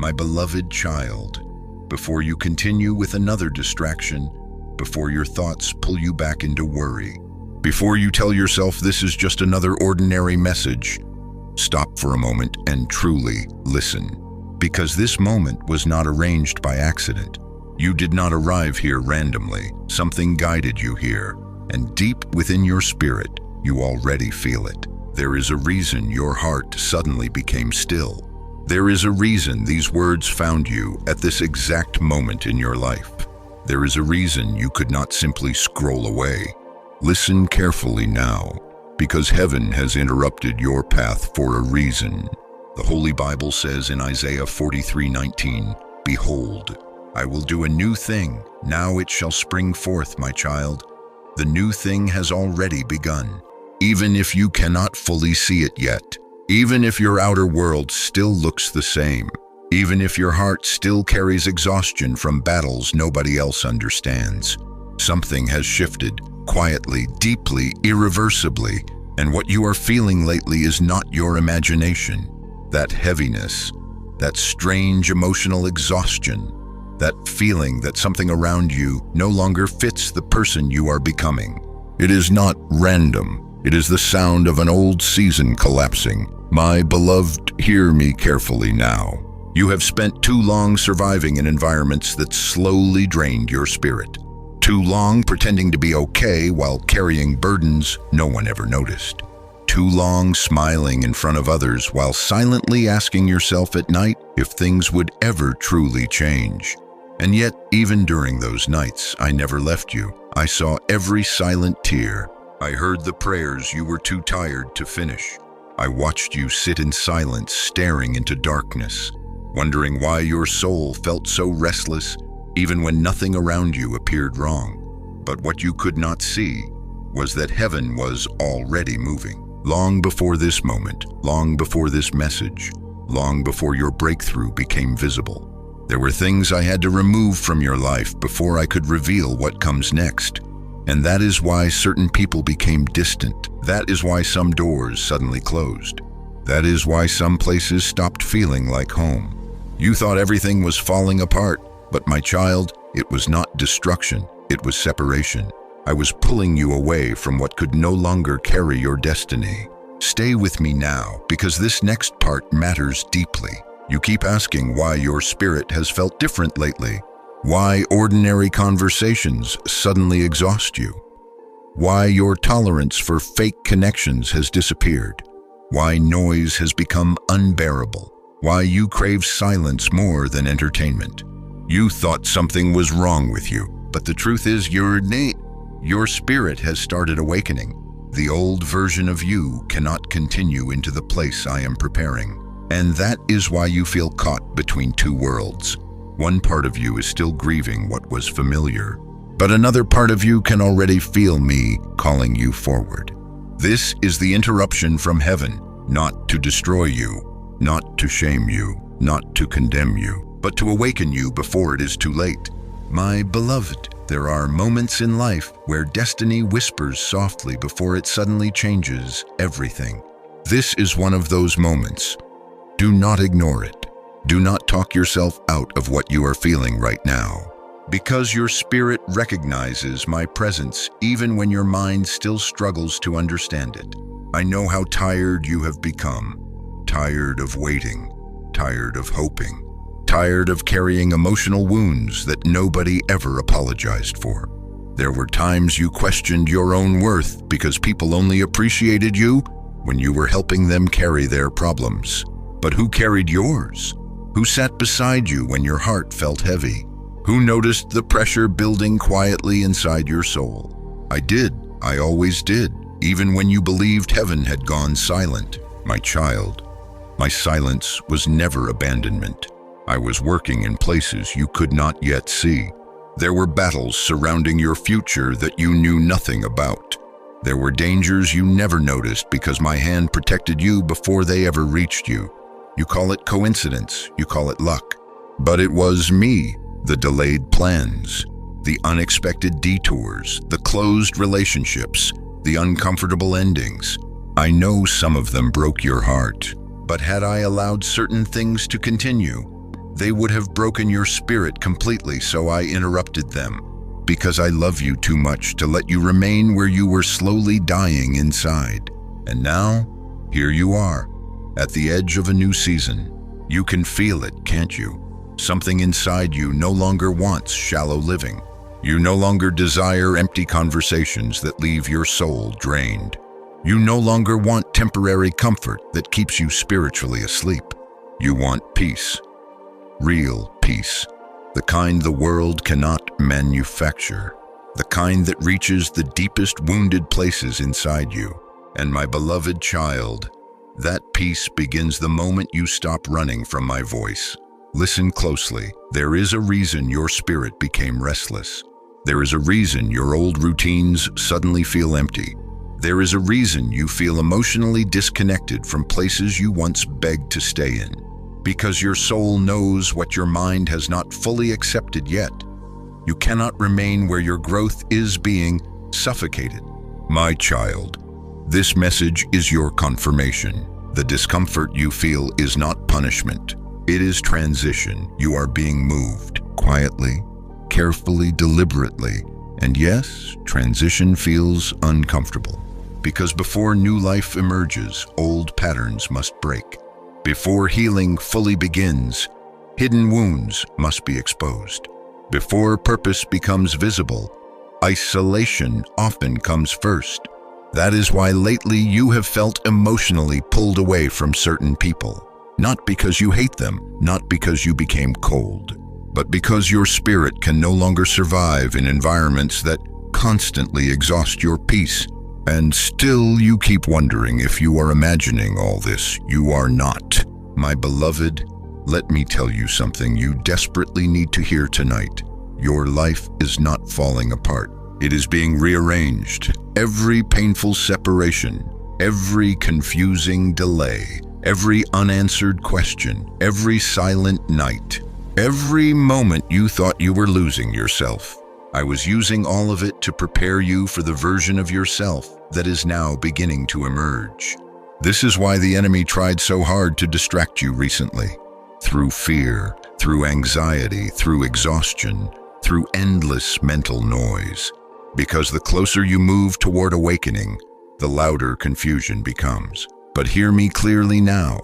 My beloved child, before you continue with another distraction, before your thoughts pull you back into worry, before you tell yourself this is just another ordinary message, stop for a moment and truly listen. Because this moment was not arranged by accident. You did not arrive here randomly. Something guided you here, and deep within your spirit, you already feel it. There is a reason your heart suddenly became still. There is a reason these words found you at this exact moment in your life. There is a reason you could not simply scroll away. Listen carefully now, because heaven has interrupted your path for a reason. The Holy Bible says in Isaiah 43:19, "Behold, I will do a new thing. Now it shall spring forth, my child. The new thing has already begun." Even if you cannot fully see it yet, even if your outer world still looks the same, even if your heart still carries exhaustion from battles nobody else understands, something has shifted, quietly, deeply, irreversibly, and what you are feeling lately is not your imagination. That heaviness, that strange emotional exhaustion, that feeling that something around you no longer fits the person you are becoming. It is not random. It is the sound of an old season collapsing. My beloved, hear me carefully now. You have spent too long surviving in environments that slowly drained your spirit. Too long pretending to be okay while carrying burdens no one ever noticed. Too long smiling in front of others while silently asking yourself at night if things would ever truly change. And yet, even during those nights, I never left you. I saw every silent tear. I heard the prayers you were too tired to finish. I watched you sit in silence, staring into darkness, wondering why your soul felt so restless, even when nothing around you appeared wrong. But what you could not see was that heaven was already moving. Long before this moment, long before this message, long before your breakthrough became visible. There were things I had to remove from your life before I could reveal what comes next. And that is why certain people became distant. That is why some doors suddenly closed. That is why some places stopped feeling like home. You thought everything was falling apart, but my child, it was not destruction, it was separation. I was pulling you away from what could no longer carry your destiny. Stay with me now, because this next part matters deeply. You keep asking why your spirit has felt different lately. Why ordinary conversations suddenly exhaust you. Why your tolerance for fake connections has disappeared. Why noise has become unbearable. Why you crave silence more than entertainment. You thought something was wrong with you, but the truth is your spirit has started awakening. The old version of you cannot continue into the place I am preparing. And that is why you feel caught between two worlds. One part of you is still grieving what was familiar, but another part of you can already feel me calling you forward. This is the interruption from heaven, not to destroy you, not to shame you, not to condemn you, but to awaken you before it is too late. My beloved, there are moments in life where destiny whispers softly before it suddenly changes everything. This is one of those moments. Do not ignore it. Do not talk yourself out of what you are feeling right now, because your spirit recognizes my presence even when your mind still struggles to understand it. I know how tired you have become, tired of waiting, tired of hoping, tired of carrying emotional wounds that nobody ever apologized for. There were times you questioned your own worth because people only appreciated you when you were helping them carry their problems. But who carried yours? Who sat beside you when your heart felt heavy? Who noticed the pressure building quietly inside your soul? I did. I always did. Even when you believed heaven had gone silent. My child, my silence was never abandonment. I was working in places you could not yet see. There were battles surrounding your future that you knew nothing about. There were dangers you never noticed because my hand protected you before they ever reached you. You call it coincidence, you call it luck. But it was me, the delayed plans, the unexpected detours, the closed relationships, the uncomfortable endings. I know some of them broke your heart, but had I allowed certain things to continue, They would have broken your spirit completely, so I interrupted them, because I love you too much to let you remain where you were slowly dying inside. And now, here you are, at the edge of a new season. You can feel it, can't you? Something inside you no longer wants shallow living. You no longer desire empty conversations that leave your soul drained. You no longer want temporary comfort that keeps you spiritually asleep. You want peace. Real peace. The kind the world cannot manufacture. The kind that reaches the deepest wounded places inside you. And my beloved child, that peace begins the moment you stop running from my voice. Listen closely. There is a reason your spirit became restless. There is a reason your old routines suddenly feel empty. There is a reason you feel emotionally disconnected from places you once begged to stay in. Because your soul knows what your mind has not fully accepted yet. You cannot remain where your growth is being suffocated. My child, this message is your confirmation. The discomfort you feel is not punishment. It is transition. You are being moved quietly, carefully, deliberately. And yes, transition feels uncomfortable. Because before new life emerges, old patterns must break. Before healing fully begins, hidden wounds must be exposed. Before purpose becomes visible, isolation often comes first. That is why lately you have felt emotionally pulled away from certain people. Not because you hate them, not because you became cold, but because your spirit can no longer survive in environments that constantly exhaust your peace. And still you keep wondering if you are imagining all this. You are not. My beloved, let me tell you something you desperately need to hear tonight. Your life is not falling apart. It is being rearranged. Every painful separation, every confusing delay, every unanswered question, every silent night, every moment you thought you were losing yourself. I was using all of it to prepare you for the version of yourself that is now beginning to emerge. This is why the enemy tried so hard to distract you recently. Through fear, through anxiety, through exhaustion, through endless mental noise. Because the closer you move toward awakening, the louder confusion becomes. But hear me clearly now.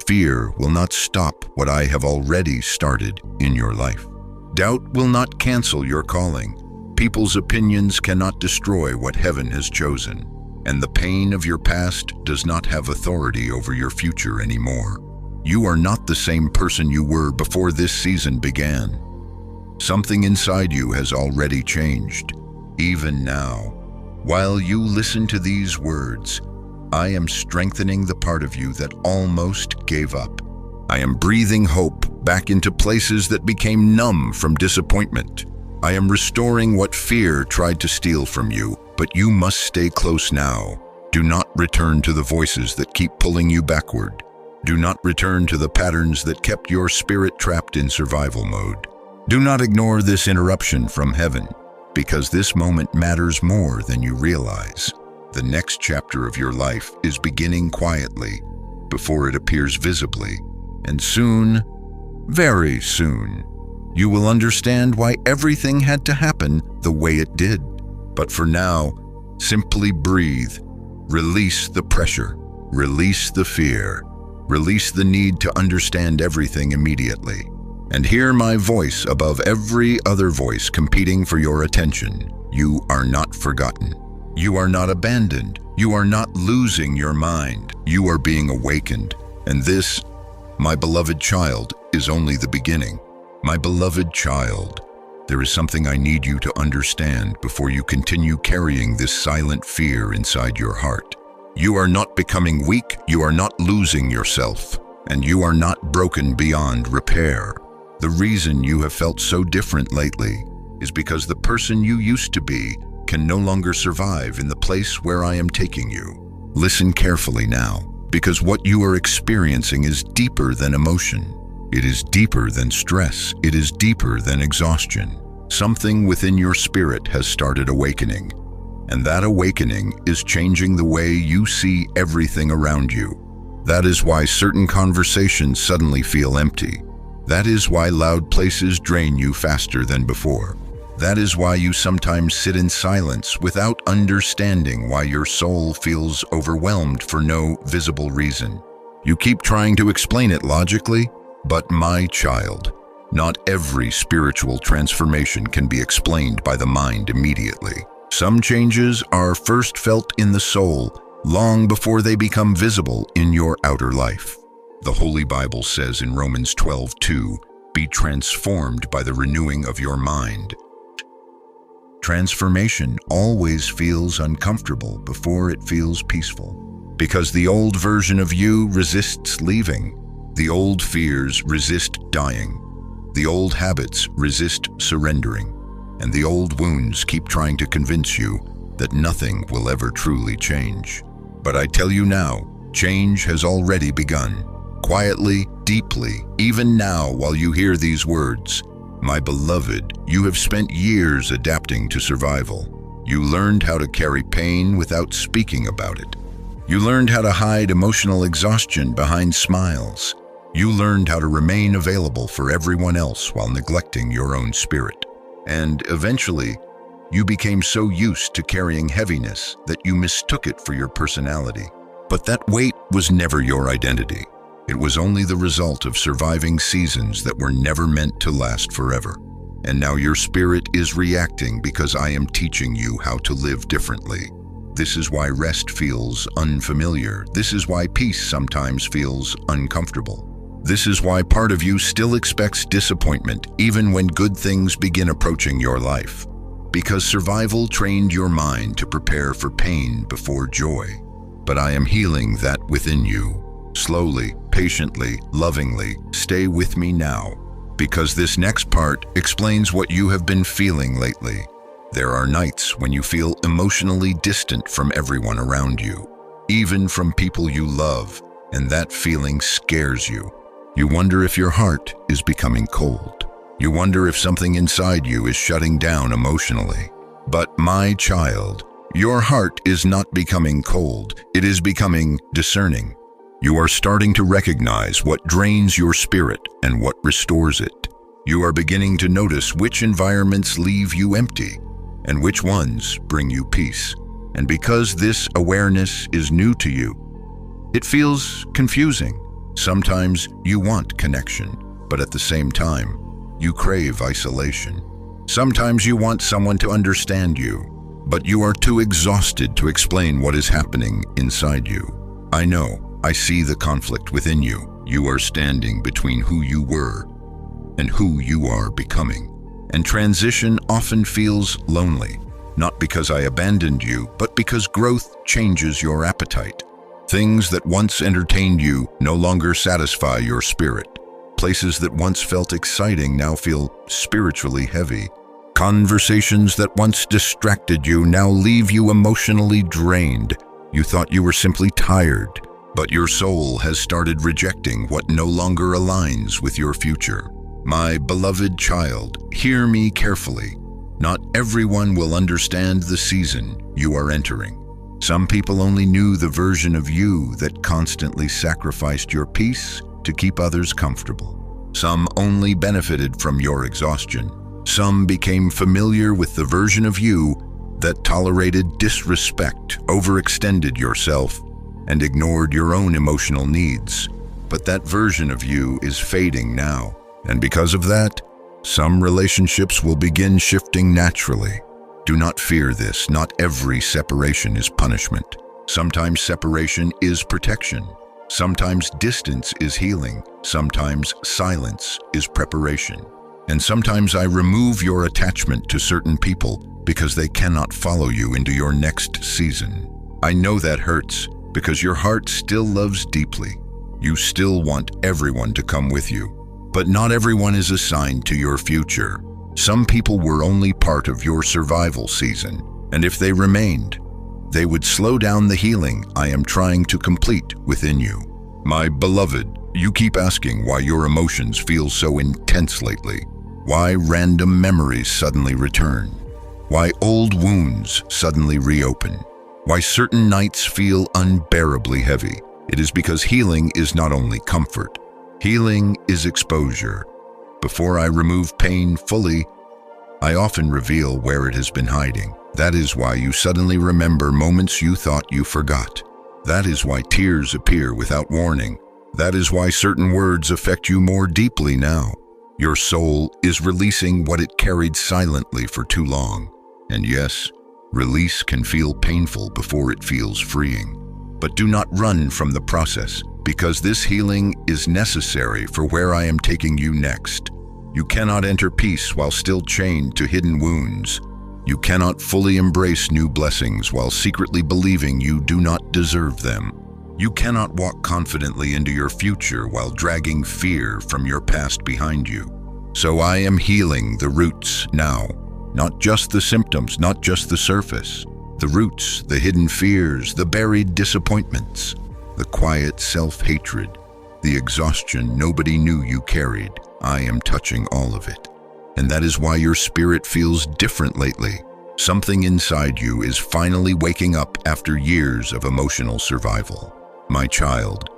Fear will not stop what I have already started in your life. Doubt will not cancel your calling. People's opinions cannot destroy what heaven has chosen. And the pain of your past does not have authority over your future anymore. You are not the same person you were before this season began. Something inside you has already changed. Even now, while you listen to these words, I am strengthening the part of you that almost gave up. I am breathing hope back into places that became numb from disappointment. I am restoring what fear tried to steal from you, but you must stay close now. Do not return to the voices that keep pulling you backward. Do not return to the patterns that kept your spirit trapped in survival mode. Do not ignore this interruption from heaven, because this moment matters more than you realize. The next chapter of your life is beginning quietly before it appears visibly, and soon, very soon, you will understand why everything had to happen the way it did. But for now, simply breathe. Release the pressure. Release the fear. Release the need to understand everything immediately. And hear my voice above every other voice competing for your attention. You are not forgotten. You are not abandoned. You are not losing your mind. You are being awakened. And this, my beloved child, is only the beginning. My beloved child, there is something I need you to understand before you continue carrying this silent fear inside your heart. You are not becoming weak, you are not losing yourself, and you are not broken beyond repair. The reason you have felt so different lately is because the person you used to be can no longer survive in the place where I am taking you. Listen carefully now, because what you are experiencing is deeper than emotion. It is deeper than stress. It is deeper than exhaustion. Something within your spirit has started awakening, and that awakening is changing the way you see everything around you. That is why certain conversations suddenly feel empty. That is why loud places drain you faster than before. That is why you sometimes sit in silence without understanding why your soul feels overwhelmed for no visible reason. You keep trying to explain it logically, but my child, not every spiritual transformation can be explained by the mind immediately. Some changes are first felt in the soul long before they become visible in your outer life. The Holy Bible says in Romans 12:2, "Be transformed by the renewing of your mind." Transformation always feels uncomfortable before it feels peaceful, because the old version of you resists leaving. The old fears resist dying. The old habits resist surrendering. And the old wounds keep trying to convince you that nothing will ever truly change. But I tell you now, change has already begun. Quietly, deeply, even now while you hear these words. My beloved, you have spent years adapting to survival. You learned how to carry pain without speaking about it. You learned how to hide emotional exhaustion behind smiles. You learned how to remain available for everyone else while neglecting your own spirit. And eventually, you became so used to carrying heaviness that you mistook it for your personality. But that weight was never your identity. It was only the result of surviving seasons that were never meant to last forever. And now your spirit is reacting because I am teaching you how to live differently. This is why rest feels unfamiliar. This is why peace sometimes feels uncomfortable. This is why part of you still expects disappointment even when good things begin approaching your life. Because survival trained your mind to prepare for pain before joy. But I am healing that within you. Slowly, patiently, lovingly, stay with me now, because this next part explains what you have been feeling lately. There are nights when you feel emotionally distant from everyone around you, even from people you love, and that feeling scares you. You wonder if your heart is becoming cold. You wonder if something inside you is shutting down emotionally. But my child, your heart is not becoming cold, it is becoming discerning. You are starting to recognize what drains your spirit and what restores it. You are beginning to notice which environments leave you empty and which ones bring you peace. And because this awareness is new to you, it feels confusing. Sometimes you want connection, but at the same time, you crave isolation. Sometimes you want someone to understand you, but you are too exhausted to explain what is happening inside you. I know. I see the conflict within you. You are standing between who you were and who you are becoming. And transition often feels lonely, not because I abandoned you, but because growth changes your appetite. Things that once entertained you no longer satisfy your spirit. Places that once felt exciting now feel spiritually heavy. Conversations that once distracted you now leave you emotionally drained. You thought you were simply tired. But your soul has started rejecting what no longer aligns with your future. My beloved child, hear me carefully. Not everyone will understand the season you are entering. Some people only knew the version of you that constantly sacrificed your peace to keep others comfortable. Some only benefited from your exhaustion. Some became familiar with the version of you that tolerated disrespect, overextended yourself, and ignored your own emotional needs. But that version of you is fading now. And because of that, some relationships will begin shifting naturally. Do not fear this. Not every separation is punishment. Sometimes separation is protection. Sometimes distance is healing. Sometimes silence is preparation. And sometimes I remove your attachment to certain people because they cannot follow you into your next season. I know that hurts, because your heart still loves deeply. You still want everyone to come with you. But not everyone is assigned to your future. Some people were only part of your survival season, and if they remained, they would slow down the healing I am trying to complete within you. My beloved, you keep asking why your emotions feel so intense lately, why random memories suddenly return, why old wounds suddenly reopen. Why certain nights feel unbearably heavy. It is because healing is not only comfort. Healing is exposure. Before I remove pain fully, I often reveal where it has been hiding. That is why you suddenly remember moments you thought you forgot. That is why tears appear without warning. That is why certain words affect you more deeply now. Your soul is releasing what it carried silently for too long. And yes, release can feel painful before it feels freeing. But do not run from the process, because this healing is necessary for where I am taking you next. You cannot enter peace while still chained to hidden wounds. You cannot fully embrace new blessings while secretly believing you do not deserve them. You cannot walk confidently into your future while dragging fear from your past behind you. So I am healing the roots now, not just the symptoms, not just the surface. The roots, the hidden fears, the buried disappointments, the quiet self-hatred, the exhaustion nobody knew you carried. I am touching all of it. And that is why your spirit feels different lately. Something inside you is finally waking up after years of emotional survival. My child,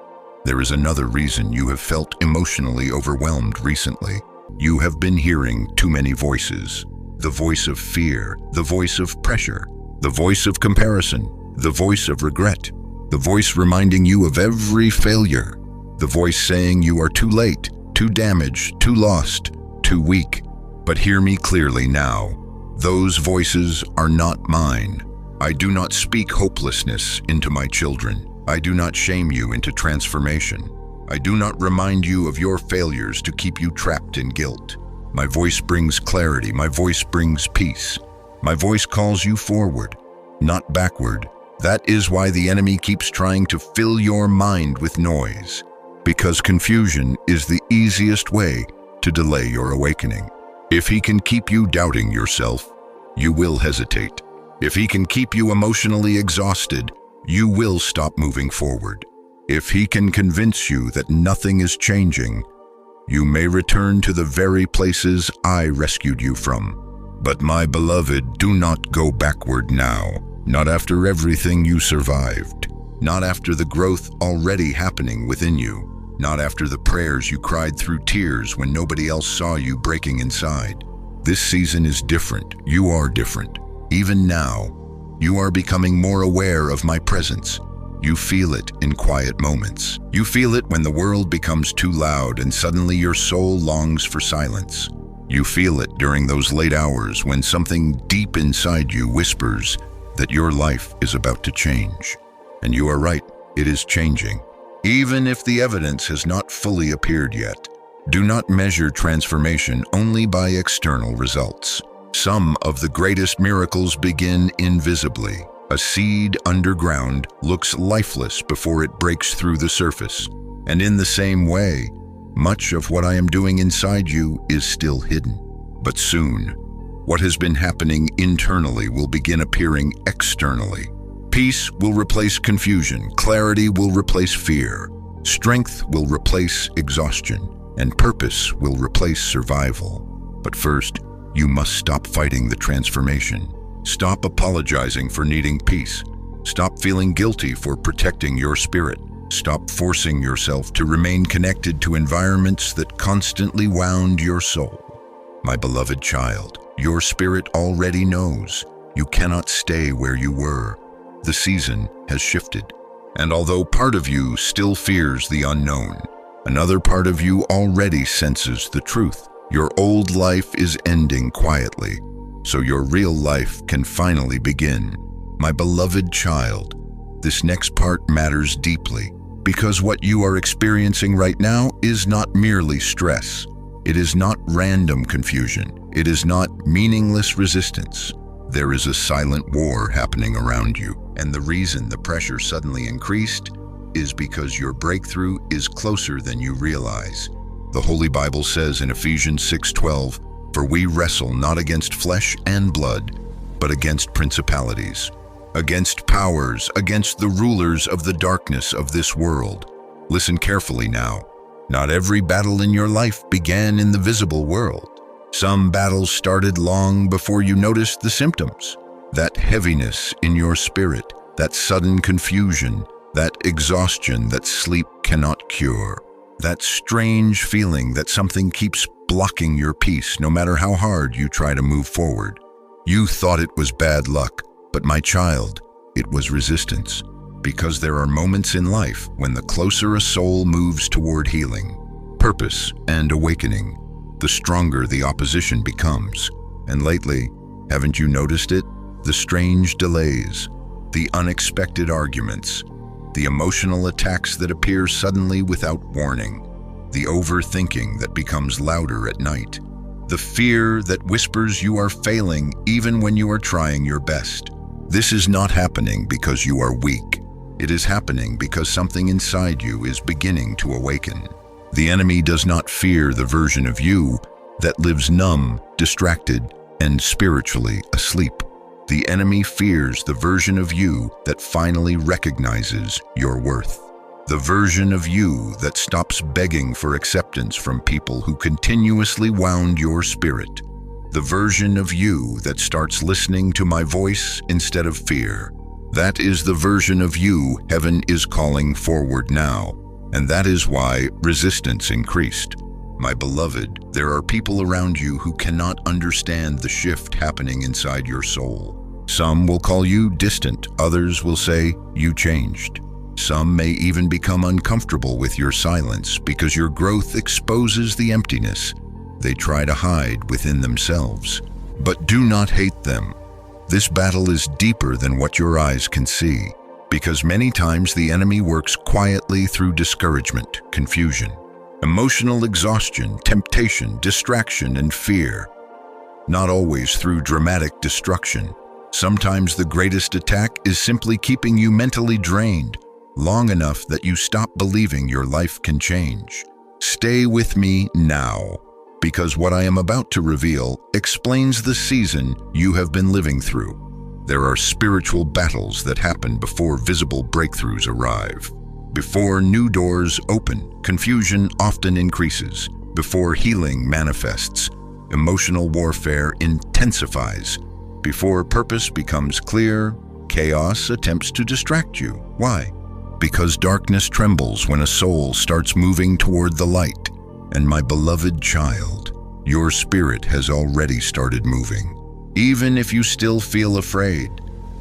there is another reason you have felt emotionally overwhelmed recently. You have been hearing too many voices. The voice of fear, the voice of pressure, the voice of comparison, the voice of regret, the voice reminding you of every failure, the voice saying you are too late, too damaged, too lost, too weak. But hear me clearly now. Those voices are not mine. I do not speak hopelessness into my children. I do not shame you into transformation. I do not remind you of your failures to keep you trapped in guilt. My voice brings clarity. My voice brings peace. My voice calls you forward, not backward. That is why the enemy keeps trying to fill your mind with noise, because confusion is the easiest way to delay your awakening. If he can keep you doubting yourself, you will hesitate. If he can keep you emotionally exhausted, you will stop moving forward. If he can convince you that nothing is changing, you may return to the very places I rescued you from. But my beloved, do not go backward now. Not after everything you survived. Not after the growth already happening within you. Not after the prayers you cried through tears when nobody else saw you breaking inside. This season is different. You are different. Even now, you are becoming more aware of my presence. You feel it in quiet moments. You feel it when the world becomes too loud and suddenly your soul longs for silence. You feel it during those late hours when something deep inside you whispers that your life is about to change. And you are right, it is changing. Even if the evidence has not fully appeared yet, do not measure transformation only by external results. Some of the greatest miracles begin invisibly. A seed underground looks lifeless before it breaks through the surface. And in the same way, much of what I am doing inside you is still hidden. But soon, what has been happening internally will begin appearing externally. Peace will replace confusion, clarity will replace fear, strength will replace exhaustion, and purpose will replace survival. But first, you must stop fighting the transformation. Stop apologizing for needing peace. Stop feeling guilty for protecting your spirit. Stop forcing yourself to remain connected to environments that constantly wound your soul. My beloved child, your spirit already knows you cannot stay where you were. The season has shifted. And although part of you still fears the unknown, another part of you already senses the truth. Your old life is ending quietly, so your real life can finally begin. My beloved child, this next part matters deeply, because what you are experiencing right now is not merely stress. It is not random confusion. It is not meaningless resistance. There is a silent war happening around you, and the reason the pressure suddenly increased is because your breakthrough is closer than you realize. The Holy Bible says in Ephesians 6:12, "For we wrestle not against flesh and blood, but against principalities, against powers, against the rulers of the darkness of this world." Listen carefully now. Not every battle in your life began in the visible world. Some battles started long before you noticed the symptoms. That heaviness in your spirit, that sudden confusion, that exhaustion that sleep cannot cure, that strange feeling that something keeps blocking your peace no matter how hard you try to move forward. You thought it was bad luck, but my child, it was resistance. Because there are moments in life when the closer a soul moves toward healing, purpose, and awakening, the stronger the opposition becomes. And lately, haven't you noticed it? The strange delays, the unexpected arguments, the emotional attacks that appear suddenly without warning, the overthinking that becomes louder at night, the fear that whispers you are failing even when you are trying your best. This is not happening because you are weak. It is happening because something inside you is beginning to awaken. The enemy does not fear the version of you that lives numb, distracted, and spiritually asleep. The enemy fears the version of you that finally recognizes your worth. The version of you that stops begging for acceptance from people who continuously wound your spirit. The version of you that starts listening to my voice instead of fear. That is the version of you heaven is calling forward now, and that is why resistance increased. My beloved, there are people around you who cannot understand the shift happening inside your soul. Some will call you distant, others will say you changed. Some may even become uncomfortable with your silence because your growth exposes the emptiness they try to hide within themselves. But do not hate them. This battle is deeper than what your eyes can see, because many times the enemy works quietly through discouragement, confusion, emotional exhaustion, temptation, distraction, and fear. Not always through dramatic destruction. Sometimes the greatest attack is simply keeping you mentally drained, long enough that you stop believing your life can change. Stay with me now, because what I am about to reveal explains the season you have been living through. There are spiritual battles that happen before visible breakthroughs arrive. Before new doors open, confusion often increases. Before healing manifests, emotional warfare intensifies. Before purpose becomes clear, chaos attempts to distract you. Why? Because darkness trembles when a soul starts moving toward the light. And my beloved child, your spirit has already started moving. Even if you still feel afraid,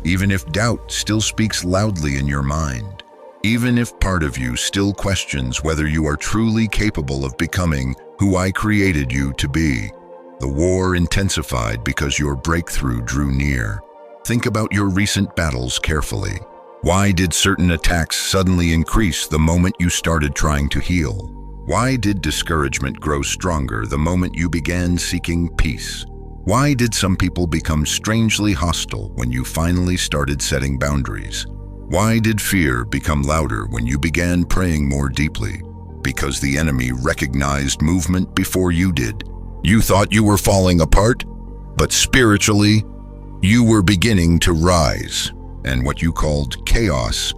even if doubt still speaks loudly in your mind, even if part of you still questions whether you are truly capable of becoming who I created you to be, the war intensified because your breakthrough drew near. Think about your recent battles carefully. Why did certain attacks suddenly increase the moment you started trying to heal? Why did discouragement grow stronger the moment you began seeking peace? Why did some people become strangely hostile when you finally started setting boundaries? Why did fear become louder when you began praying more deeply? Because the enemy recognized movement before you did. You thought you were falling apart, but spiritually, you were beginning to rise. And what you called chaos,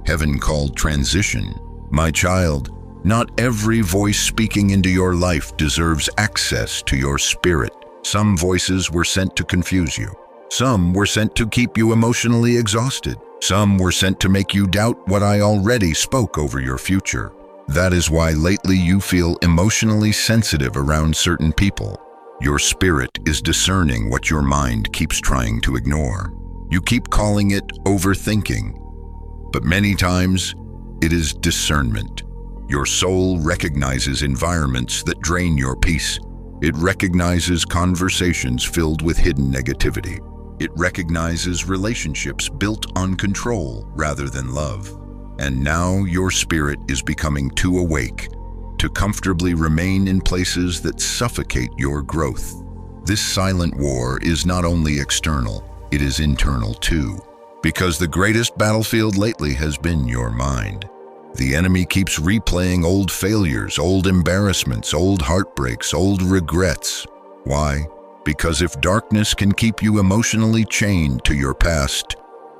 heaven called transition. My child, not every voice speaking into your life deserves access to your spirit. Some voices were sent to confuse you. Some were sent to keep you emotionally exhausted. Some were sent to make you doubt what I already spoke over your future. That is why lately you feel emotionally sensitive around certain people. Your spirit is discerning what your mind keeps trying to ignore. You keep calling it overthinking, but many times it is discernment. Your soul recognizes environments that drain your peace. It recognizes conversations filled with hidden negativity. It recognizes relationships built on control rather than love. And now your spirit is becoming too awake to comfortably remain in places that suffocate your growth. This silent war is not only external, it is internal too, because the greatest battlefield lately has been your mind. The enemy keeps replaying old failures, old embarrassments, old heartbreaks, old regrets. Why? Because if darkness can keep you emotionally chained to your past,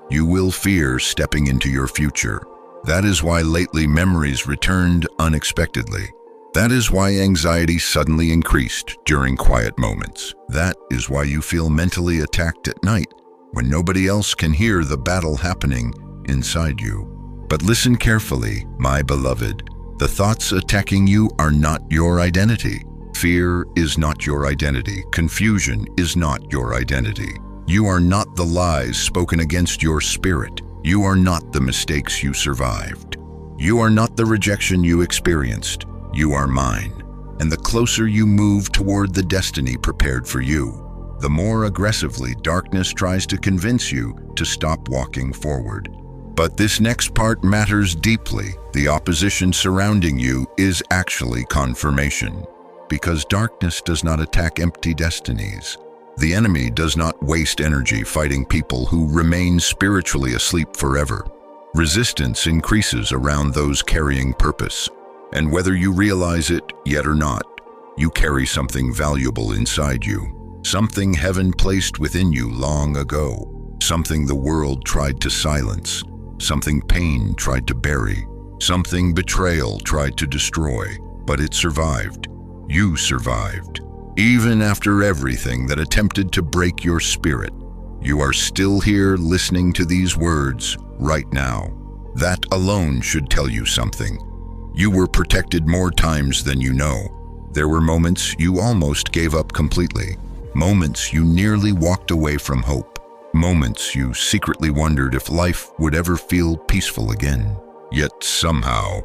you will fear stepping into your future. That is why lately memories returned unexpectedly. That is why anxiety suddenly increased during quiet moments. That is why you feel mentally attacked at night when nobody else can hear the battle happening inside you. But listen carefully, my beloved. The thoughts attacking you are not your identity. Fear is not your identity. Confusion is not your identity. You are not the lies spoken against your spirit. You are not the mistakes you survived. You are not the rejection you experienced. You are mine. And the closer you move toward the destiny prepared for you, the more aggressively darkness tries to convince you to stop walking forward. But this next part matters deeply. The opposition surrounding you is actually confirmation, because darkness does not attack empty destinies. The enemy does not waste energy fighting people who remain spiritually asleep forever. Resistance increases around those carrying purpose, and whether you realize it yet or not, you carry something valuable inside you, something heaven placed within you long ago, something the world tried to silence, something pain tried to bury, something betrayal tried to destroy, but it survived. You survived. Even after everything that attempted to break your spirit, you are still here listening to these words right now. That alone should tell you something. You were protected more times than you know. There were moments you almost gave up completely, moments you nearly walked away from hope, moments you secretly wondered if life would ever feel peaceful again. Yet somehow,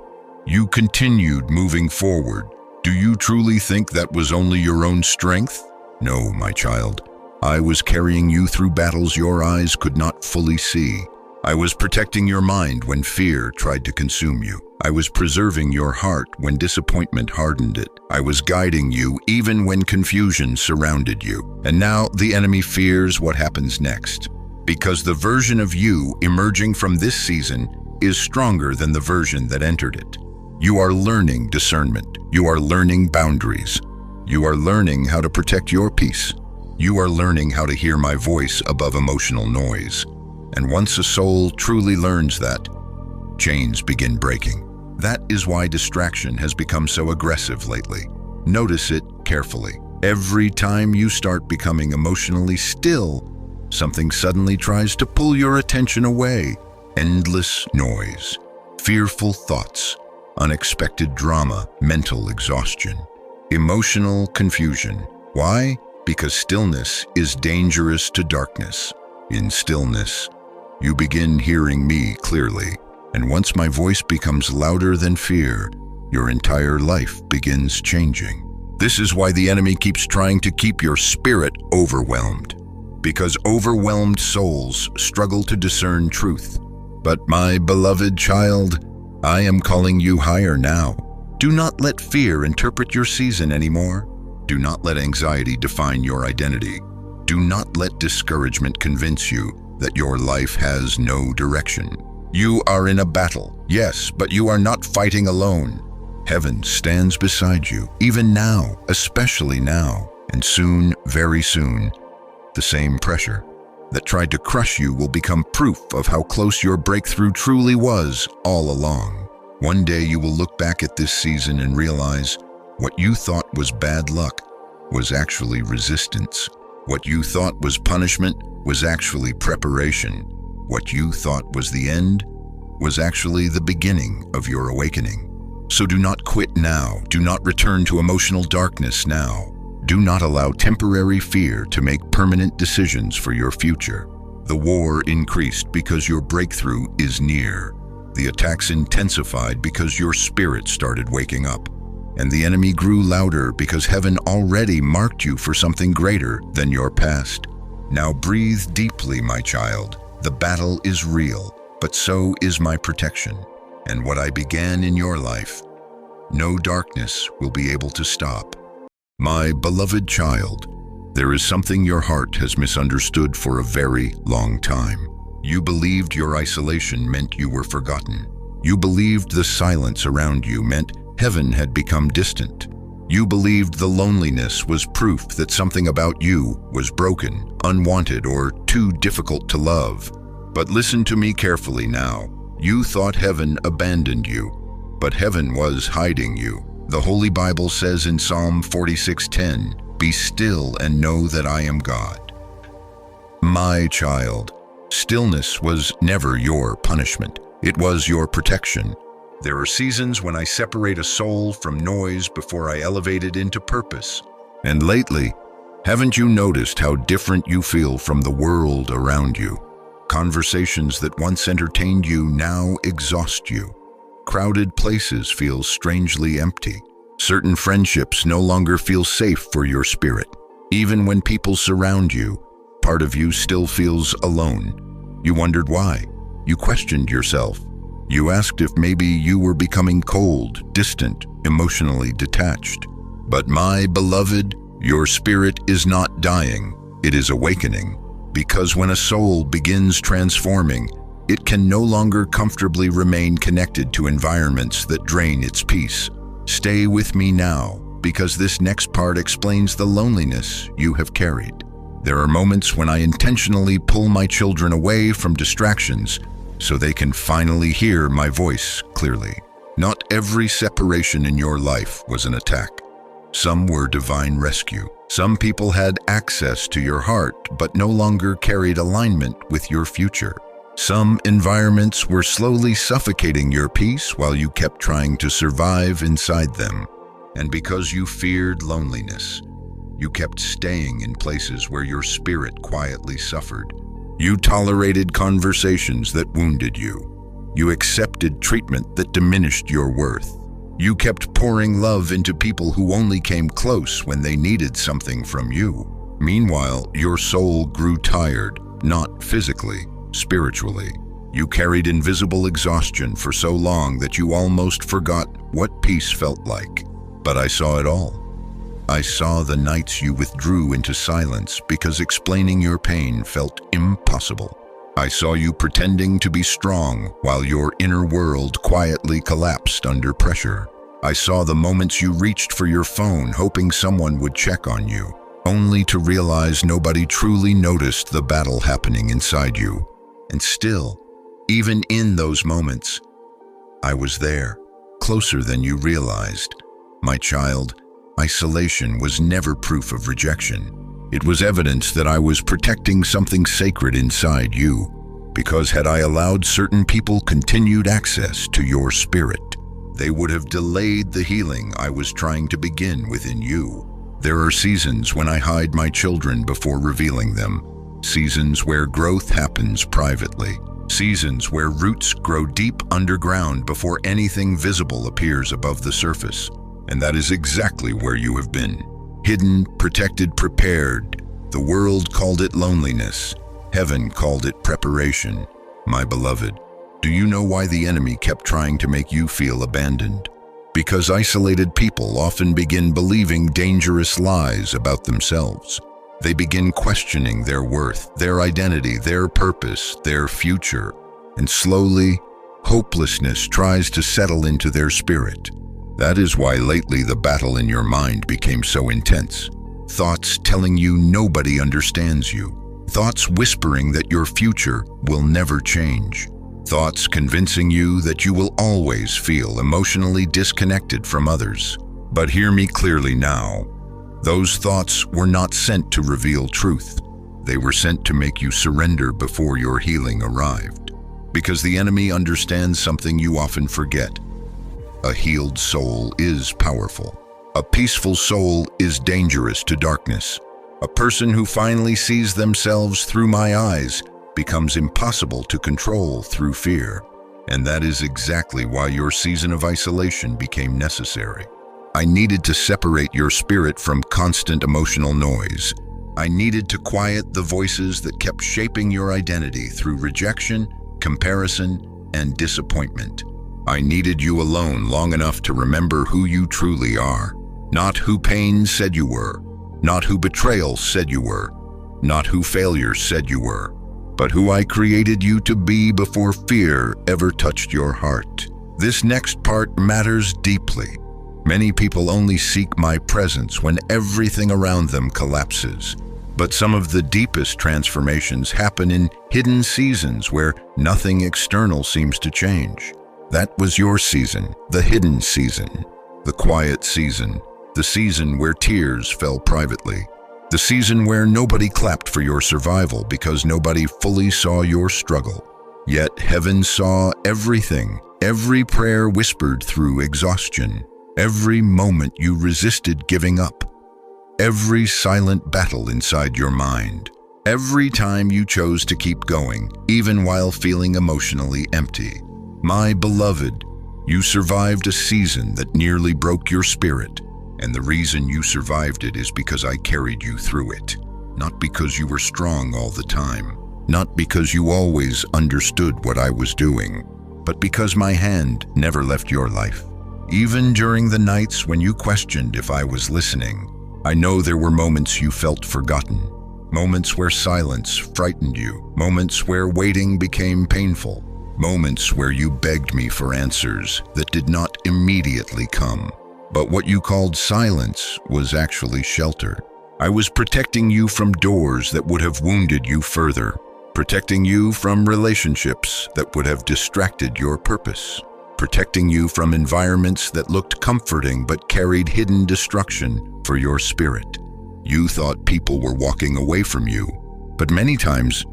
you continued moving forward. Do you truly think that was only your own strength? No, my child. I was carrying you through battles your eyes could not fully see. I was protecting your mind when fear tried to consume you. I was preserving your heart when disappointment hardened it. I was guiding you even when confusion surrounded you. And now the enemy fears what happens next, because the version of you emerging from this season is stronger than the version that entered it. You are learning discernment. You are learning boundaries. You are learning how to protect your peace. You are learning how to hear my voice above emotional noise. And once a soul truly learns that, chains begin breaking. That is why distraction has become so aggressive lately. Notice it carefully. Every time you start becoming emotionally still, something suddenly tries to pull your attention away. Endless noise, fearful thoughts, unexpected drama, mental exhaustion, emotional confusion. Why? Because stillness is dangerous to darkness. In stillness, you begin hearing me clearly, and once my voice becomes louder than fear, your entire life begins changing. This is why the enemy keeps trying to keep your spirit overwhelmed, because overwhelmed souls struggle to discern truth. But my beloved child, I am calling you higher now. Do not let fear interpret your season anymore. Do not let anxiety define your identity. Do not let discouragement convince you that your life has no direction. You are in a battle, yes, but you are not fighting alone. Heaven stands beside you, even now, especially now, and soon, very soon, the same pressure that tried to crush you will become proof of how close your breakthrough truly was all along. One day you will look back at this season and realize what you thought was bad luck was actually resistance. What you thought was punishment was actually preparation. What you thought was the end was actually the beginning of your awakening. So do not quit now. Do not return to emotional darkness now. Do not allow temporary fear to make permanent decisions for your future. The war increased because your breakthrough is near. The attacks intensified because your spirit started waking up. And the enemy grew louder because heaven already marked you for something greater than your past. Now breathe deeply, my child. The battle is real, but so is my protection. And what I began in your life, no darkness will be able to stop. My beloved child, there is something your heart has misunderstood for a very long time. You believed your isolation meant you were forgotten. You believed the silence around you meant heaven had become distant. You believed the loneliness was proof that something about you was broken, unwanted, or too difficult to love. But listen to me carefully now. You thought heaven abandoned you, but heaven was hiding you. The Holy Bible says in Psalm 46:10, "Be still and know that I am God." My child, stillness was never your punishment. It was your protection. There are seasons when I separate a soul from noise before I elevate it into purpose. And lately, haven't you noticed how different you feel from the world around you? Conversations that once entertained you now exhaust you. Crowded places feel strangely empty. Certain friendships no longer feel safe for your spirit. Even when people surround you, part of you still feels alone. You wondered why. You questioned yourself. You asked if maybe you were becoming cold, distant, emotionally detached. But my beloved, your spirit is not dying, it is awakening. Because when a soul begins transforming, it can no longer comfortably remain connected to environments that drain its peace. Stay with me now, because this next part explains the loneliness you have carried. There are moments when I intentionally pull my children away from distractions so they can finally hear my voice clearly. Not every separation in your life was an attack. Some were divine rescue. Some people had access to your heart but no longer carried alignment with your future. Some environments were slowly suffocating your peace while you kept trying to survive inside them. And because you feared loneliness, you kept staying in places where your spirit quietly suffered. You tolerated conversations that wounded you. You accepted treatment that diminished your worth. You kept pouring love into people who only came close when they needed something from you. Meanwhile, your soul grew tired, not physically, spiritually. You carried invisible exhaustion for so long that you almost forgot what peace felt like. But I saw it all. I saw the nights you withdrew into silence because explaining your pain felt impossible. I saw you pretending to be strong while your inner world quietly collapsed under pressure. I saw the moments you reached for your phone hoping someone would check on you, only to realize nobody truly noticed the battle happening inside you. And still, even in those moments, I was there, closer than you realized. My child, isolation was never proof of rejection. It was evidence that I was protecting something sacred inside you, because had I allowed certain people continued access to your spirit, they would have delayed the healing I was trying to begin within you. There are seasons when I hide my children before revealing them, seasons where growth happens privately, seasons where roots grow deep underground before anything visible appears above the surface. And that is exactly where you have been. Hidden, protected, prepared. The world called it loneliness. Heaven called it preparation. My beloved, do you know why the enemy kept trying to make you feel abandoned? Because isolated people often begin believing dangerous lies about themselves. They begin questioning their worth, their identity, their purpose, their future. And slowly, hopelessness tries to settle into their spirit. That is why lately the battle in your mind became so intense. Thoughts telling you nobody understands you. Thoughts whispering that your future will never change. Thoughts convincing you that you will always feel emotionally disconnected from others. But hear me clearly now. Those thoughts were not sent to reveal truth. They were sent to make you surrender before your healing arrived. Because the enemy understands something you often forget. A healed soul is powerful. A peaceful soul is dangerous to darkness. A person who finally sees themselves through my eyes becomes impossible to control through fear. And that is exactly why your season of isolation became necessary. I needed to separate your spirit from constant emotional noise. I needed to quiet the voices that kept shaping your identity through rejection, comparison, and disappointment. I needed you alone long enough to remember who you truly are. Not who pain said you were, not who betrayal said you were, not who failure said you were, but who I created you to be before fear ever touched your heart. This next part matters deeply. Many people only seek my presence when everything around them collapses. But some of the deepest transformations happen in hidden seasons where nothing external seems to change. That was your season, the hidden season, the quiet season, the season where tears fell privately, the season where nobody clapped for your survival because nobody fully saw your struggle. Yet heaven saw everything, every prayer whispered through exhaustion, every moment you resisted giving up, every silent battle inside your mind, every time you chose to keep going, even while feeling emotionally empty. My beloved, you survived a season that nearly broke your spirit, and the reason you survived it is because I carried you through it. Not because you were strong all the time, not because you always understood what I was doing, but because my hand never left your life. Even during the nights when you questioned if I was listening, I know there were moments you felt forgotten, moments where silence frightened you, moments where waiting became painful, moments where you begged me for answers that did not immediately come. But what you called silence was actually shelter. I was protecting you from doors that would have wounded you further, protecting you from relationships that would have distracted your purpose, protecting you from environments that looked comforting but carried hidden destruction for your spirit. You thought people were walking away from you, but many times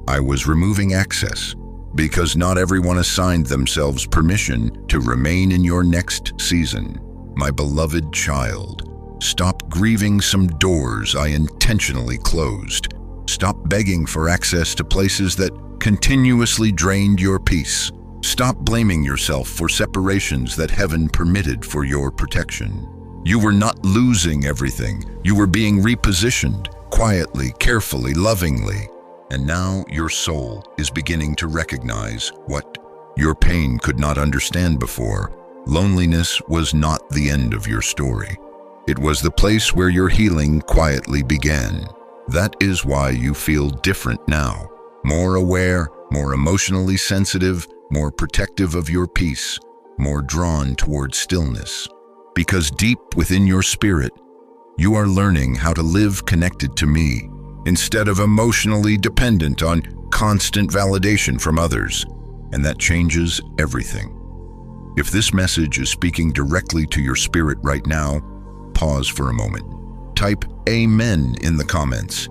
I was removing access, because not everyone assigned themselves permission to remain in your next season. My beloved child, stop grieving some doors I intentionally closed. Stop begging for access to places that continuously drained your peace. Stop blaming yourself for separations that heaven permitted for your protection. You were not losing everything. You were being repositioned, quietly, carefully, lovingly. And now your soul is beginning to recognize what your pain could not understand before. Loneliness was not the end of your story. It was the place where your healing quietly began. That is why you feel different now. More aware, more emotionally sensitive, more protective of your peace, more drawn toward stillness. Because deep within your spirit, you are learning how to live connected to me, instead of emotionally dependent on constant validation from others. And that changes everything. If this message is speaking directly to your spirit right now, pause for a moment. Type Amen in the comments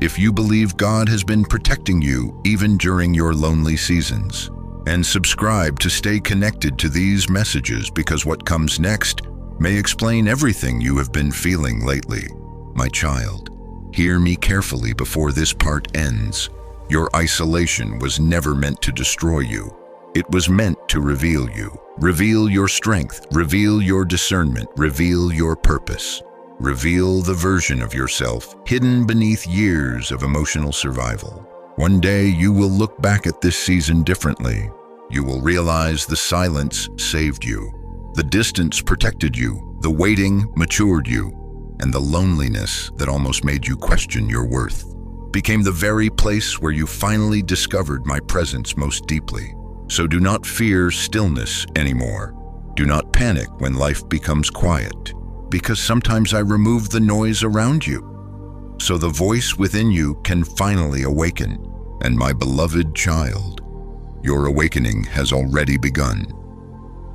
if you believe God has been protecting you even during your lonely seasons. And subscribe to stay connected to these messages, because what comes next may explain everything you have been feeling lately. My child, hear me carefully before this part ends. Your isolation was never meant to destroy you. It was meant to reveal you. Reveal your strength, reveal your discernment, reveal your purpose. Reveal the version of yourself hidden beneath years of emotional survival. One day you will look back at this season differently. You will realize the silence saved you, the distance protected you, the waiting matured you, and the loneliness that almost made you question your worth became the very place where you finally discovered my presence most deeply. So do not fear stillness anymore. Do not panic when life becomes quiet, because sometimes I remove the noise around you, so the voice within you can finally awaken. And my beloved child, your awakening has already begun.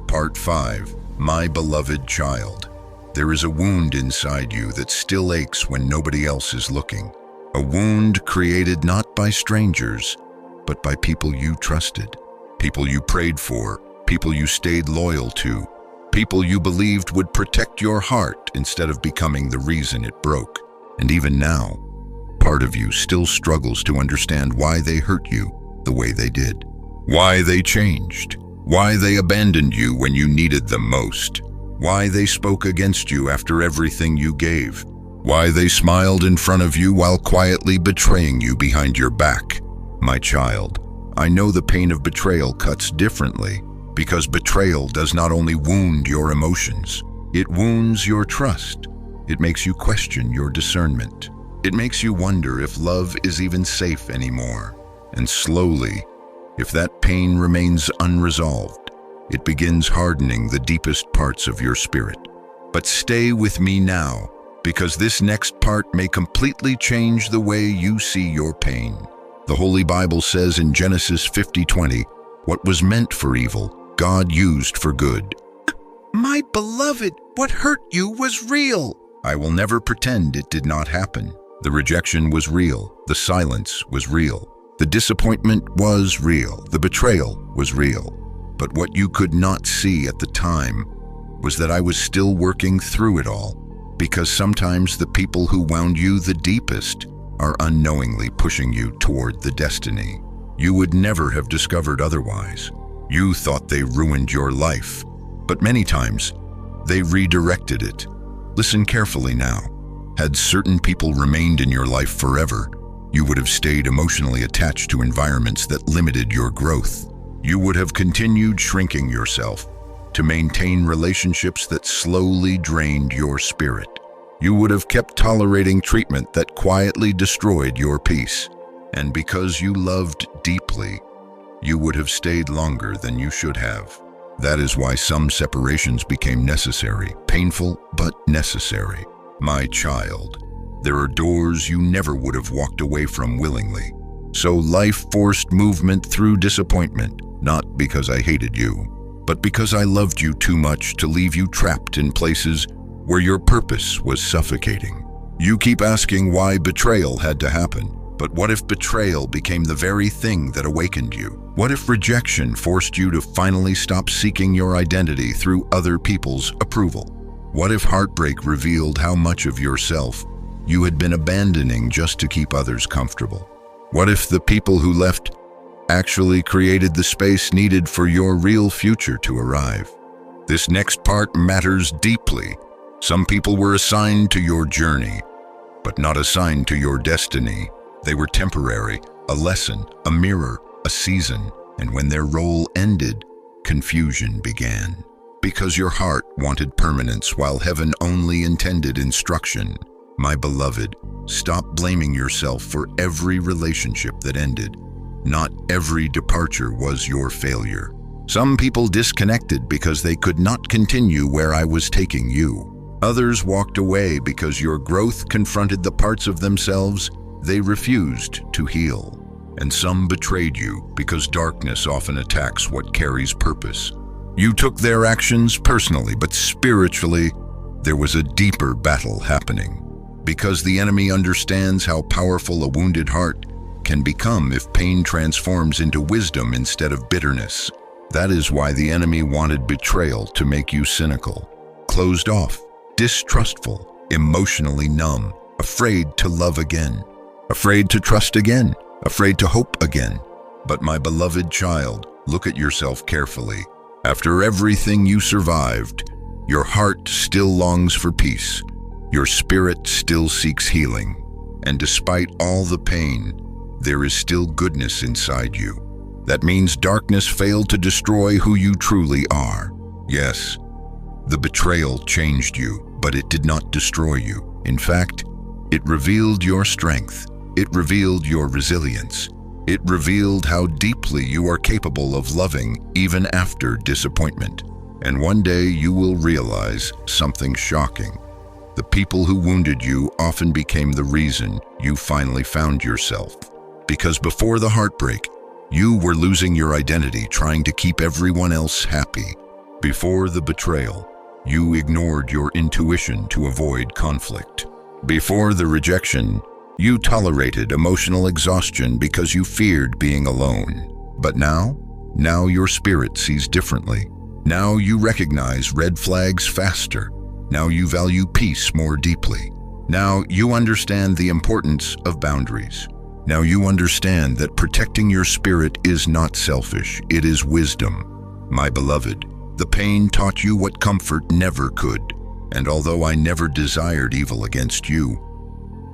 Part 5. My beloved child, there is a wound inside you that still aches when nobody else is looking. A wound created not by strangers, but by people you trusted. People you prayed for, people you stayed loyal to, people you believed would protect your heart instead of becoming the reason it broke. And even now, part of you still struggles to understand why they hurt you the way they did, why they changed, why they abandoned you when you needed them most, why they spoke against you after everything you gave, why they smiled in front of you while quietly betraying you behind your back. My child, I know the pain of betrayal cuts differently, because betrayal does not only wound your emotions, it wounds your trust. It makes you question your discernment. It makes you wonder if love is even safe anymore. And slowly, if that pain remains unresolved, it begins hardening the deepest parts of your spirit. But stay with me now, because this next part may completely change the way you see your pain. The Holy Bible says in Genesis 50:20, what was meant for evil, God used for good. My beloved, what hurt you was real. I will never pretend it did not happen. The rejection was real. The silence was real. The disappointment was real. The betrayal was real. But what you could not see at the time was that I was still working through it all, because sometimes the people who wound you the deepest are unknowingly pushing you toward the destiny you would never have discovered otherwise. You thought they ruined your life, but many times they redirected it. Listen carefully now. Had certain people remained in your life forever, you would have stayed emotionally attached to environments that limited your growth. You would have continued shrinking yourself to maintain relationships that slowly drained your spirit. You would have kept tolerating treatment that quietly destroyed your peace. And because you loved deeply, you would have stayed longer than you should have. That is why some separations became necessary, painful but necessary. My child, there are doors you never would have walked away from willingly. So life forced movement through disappointment, not because I hated you, but because I loved you too much to leave you trapped in places where your purpose was suffocating. You keep asking why betrayal had to happen, but what if betrayal became the very thing that awakened you? What if rejection forced you to finally stop seeking your identity through other people's approval? What if heartbreak revealed how much of yourself you had been abandoning just to keep others comfortable? What if the people who left actually created the space needed for your real future to arrive? This next part matters deeply. Some people were assigned to your journey, but not assigned to your destiny. They were temporary, a lesson, a mirror, a season, and when their role ended, confusion began. Because your heart wanted permanence while heaven only intended instruction. My beloved, stop blaming yourself for every relationship that ended. Not every departure was your failure. Some people disconnected because they could not continue where I was taking you. Others walked away because your growth confronted the parts of themselves they refused to heal. And some betrayed you because darkness often attacks what carries purpose. You took their actions personally, but spiritually, there was a deeper battle happening. Because the enemy understands how powerful a wounded heart can become if pain transforms into wisdom instead of bitterness. That is why the enemy wanted betrayal to make you cynical, closed off, distrustful, emotionally numb, afraid to love again, afraid to trust again, afraid to hope again. But my beloved child, look at yourself carefully. After everything you survived, your heart still longs for peace. Your spirit still seeks healing. And despite all the pain, there is still goodness inside you. That means darkness failed to destroy who you truly are. Yes, the betrayal changed you, but it did not destroy you. In fact, it revealed your strength. It revealed your resilience. It revealed how deeply you are capable of loving even after disappointment. And one day you will realize something shocking. The people who wounded you often became the reason you finally found yourself. Because before the heartbreak, you were losing your identity trying to keep everyone else happy. Before the betrayal, you ignored your intuition to avoid conflict. Before the rejection, you tolerated emotional exhaustion because you feared being alone. But now your spirit sees differently. Now you recognize red flags faster. Now you value peace more deeply. Now you understand the importance of boundaries. Now you understand that protecting your spirit is not selfish, it is wisdom. My beloved, the pain taught you what comfort never could. And although I never desired evil against you,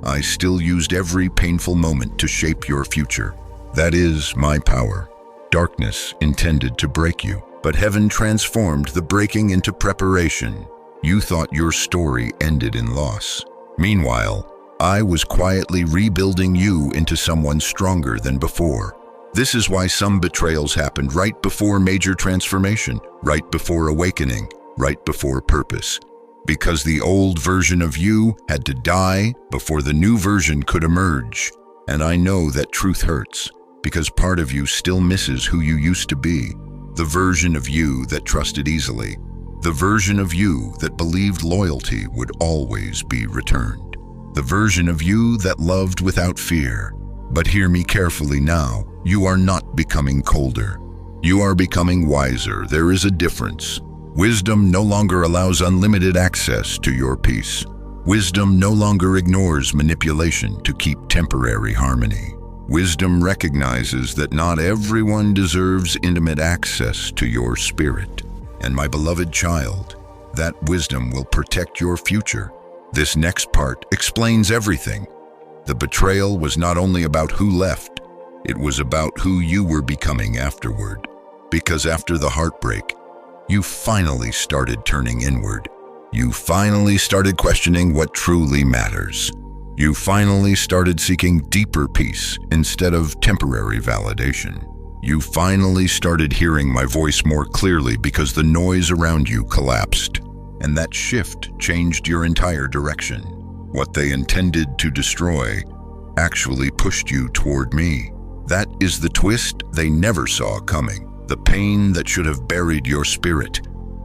I still used every painful moment to shape your future. That is my power. Darkness intended to break you, but heaven transformed the breaking into preparation. You thought your story ended in loss. Meanwhile, I was quietly rebuilding you into someone stronger than before. This is why some betrayals happened right before major transformation, right before awakening, right before purpose. Because the old version of you had to die before the new version could emerge. And I know that truth hurts, because part of you still misses who you used to be. The version of you that trusted easily. The version of you that believed loyalty would always be returned. The version of you that loved without fear. But hear me carefully now. You are not becoming colder. You are becoming wiser. There is a difference. Wisdom no longer allows unlimited access to your peace. Wisdom no longer ignores manipulation to keep temporary harmony. Wisdom recognizes that not everyone deserves intimate access to your spirit. And my beloved child, that wisdom will protect your future. This next part explains everything. The betrayal was not only about who left, it was about who you were becoming afterward. Because after the heartbreak, you finally started turning inward. You finally started questioning what truly matters. You finally started seeking deeper peace instead of temporary validation. You finally started hearing my voice more clearly because the noise around you collapsed. And that shift changed your entire direction. What they intended to destroy actually pushed you toward me. That is the twist they never saw coming. The pain that should have buried your spirit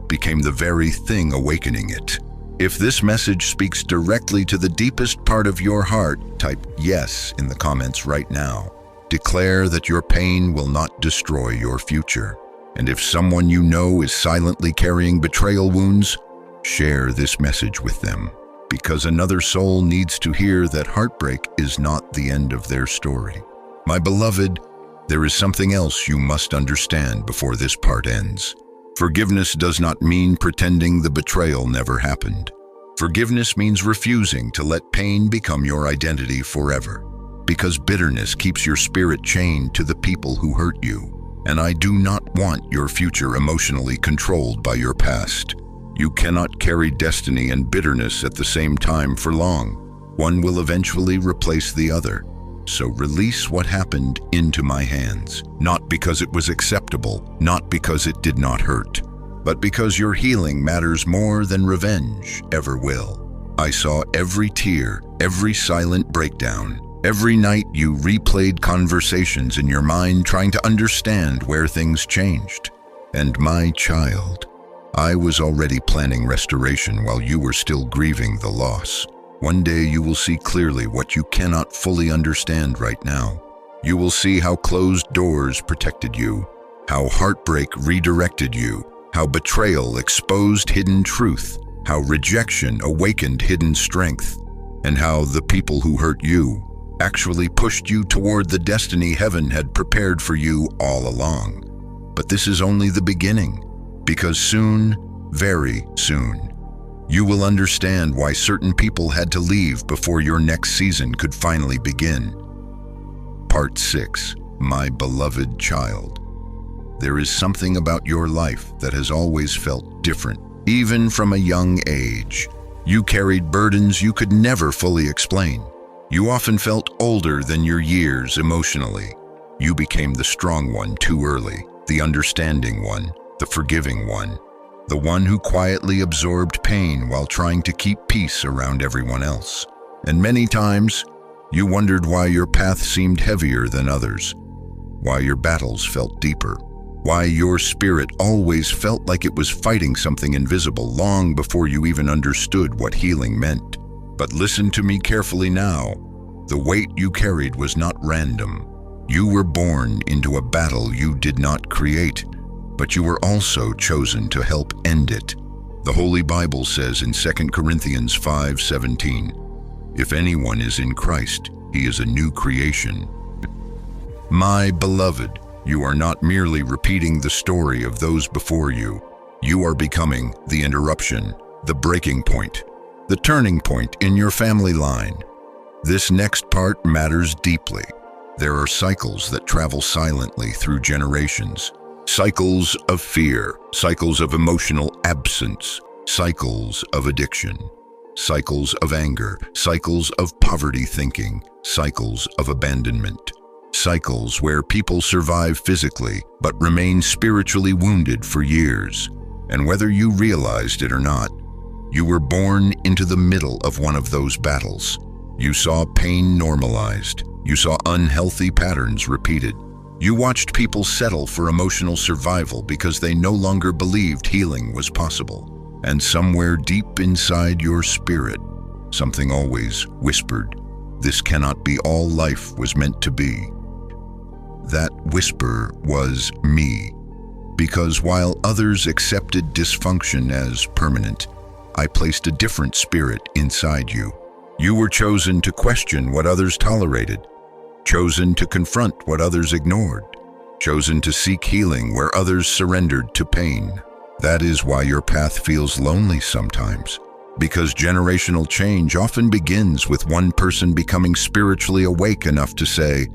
became the very thing awakening it. If this message speaks directly to the deepest part of your heart, type yes in the comments right now. Declare that your pain will not destroy your future. And if someone you know is silently carrying betrayal wounds, share this message with them. Because another soul needs to hear that heartbreak is not the end of their story. My beloved, there is something else you must understand before this part ends. Forgiveness does not mean pretending the betrayal never happened. Forgiveness means refusing to let pain become your identity forever. Because bitterness keeps your spirit chained to the people who hurt you. And I do not want your future emotionally controlled by your past. You cannot carry destiny and bitterness at the same time for long. One will eventually replace the other. So release what happened into my hands, not because it was acceptable, not because it did not hurt, but because your healing matters more than revenge ever will. I saw every tear, every silent breakdown. Every night you replayed conversations in your mind trying to understand where things changed. And my child, I was already planning restoration while you were still grieving the loss. One day you will see clearly what you cannot fully understand right now. You will see how closed doors protected you, how heartbreak redirected you, how betrayal exposed hidden truth, how rejection awakened hidden strength, and how the people who hurt you actually pushed you toward the destiny heaven had prepared for you all along. But this is only the beginning, because soon, very soon, you will understand why certain people had to leave before your next season could finally begin. Part 6. My beloved child. There is something about your life that has always felt different, even from a young age. You carried burdens you could never fully explain. You often felt older than your years emotionally. You became the strong one too early, the understanding one, the forgiving one. The one who quietly absorbed pain while trying to keep peace around everyone else. And many times, you wondered why your path seemed heavier than others, why your battles felt deeper, why your spirit always felt like it was fighting something invisible long before you even understood what healing meant. But listen to me carefully now. The weight you carried was not random. You were born into a battle you did not create, but you were also chosen to help end it. The Holy Bible says in 2 Corinthians 5:17, "If anyone is in Christ, he is a new creation." My beloved, you are not merely repeating the story of those before you. You are becoming the interruption, the breaking point, the turning point in your family line. This next part matters deeply. There are cycles that travel silently through generations. Cycles of fear, cycles of emotional absence, cycles of addiction, cycles of anger, cycles of poverty thinking, cycles of abandonment, cycles where people survive physically but remain spiritually wounded for years. And whether you realized it or not, you were born into the middle of one of those battles. You saw pain normalized. You saw unhealthy patterns repeated. You watched people settle for emotional survival because they no longer believed healing was possible. And somewhere deep inside your spirit, something always whispered, This cannot be all life was meant to be. That whisper was me, because while others accepted dysfunction as permanent, I placed a different spirit inside you. You were chosen to question what others tolerated, chosen to confront what others ignored, chosen to seek healing where others surrendered to pain. That is why your path feels lonely sometimes, because generational change often begins with one person becoming spiritually awake enough to say,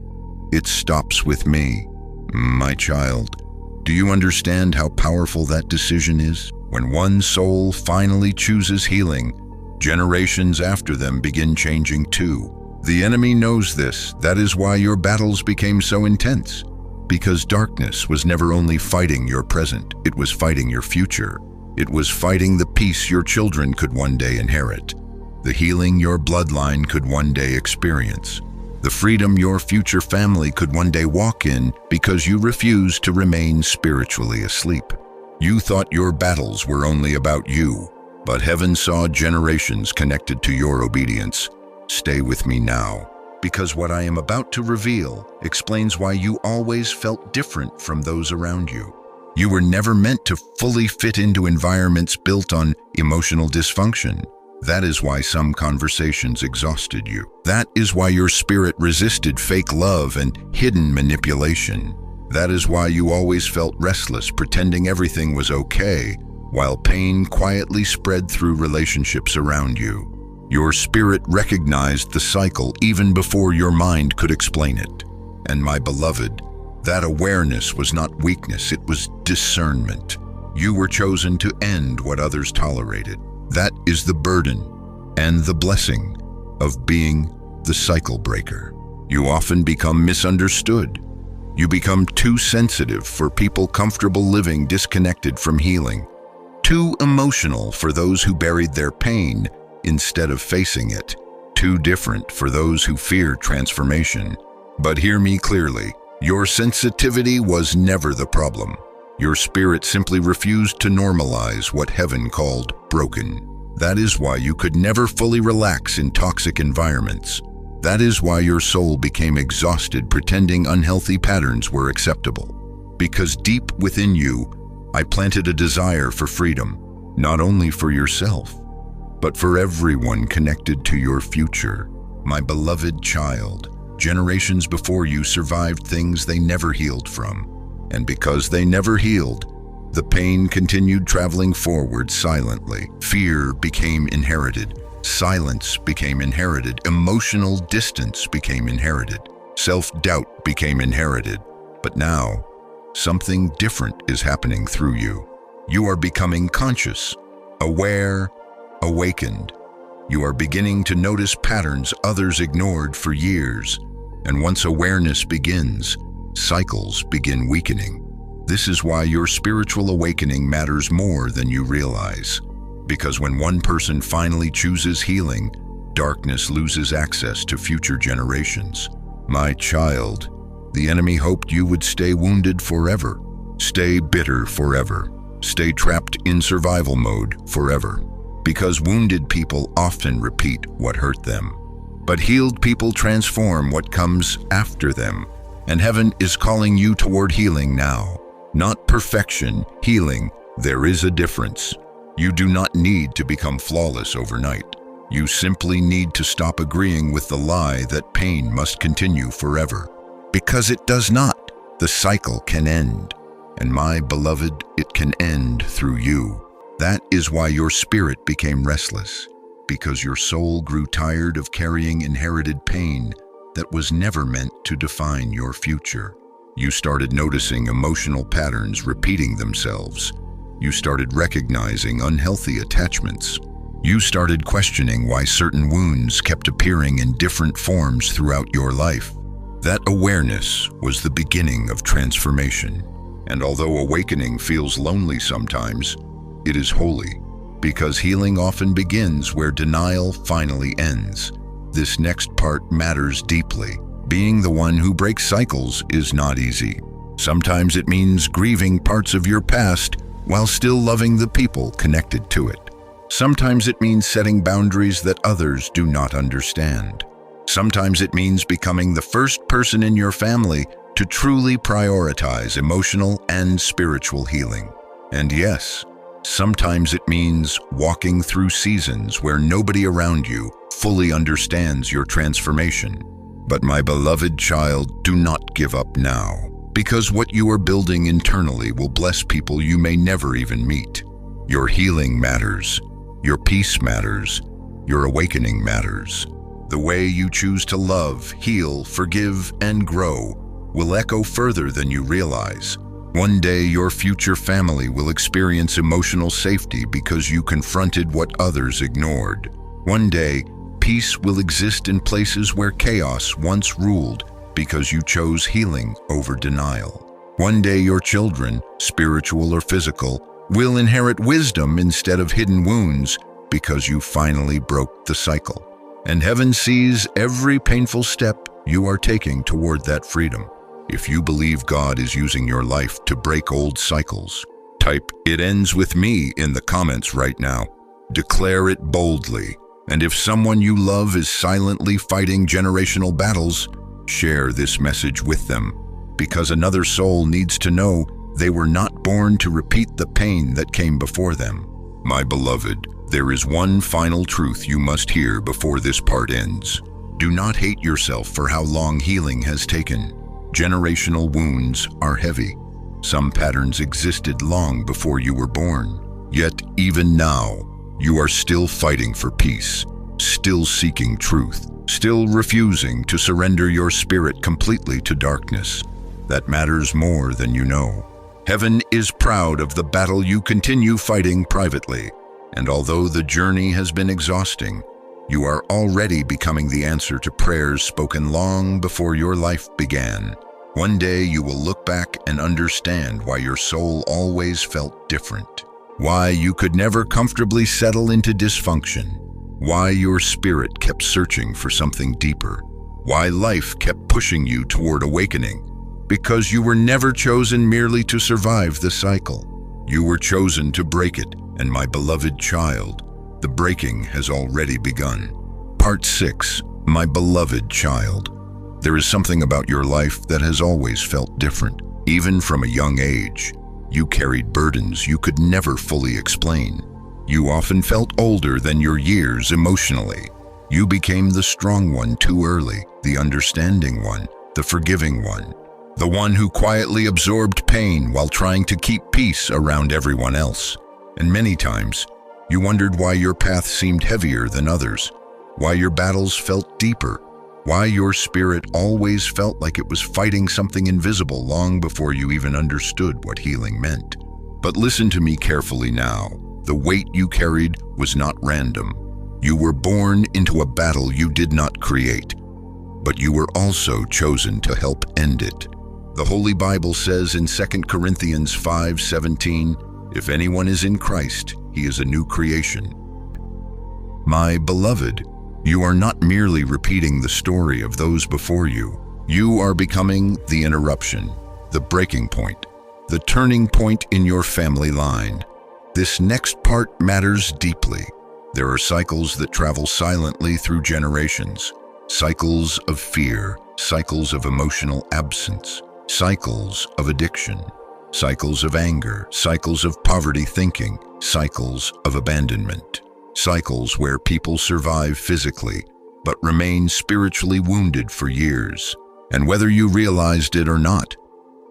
"It stops with me." My child, do you understand how powerful that decision is? When one soul finally chooses healing, generations after them begin changing too. The enemy knows this. That is why your battles became so intense. Because darkness was never only fighting your present, it was fighting your future. It was fighting the peace your children could one day inherit, the healing your bloodline could one day experience, the freedom your future family could one day walk in because you refused to remain spiritually asleep. You thought your battles were only about you, but heaven saw generations connected to your obedience. Stay with me now, because what I am about to reveal explains why you always felt different from those around you. You were never meant to fully fit into environments built on emotional dysfunction. That is why some conversations exhausted you. That is why your spirit resisted fake love and hidden manipulation. That is why you always felt restless, pretending everything was okay, while pain quietly spread through relationships around you. Your spirit recognized the cycle even before your mind could explain it. And my beloved, that awareness was not weakness, it was discernment. You were chosen to end what others tolerated. That is the burden and the blessing of being the cycle breaker. You often become misunderstood. You become too sensitive for people comfortable living disconnected from healing, too emotional for those who buried their pain instead of facing it, too different for those who fear transformation. But hear me clearly, your sensitivity was never the problem. Your spirit simply refused to normalize what heaven called broken. That is why you could never fully relax in toxic environments. That is why your soul became exhausted pretending unhealthy patterns were acceptable. Because deep within you, I planted a desire for freedom, not only for yourself, but for everyone connected to your future. My beloved child, generations before you survived things they never healed from. And because they never healed, the pain continued traveling forward silently. Fear became inherited. Silence became inherited. Emotional distance became inherited. Self-doubt became inherited. But now, something different is happening through you. You are becoming conscious, aware, awakened. You are beginning to notice patterns others ignored for years. And once awareness begins, cycles begin weakening. This is why your spiritual awakening matters more than you realize. Because when one person finally chooses healing, darkness loses access to future generations. My child, the enemy hoped you would stay wounded forever, stay bitter forever, stay trapped in survival mode forever. Because wounded people often repeat what hurt them. But healed people transform what comes after them. And heaven is calling you toward healing now. Not perfection, healing. There is a difference. You do not need to become flawless overnight. You simply need to stop agreeing with the lie that pain must continue forever. Because it does not. The cycle can end. And my beloved, it can end through you. That is why your spirit became restless. Because your soul grew tired of carrying inherited pain that was never meant to define your future. You started noticing emotional patterns repeating themselves. You started recognizing unhealthy attachments. You started questioning why certain wounds kept appearing in different forms throughout your life. That awareness was the beginning of transformation. And although awakening feels lonely sometimes, it is holy, because healing often begins where denial finally ends. This next part matters deeply. Being the one who breaks cycles is not easy. Sometimes it means grieving parts of your past while still loving the people connected to it. Sometimes it means setting boundaries that others do not understand. Sometimes it means becoming the first person in your family to truly prioritize emotional and spiritual healing. And yes, sometimes it means walking through seasons where nobody around you fully understands your transformation. But my beloved child, do not give up now, because what you are building internally will bless people you may never even meet. Your healing matters. Your peace matters. Your awakening matters. The way you choose to love, heal, forgive, and grow will echo further than you realize. One day, your future family will experience emotional safety because you confronted what others ignored. One day, peace will exist in places where chaos once ruled because you chose healing over denial. One day, your children, spiritual or physical, will inherit wisdom instead of hidden wounds because you finally broke the cycle. And heaven sees every painful step you are taking toward that freedom. If you believe God is using your life to break old cycles, type "It ends with me" in the comments right now. Declare it boldly. And if someone you love is silently fighting generational battles, share this message with them, because another soul needs to know they were not born to repeat the pain that came before them. My beloved, there is one final truth you must hear before this part ends. Do not hate yourself for how long healing has taken. Generational wounds are heavy. Some patterns existed long before you were born. Yet, even now, you are still fighting for peace, still seeking truth, still refusing to surrender your spirit completely to darkness. That matters more than you know. Heaven is proud of the battle you continue fighting privately, and although the journey has been exhausting, you are already becoming the answer to prayers spoken long before your life began. One day you will look back and understand why your soul always felt different, why you could never comfortably settle into dysfunction, why your spirit kept searching for something deeper, why life kept pushing you toward awakening. Because you were never chosen merely to survive the cycle. You were chosen to break it, and my beloved child, the breaking has already begun. Part 6, my beloved child. There is something about your life that has always felt different. Even from a young age, you carried burdens you could never fully explain. You often felt older than your years emotionally. You became the strong one too early, the understanding one, the forgiving one, the one who quietly absorbed pain while trying to keep peace around everyone else. And many times, you wondered why your path seemed heavier than others, why your battles felt deeper, why your spirit always felt like it was fighting something invisible long before you even understood what healing meant. But listen to me carefully now. The weight you carried was not random. You were born into a battle you did not create, but you were also chosen to help end it. The Holy Bible says in 2 Corinthians 5:17, "If anyone is in Christ, he is a new creation." My beloved, you are not merely repeating the story of those before you. You are becoming the interruption, the breaking point, the turning point in your family line. This next part matters deeply. There are cycles that travel silently through generations. Cycles of fear, cycles of emotional absence, cycles of addiction, cycles of anger, cycles of poverty thinking, cycles of abandonment, cycles where people survive physically but remain spiritually wounded for years. And whether you realized it or not,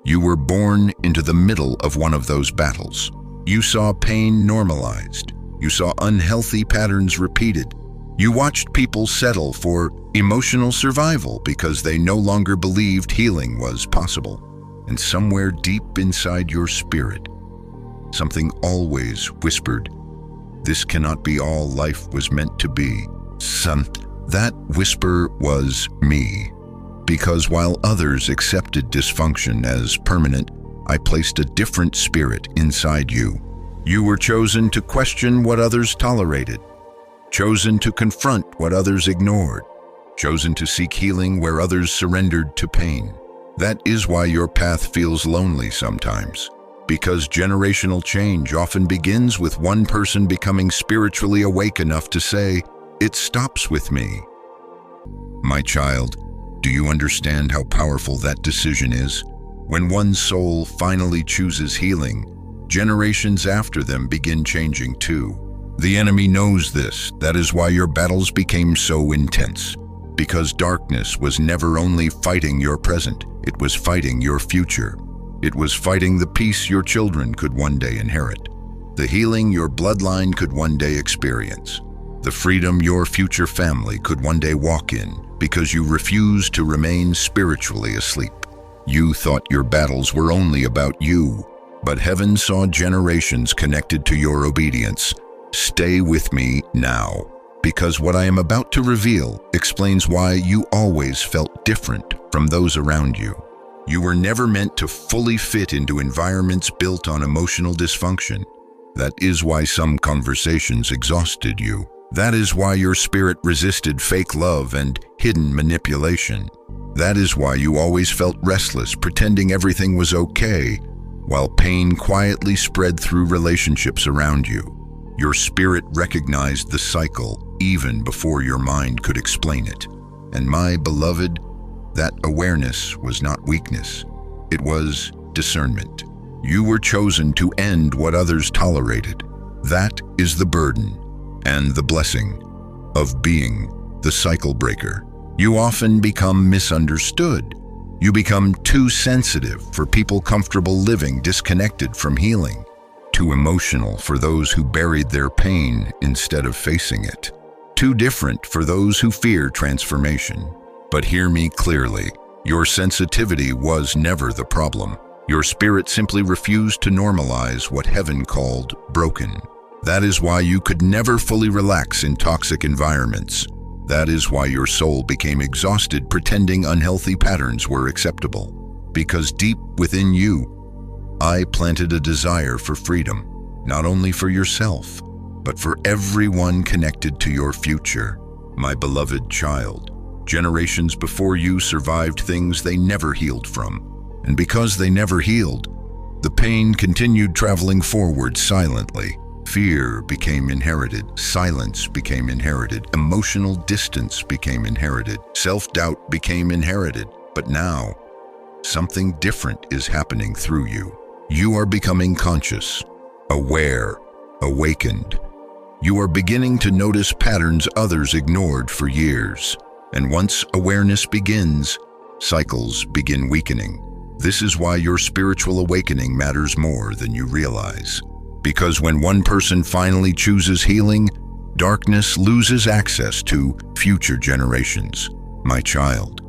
you were born into the middle of one of those battles. You saw pain normalized. You saw unhealthy patterns repeated. You watched people settle for emotional survival because they no longer believed healing was possible. And somewhere deep inside your spirit, something always whispered, "This cannot be all life was meant to be." That whisper was me. Because while others accepted dysfunction as permanent, I placed a different spirit inside you. You were chosen to question what others tolerated, chosen to confront what others ignored, chosen to seek healing where others surrendered to pain. That is why your path feels lonely sometimes, because generational change often begins with one person becoming spiritually awake enough to say, "It stops with me." My child, do you understand how powerful that decision is? When one soul finally chooses healing, generations after them begin changing too. The enemy knows this. That is why your battles became so intense. Because darkness was never only fighting your present, it was fighting your future. It was fighting the peace your children could one day inherit, the healing your bloodline could one day experience, the freedom your future family could one day walk in, because you refused to remain spiritually asleep. You thought your battles were only about you, but heaven saw generations connected to your obedience. Stay with me now, because what I am about to reveal explains why you always felt different from those around you. You were never meant to fully fit into environments built on emotional dysfunction. That is why some conversations exhausted you. That is why your spirit resisted fake love and hidden manipulation. That is why you always felt restless, pretending everything was okay, while pain quietly spread through relationships around you. Your spirit recognized the cycle even before your mind could explain it. And my beloved, that awareness was not weakness. It was discernment. You were chosen to end what others tolerated. That is the burden and the blessing of being the cycle breaker. You often become misunderstood. You become too sensitive for people comfortable living disconnected from healing, too emotional for those who buried their pain instead of facing it, too different for those who fear transformation. But hear me clearly, your sensitivity was never the problem. Your spirit simply refused to normalize what heaven called broken. That is why you could never fully relax in toxic environments. That is why your soul became exhausted pretending unhealthy patterns were acceptable. Because deep within you, I planted a desire for freedom, not only for yourself, but for everyone connected to your future. My beloved child, generations before you survived things they never healed from. And because they never healed, the pain continued traveling forward silently. Fear became inherited, silence became inherited, emotional distance became inherited, self-doubt became inherited. But now, something different is happening through you. You are becoming conscious, aware, awakened. You are beginning to notice patterns others ignored for years. And once awareness begins, cycles begin weakening. This is why your spiritual awakening matters more than you realize. Because when one person finally chooses healing, darkness loses access to future generations. My child,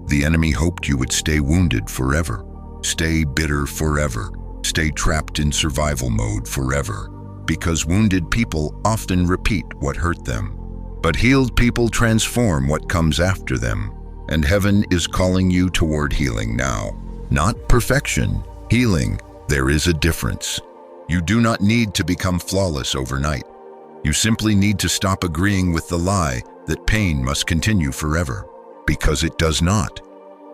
the enemy hoped you would stay wounded forever, stay bitter forever, stay trapped in survival mode forever, because wounded people often repeat what hurt them. But healed people transform what comes after them, and heaven is calling you toward healing now. Not perfection, healing. There is a difference. You do not need to become flawless overnight. You simply need to stop agreeing with the lie that pain must continue forever, because it does not.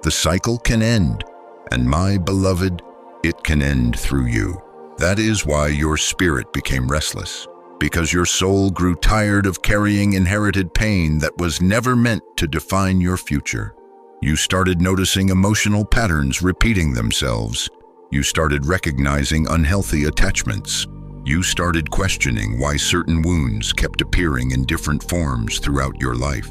The cycle can end, and my beloved, it can end through you. That is why your spirit became restless, because your soul grew tired of carrying inherited pain that was never meant to define your future. You started noticing emotional patterns repeating themselves. You started recognizing unhealthy attachments. You started questioning why certain wounds kept appearing in different forms throughout your life.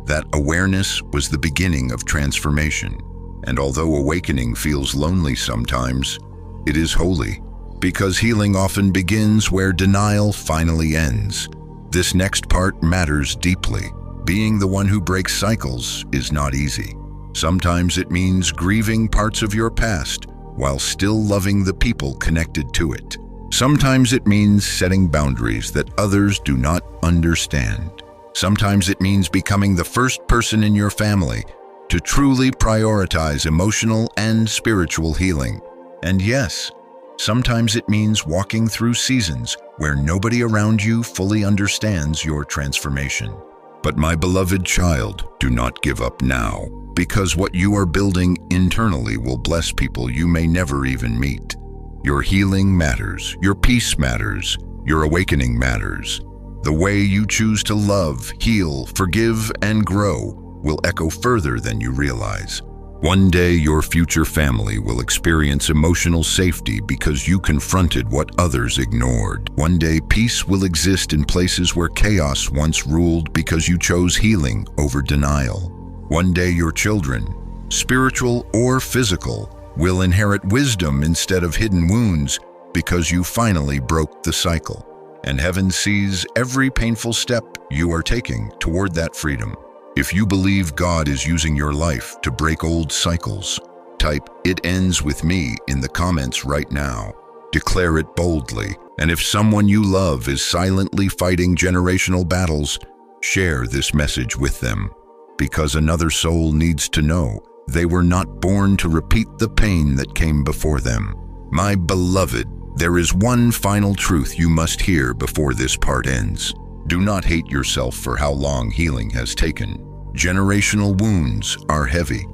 That awareness was the beginning of transformation. And although awakening feels lonely sometimes, it is holy, because healing often begins where denial finally ends. This next part matters deeply. Being the one who breaks cycles is not easy. Sometimes it means grieving parts of your past while still loving the people connected to it. Sometimes it means setting boundaries that others do not understand. Sometimes it means becoming the first person in your family to truly prioritize emotional and spiritual healing. And yes, sometimes it means walking through seasons where nobody around you fully understands your transformation. But my beloved child, do not give up now, because what you are building internally will bless people you may never even meet. Your healing matters, your peace matters, your awakening matters. The way you choose to love, heal, forgive, and grow will echo further than you realize. One day, your future family will experience emotional safety because you confronted what others ignored. One day, peace will exist in places where chaos once ruled because you chose healing over denial. One day, your children, spiritual or physical, will inherit wisdom instead of hidden wounds because you finally broke the cycle. And heaven sees every painful step you are taking toward that freedom. If you believe God is using your life to break old cycles, type "It ends with me" in the comments right now. Declare it boldly. And if someone you love is silently fighting generational battles, share this message with them. Because another soul needs to know they were not born to repeat the pain that came before them. My beloved, there is one final truth you must hear before this part ends. Do not hate yourself for how long healing has taken. Generational wounds are heavy.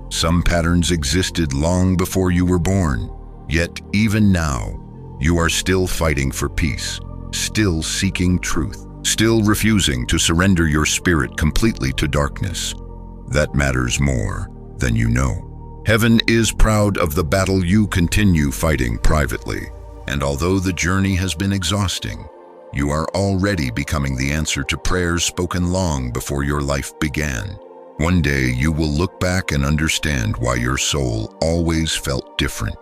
Some patterns existed long before you were born. Yet, even now, you are still fighting for peace, still seeking truth, still refusing to surrender your spirit completely to darkness. That matters more than you know. Heaven is proud of the battle you continue fighting privately. And although the journey has been exhausting, you are already becoming the answer to prayers spoken long before your life began. One day you will look back and understand why your soul always felt different,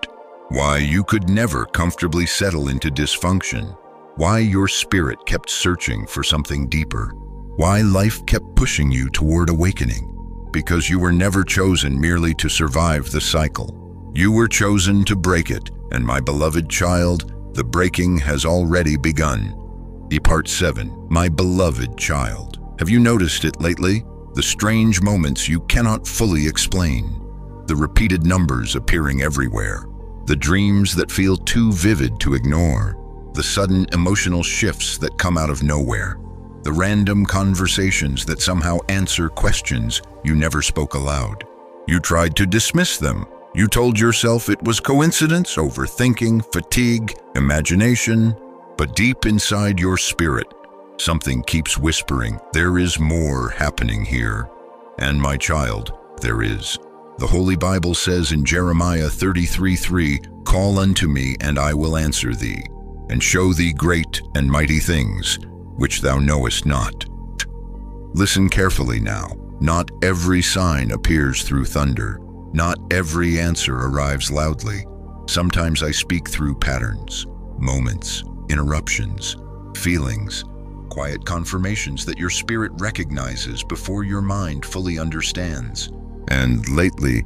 why you could never comfortably settle into dysfunction, why your spirit kept searching for something deeper, why life kept pushing you toward awakening. Because you were never chosen merely to survive the cycle. You were chosen to break it, and my beloved child, the breaking has already begun. Part 7, my beloved child. Have you noticed it lately? The strange moments you cannot fully explain. The repeated numbers appearing everywhere. The dreams that feel too vivid to ignore. The sudden emotional shifts that come out of nowhere. The random conversations that somehow answer questions you never spoke aloud. You tried to dismiss them. You told yourself it was coincidence, overthinking, fatigue, imagination. But deep inside your spirit, something keeps whispering, there is more happening here. And my child, there is. The Holy Bible says in Jeremiah 33:3, "Call unto me, and I will answer thee, and show thee great and mighty things, which thou knowest not." Listen carefully now. Not every sign appears through thunder. Not every answer arrives loudly. Sometimes I speak through patterns, moments, interruptions, feelings, quiet confirmations that your spirit recognizes before your mind fully understands. And lately,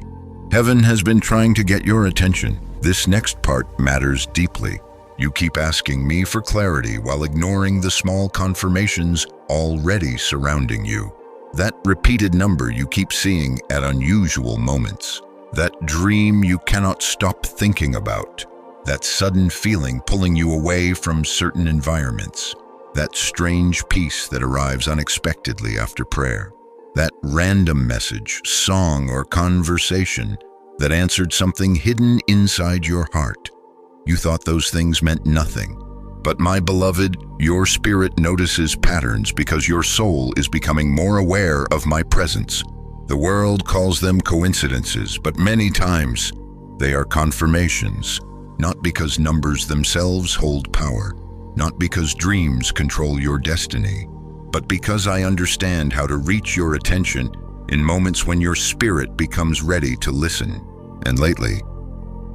heaven has been trying to get your attention. This next part matters deeply. You keep asking me for clarity while ignoring the small confirmations already surrounding you. That repeated number you keep seeing at unusual moments. That dream you cannot stop thinking about. That sudden feeling pulling you away from certain environments. That strange peace that arrives unexpectedly after prayer. That random message, song, or conversation that answered something hidden inside your heart. You thought those things meant nothing. But my beloved, your spirit notices patterns because your soul is becoming more aware of my presence. The world calls them coincidences, but many times they are confirmations. Not because numbers themselves hold power, not because dreams control your destiny, but because I understand how to reach your attention in moments when your spirit becomes ready to listen. And lately,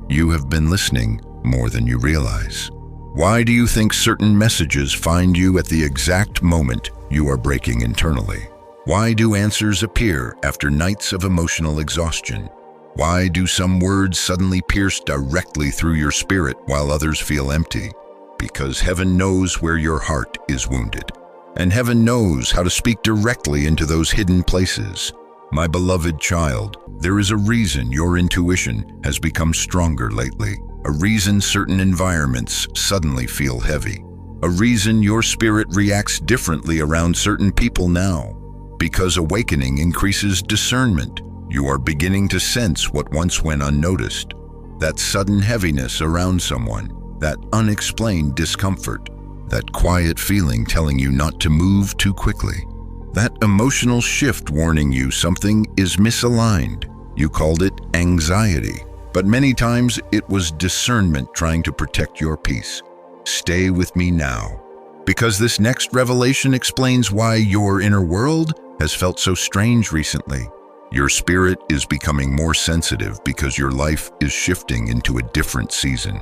you have been listening more than you realize. Why do you think certain messages find you at the exact moment you are breaking internally? Why do answers appear after nights of emotional exhaustion? Why do some words suddenly pierce directly through your spirit while others feel empty? Because heaven knows where your heart is wounded. And heaven knows how to speak directly into those hidden places. My beloved child, there is a reason your intuition has become stronger lately. A reason certain environments suddenly feel heavy. A reason your spirit reacts differently around certain people now. Because awakening increases discernment. You are beginning to sense what once went unnoticed. That sudden heaviness around someone, that unexplained discomfort, that quiet feeling telling you not to move too quickly. That emotional shift warning you something is misaligned. You called it anxiety, but many times it was discernment trying to protect your peace. Stay with me now, because this next revelation explains why your inner world has felt so strange recently. Your spirit is becoming more sensitive because your life is shifting into a different season.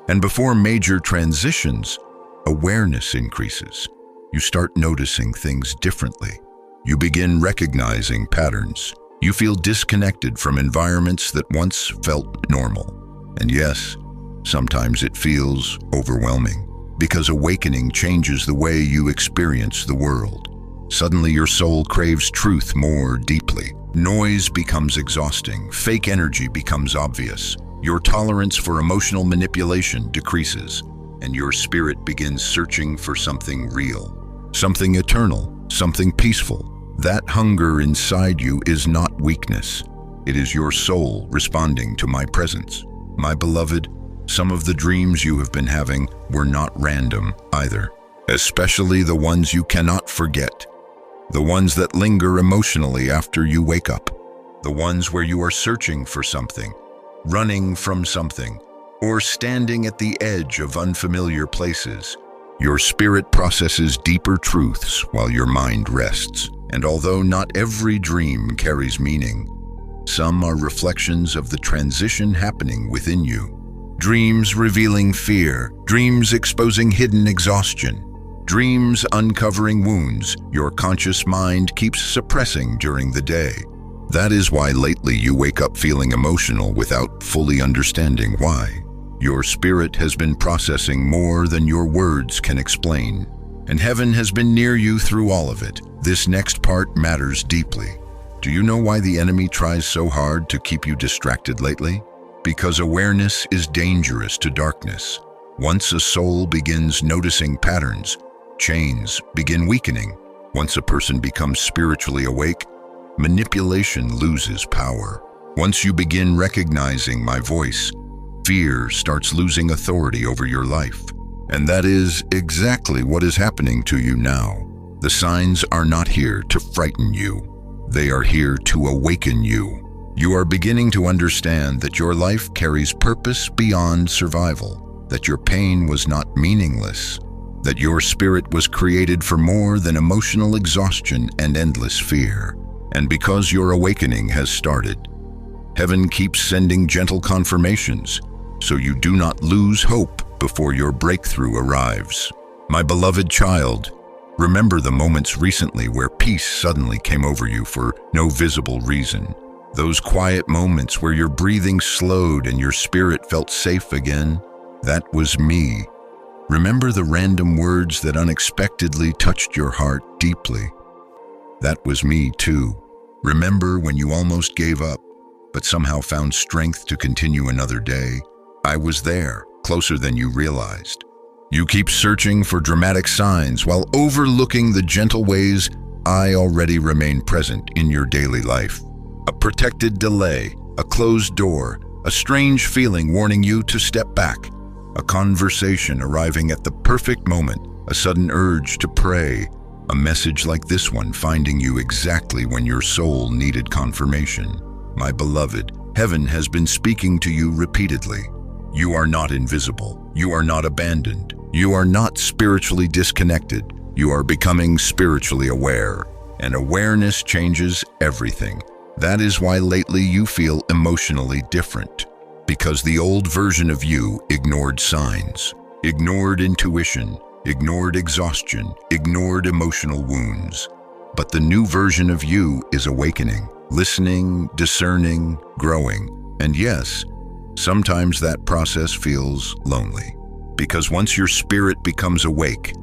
And before major transitions, awareness increases. You start noticing things differently. You begin recognizing patterns. You feel disconnected from environments that once felt normal. And yes, sometimes it feels overwhelming, because awakening changes the way you experience the world. Suddenly your soul craves truth more deeply. Noise becomes exhausting. Fake energy becomes obvious. Your tolerance for emotional manipulation decreases, and your spirit begins searching for something real, something eternal, something peaceful. That hunger inside you is not weakness. It is your soul responding to my presence. My beloved, some of the dreams you have been having were not random either, especially the ones you cannot forget, the ones that linger emotionally after you wake up, the ones where you are searching for something, running from something, or standing at the edge of unfamiliar places. Your spirit processes deeper truths while your mind rests. And although not every dream carries meaning, some are reflections of the transition happening within you. Dreams revealing fear, dreams exposing hidden exhaustion, dreams uncovering wounds your conscious mind keeps suppressing during the day. That is why lately you wake up feeling emotional without fully understanding why. Your spirit has been processing more than your words can explain, and heaven has been near you through all of it. This next part matters deeply. Do you know why the enemy tries so hard to keep you distracted lately? Because awareness is dangerous to darkness. Once a soul begins noticing patterns, chains begin weakening. Once a person becomes spiritually awake, manipulation loses power. Once you begin recognizing my voice, fear starts losing authority over your life. And that is exactly what is happening to you now. The signs are not here to frighten you. They are here to awaken you. You are beginning to understand that your life carries purpose beyond survival, that your pain was not meaningless, that your spirit was created for more than emotional exhaustion and endless fear. And because your awakening has started, heaven keeps sending gentle confirmations, so you do not lose hope before your breakthrough arrives. My beloved child, remember the moments recently where peace suddenly came over you for no visible reason. Those quiet moments where your breathing slowed and your spirit felt safe again. That was me. Remember the random words that unexpectedly touched your heart deeply. That was me too. Remember when you almost gave up, but somehow found strength to continue another day? I was there, closer than you realized. You keep searching for dramatic signs while overlooking the gentle ways I already remain present in your daily life. A protected delay, a closed door, a strange feeling warning you to step back, a conversation arriving at the perfect moment, a sudden urge to pray, a message like this one finding you exactly when your soul needed confirmation. My beloved, heaven has been speaking to you repeatedly. You are not invisible. You are not abandoned. You are not spiritually disconnected. You are becoming spiritually aware, and awareness changes everything. That is why lately you feel emotionally different, because the old version of you ignored signs, ignored intuition, ignored exhaustion, ignored emotional wounds. But the new version of you is awakening, listening, discerning, growing. And yes, sometimes that process feels lonely, because once your spirit becomes awake,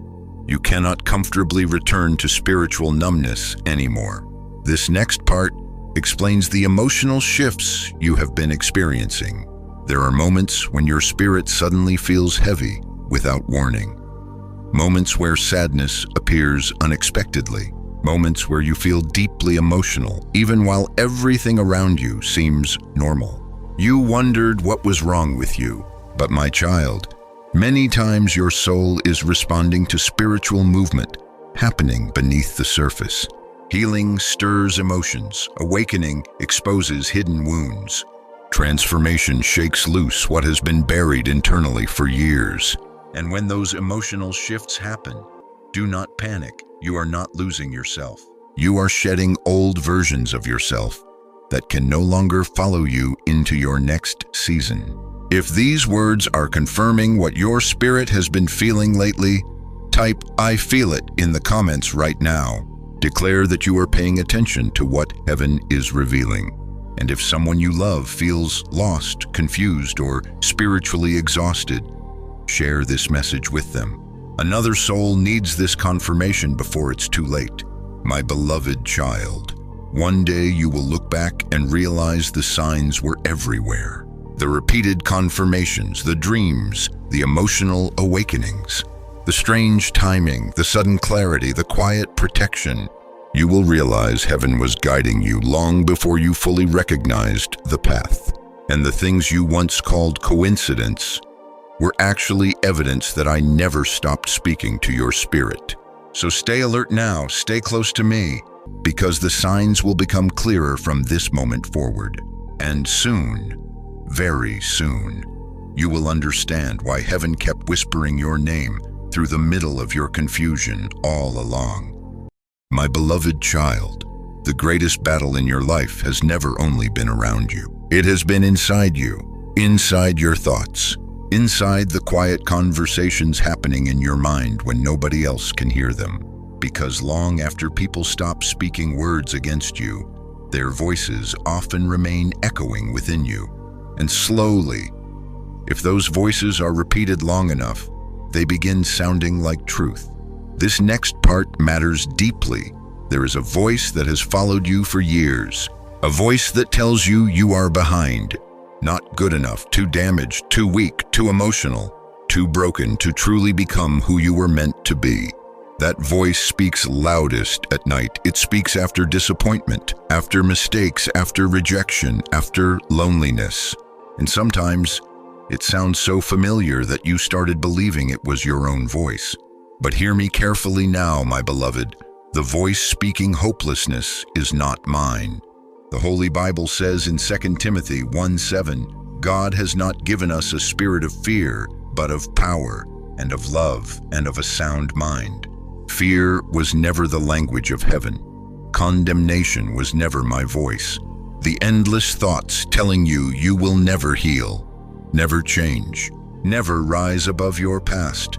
you cannot comfortably return to spiritual numbness anymore. This next part explains the emotional shifts you have been experiencing. There are moments when your spirit suddenly feels heavy without warning. Moments where sadness appears unexpectedly. Moments where you feel deeply emotional, even while everything around you seems normal. You wondered what was wrong with you, but my child, many times your soul is responding to spiritual movement happening beneath the surface. Healing stirs emotions. Awakening exposes hidden wounds. Transformation shakes loose what has been buried internally for years. And when those emotional shifts happen, do not panic. You are not losing yourself. You are shedding old versions of yourself that can no longer follow you into your next season. If these words are confirming what your spirit has been feeling lately, type "I feel it" in the comments right now. Declare that you are paying attention to what heaven is revealing. And if someone you love feels lost, confused, or spiritually exhausted, share this message with them. Another soul needs this confirmation before it's too late. My beloved child, one day you will look back and realize the signs were everywhere. The repeated confirmations, the dreams, the emotional awakenings, the strange timing, the sudden clarity, the quiet protection. You will realize heaven was guiding you long before you fully recognized the path. And the things you once called coincidence were actually evidence that I never stopped speaking to your spirit. So stay alert now, stay close to me, because the signs will become clearer from this moment forward. And soon, very soon, you will understand why heaven kept whispering your name through the middle of your confusion all along. My beloved child, the greatest battle in your life has never only been around you. It has been inside you, inside your thoughts, inside the quiet conversations happening in your mind when nobody else can hear them. Because long after people stop speaking words against you, their voices often remain echoing within you. And slowly, if those voices are repeated long enough, they begin sounding like truth. This next part matters deeply. There is a voice that has followed you for years, a voice that tells you you are behind, not good enough, too damaged, too weak, too emotional, too broken to truly become who you were meant to be. That voice speaks loudest at night. It speaks after disappointment, after mistakes, after rejection, after loneliness. And sometimes it sounds so familiar that you started believing it was your own voice. But hear me carefully now, my beloved. The voice speaking hopelessness is not mine. The Holy Bible says in 2 Timothy 1:7, God has not given us a spirit of fear, but of power and of love and of a sound mind. Fear was never the language of heaven. Condemnation was never my voice. The endless thoughts telling you you will never heal, never change, never rise above your past.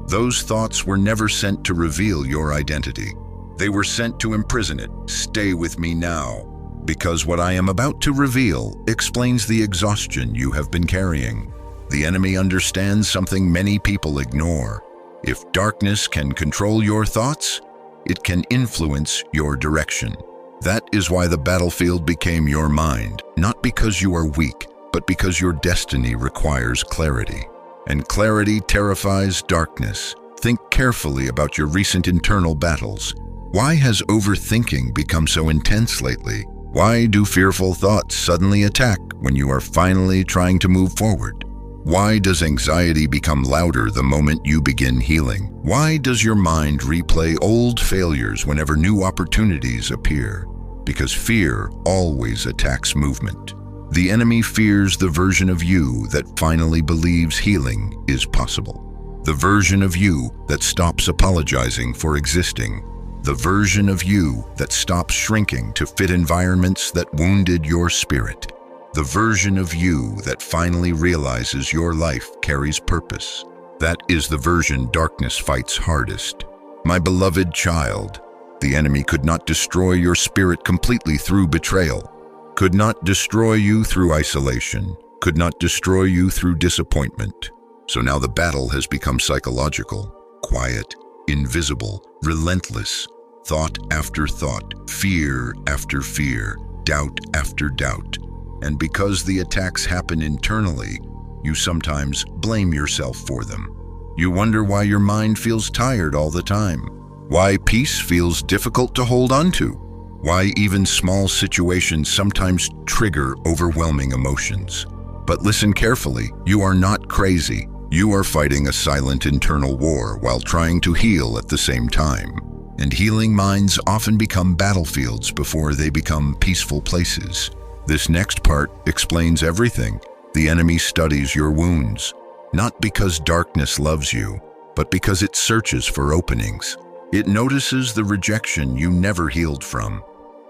Those thoughts were never sent to reveal your identity. They were sent to imprison it. Stay with me now, because what I am about to reveal explains the exhaustion you have been carrying. The enemy understands something many people ignore. If darkness can control your thoughts, it can influence your direction. That is why the battlefield became your mind, not because you are weak, but because your destiny requires clarity. And clarity terrifies darkness. Think carefully about your recent internal battles. Why has overthinking become so intense lately? Why do fearful thoughts suddenly attack when you are finally trying to move forward? Why does anxiety become louder the moment you begin healing? Why does your mind replay old failures whenever new opportunities appear? Because fear always attacks movement. The enemy fears the version of you that finally believes healing is possible. The version of you that stops apologizing for existing. The version of you that stops shrinking to fit environments that wounded your spirit. The version of you that finally realizes your life carries purpose. That is the version darkness fights hardest. My beloved child, the enemy could not destroy your spirit completely through betrayal, could not destroy you through isolation, could not destroy you through disappointment. So now the battle has become psychological, quiet, invisible, relentless, thought after thought, fear after fear, doubt after doubt. And because the attacks happen internally, you sometimes blame yourself for them. You wonder why your mind feels tired all the time, why peace feels difficult to hold on to, why even small situations sometimes trigger overwhelming emotions. But listen carefully, you are not crazy. You are fighting a silent internal war while trying to heal at the same time. And healing minds often become battlefields before they become peaceful places. This next part explains everything. The enemy studies your wounds, not because darkness loves you, but because it searches for openings. It notices the rejection you never healed from,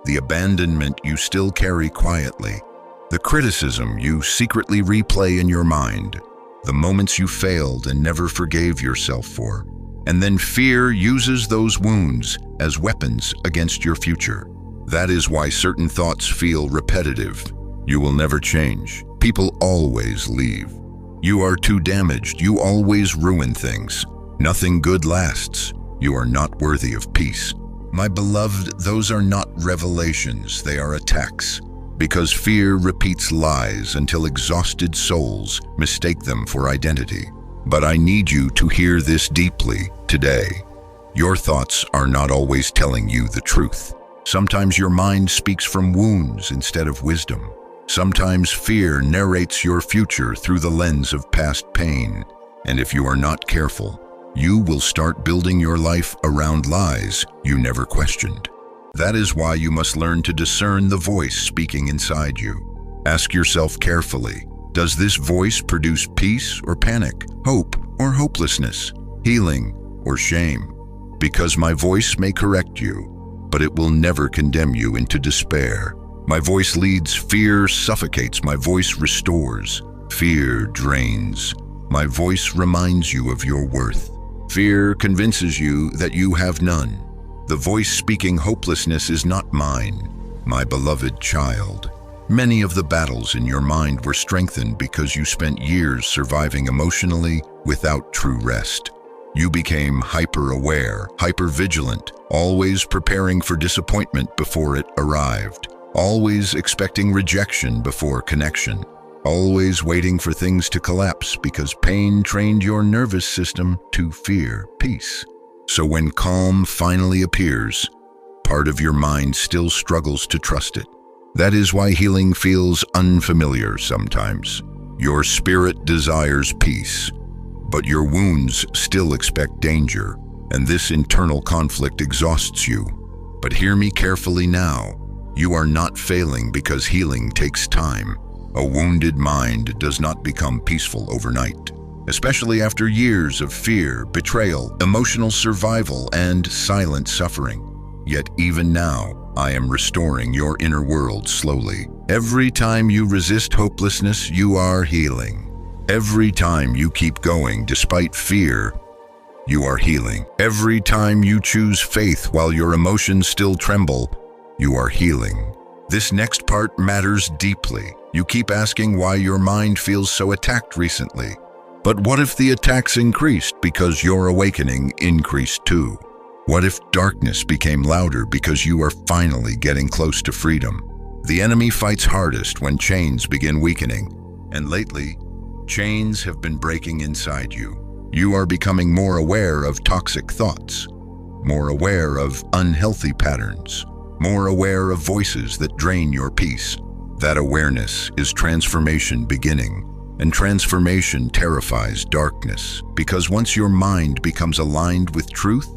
the abandonment you still carry quietly, the criticism you secretly replay in your mind, the moments you failed and never forgave yourself for. And then fear uses those wounds as weapons against your future. That is why certain thoughts feel repetitive. You will never change. People always leave. You are too damaged. You always ruin things. Nothing good lasts. You are not worthy of peace. My beloved, those are not revelations, they are attacks. Because fear repeats lies until exhausted souls mistake them for identity. But I need you to hear this deeply today. Your thoughts are not always telling you the truth. Sometimes your mind speaks from wounds instead of wisdom. Sometimes fear narrates your future through the lens of past pain. And if you are not careful, you will start building your life around lies you never questioned. That is why you must learn to discern the voice speaking inside you. Ask yourself carefully, does this voice produce peace or panic, hope or hopelessness, healing or shame? Because my voice may correct you, but it will never condemn you into despair. My voice leads, fear suffocates. My voice restores, fear drains. My voice reminds you of your worth. Fear convinces you that you have none. The voice speaking hopelessness is not mine, my beloved child. Many of the battles in your mind were strengthened because you spent years surviving emotionally without true rest. You became hyper-aware, hyper-vigilant, always preparing for disappointment before it arrived, always expecting rejection before connection, always waiting for things to collapse because pain trained your nervous system to fear peace. So when calm finally appears, part of your mind still struggles to trust it. That is why healing feels unfamiliar sometimes. Your spirit desires peace, but your wounds still expect danger, and this internal conflict exhausts you. But hear me carefully now. You are not failing because healing takes time. A wounded mind does not become peaceful overnight, especially after years of fear, betrayal, emotional survival, and silent suffering. Yet even now, I am restoring your inner world slowly. Every time you resist hopelessness, you are healing. Every time you keep going despite fear, you are healing. Every time you choose faith while your emotions still tremble, you are healing. This next part matters deeply. You keep asking why your mind feels so attacked recently. But what if the attacks increased because your awakening increased too? What if darkness became louder because you are finally getting close to freedom? The enemy fights hardest when chains begin weakening. And lately, chains have been breaking inside you. You are becoming more aware of toxic thoughts, more aware of unhealthy patterns, more aware of voices that drain your peace. That awareness is transformation beginning. And transformation terrifies darkness, because once your mind becomes aligned with truth,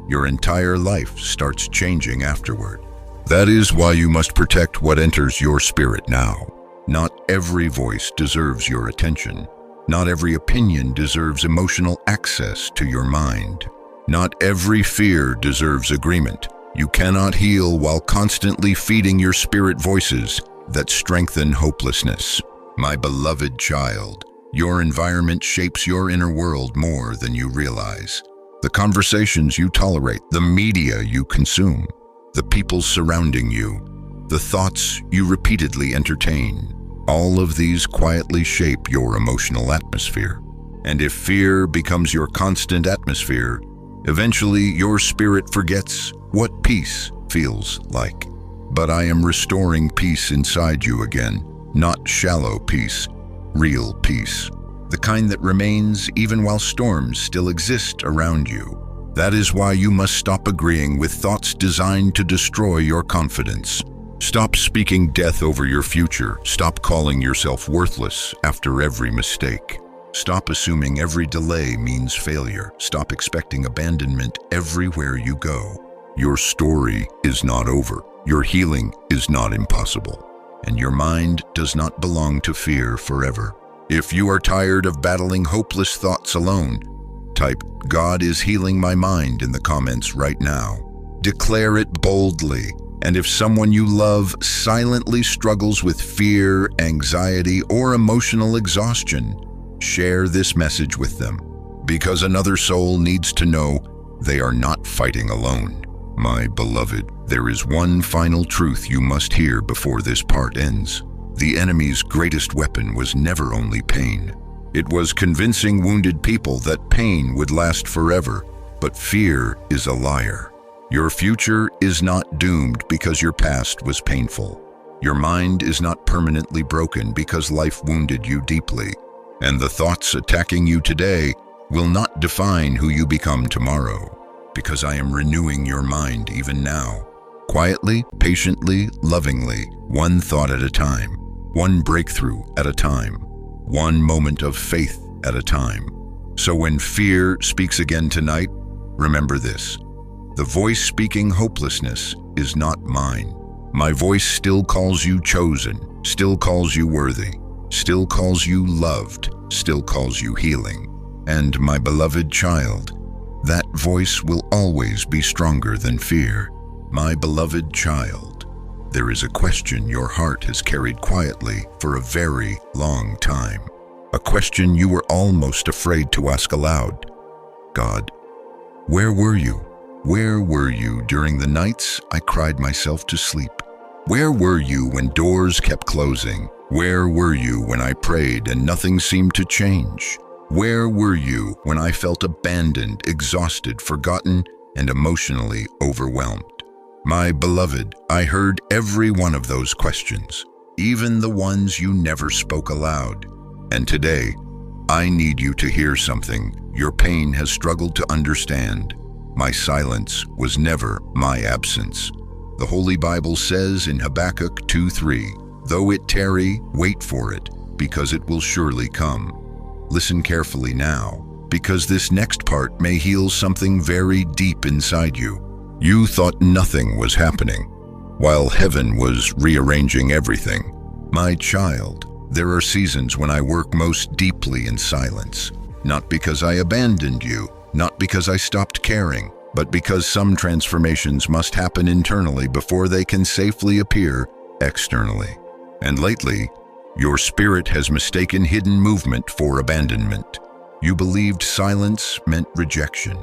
your entire life starts changing afterward. That is why you must protect what enters your spirit now. Not every voice deserves your attention. Not every opinion deserves emotional access to your mind. Not every fear deserves agreement. You cannot heal while constantly feeding your spirit voices that strengthen hopelessness. My beloved child, your environment shapes your inner world more than you realize. The conversations you tolerate, the media you consume, the people surrounding you, the thoughts you repeatedly entertain, all of these quietly shape your emotional atmosphere. And if fear becomes your constant atmosphere, eventually your spirit forgets what peace feels like. But I am restoring peace inside you again. Not shallow peace, real peace. The kind that remains even while storms still exist around you. That is why you must stop agreeing with thoughts designed to destroy your confidence. Stop speaking death over your future. Stop calling yourself worthless after every mistake. Stop assuming every delay means failure. Stop expecting abandonment everywhere you go. Your story is not over. Your healing is not impossible. And your mind does not belong to fear forever. If you are tired of battling hopeless thoughts alone, type "God is healing my mind" in the comments right now. Declare it boldly. And if someone you love silently struggles with fear, anxiety, or emotional exhaustion, share this message with them, because another soul needs to know they are not fighting alone. My beloved, there is one final truth you must hear before this part ends. The enemy's greatest weapon was never only pain. It was convincing wounded people that pain would last forever, but fear is a liar. Your future is not doomed because your past was painful. Your mind is not permanently broken because life wounded you deeply. And the thoughts attacking you today will not define who you become tomorrow, because I am renewing your mind even now. Quietly, patiently, lovingly, one thought at a time, one breakthrough at a time, one moment of faith at a time. So when fear speaks again tonight, remember this. The voice speaking hopelessness is not mine. My voice still calls you chosen, still calls you worthy, still calls you loved, still calls you healing. And my beloved child, that voice will always be stronger than fear. My beloved child, there is a question your heart has carried quietly for a very long time. A question you were almost afraid to ask aloud. God, where were you? Where were you during the nights I cried myself to sleep? Where were you when doors kept closing? Where were you when I prayed and nothing seemed to change? Where were you when I felt abandoned, exhausted, forgotten, and emotionally overwhelmed? My beloved, I heard every one of those questions, even the ones you never spoke aloud. And today, I need you to hear something your pain has struggled to understand. My silence was never my absence. The Holy Bible says in Habakkuk 2:3, "Though it tarry, wait for it, because it will surely come." Listen carefully now, because this next part may heal something very deep inside you. You thought nothing was happening, while heaven was rearranging everything. My child, there are seasons when I work most deeply in silence, not because I abandoned you, not because I stopped caring, but because some transformations must happen internally before they can safely appear externally. And lately, your spirit has mistaken hidden movement for abandonment. You believed silence meant rejection.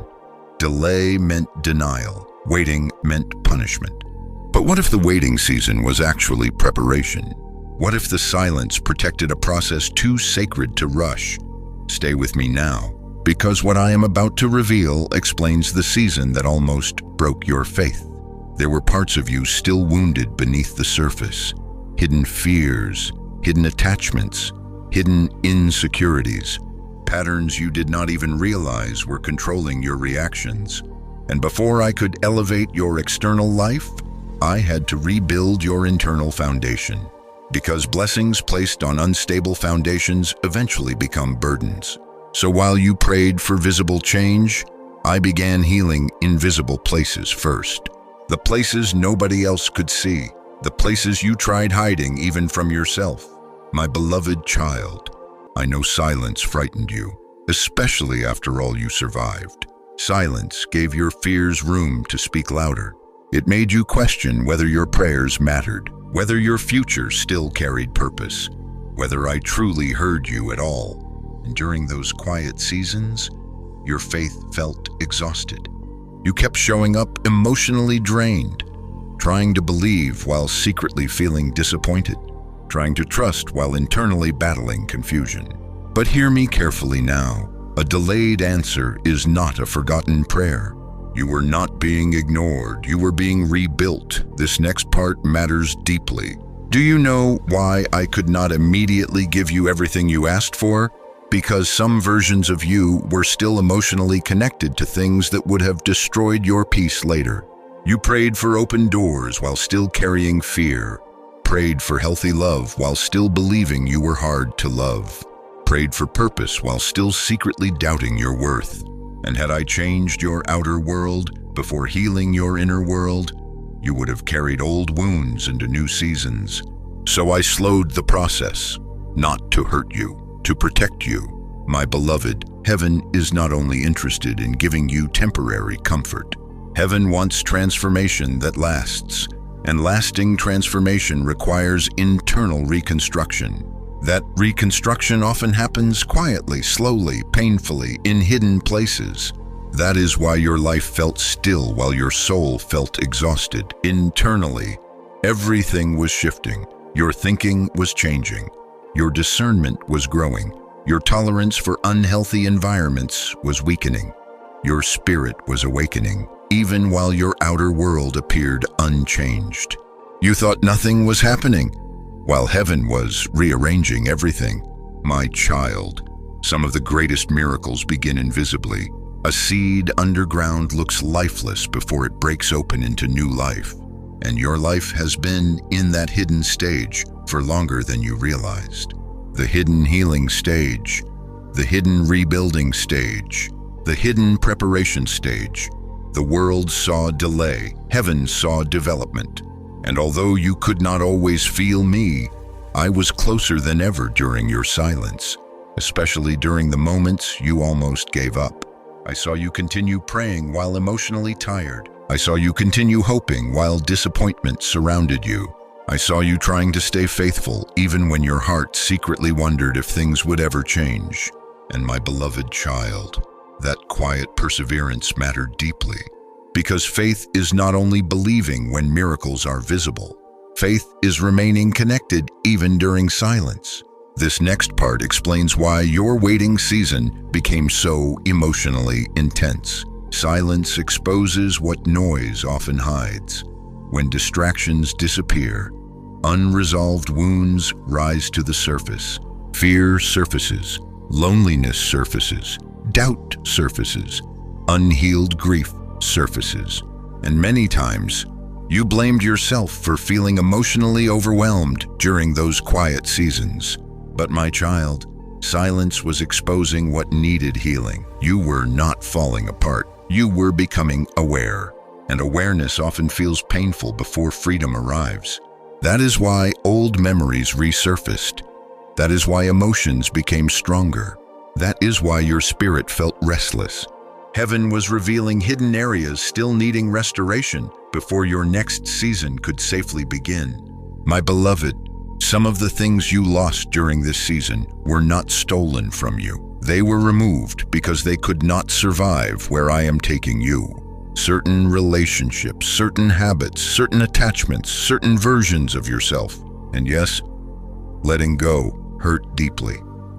Delay meant denial. Waiting meant punishment. But what if the waiting season was actually preparation? What if the silence protected a process too sacred to rush? Stay with me now, because what I am about to reveal explains the season that almost broke your faith. There were parts of you still wounded beneath the surface, hidden fears, hidden attachments, hidden insecurities, patterns you did not even realize were controlling your reactions. And before I could elevate your external life, I had to rebuild your internal foundation. Because blessings placed on unstable foundations eventually become burdens. So while you prayed for visible change, I began healing invisible places first. The places nobody else could see. The places you tried hiding even from yourself. My beloved child, I know silence frightened you, especially after all you survived. Silence gave your fears room to speak louder. It made you question whether your prayers mattered, whether your future still carried purpose, whether I truly heard you at all. And during those quiet seasons, your faith felt exhausted. You kept showing up emotionally drained, trying to believe while secretly feeling disappointed, trying to trust while internally battling confusion. But hear me carefully now. A delayed answer is not a forgotten prayer. You were not being ignored. You were being rebuilt. This next part matters deeply. Do you know why I could not immediately give you everything you asked for? Because some versions of you were still emotionally connected to things that would have destroyed your peace later. You prayed for open doors while still carrying fear. Prayed for healthy love while still believing you were hard to love. prayed for purpose while still secretly doubting your worth. And had I changed your outer world before healing your inner world, you would have carried old wounds into new seasons. So I slowed the process, not to hurt you, to protect you. My beloved, heaven is not only interested in giving you temporary comfort. Heaven wants transformation that lasts, and lasting transformation requires internal reconstruction. That reconstruction often happens quietly, slowly, painfully, in hidden places. That is why your life felt still while your soul felt exhausted. Internally, everything was shifting. Your thinking was changing. Your discernment was growing. Your tolerance for unhealthy environments was weakening. Your spirit was awakening, even while your outer world appeared unchanged. You thought nothing was happening, while heaven was rearranging everything. My child, some of the greatest miracles begin invisibly. A seed underground looks lifeless before it breaks open into new life. And your life has been in that hidden stage for longer than you realized. The hidden healing stage, the hidden rebuilding stage, the hidden preparation stage. The world saw delay, heaven saw development. And although you could not always feel me, I was closer than ever during your silence, especially during the moments you almost gave up. I saw you continue praying while emotionally tired. I saw you continue hoping while disappointment surrounded you. I saw you trying to stay faithful even when your heart secretly wondered if things would ever change. And my beloved child, that quiet perseverance mattered deeply. Because faith is not only believing when miracles are visible. Faith is remaining connected even during silence. This next part explains why your waiting season became so emotionally intense. Silence exposes what noise often hides. When distractions disappear, unresolved wounds rise to the surface. Fear surfaces, loneliness surfaces, doubt surfaces, unhealed grief surfaces. And many times, you blamed yourself for feeling emotionally overwhelmed during those quiet seasons. But my child, silence was exposing what needed healing. You were not falling apart. You were becoming aware, and awareness often feels painful before freedom arrives. That is why old memories resurfaced. That is why emotions became stronger. That is why your spirit felt restless. Heaven was revealing hidden areas still needing restoration before your next season could safely begin. My beloved, some of the things you lost during this season were not stolen from you. They were removed because they could not survive where I am taking you. Certain relationships, certain habits, certain attachments, certain versions of yourself. And yes, letting go hurt deeply,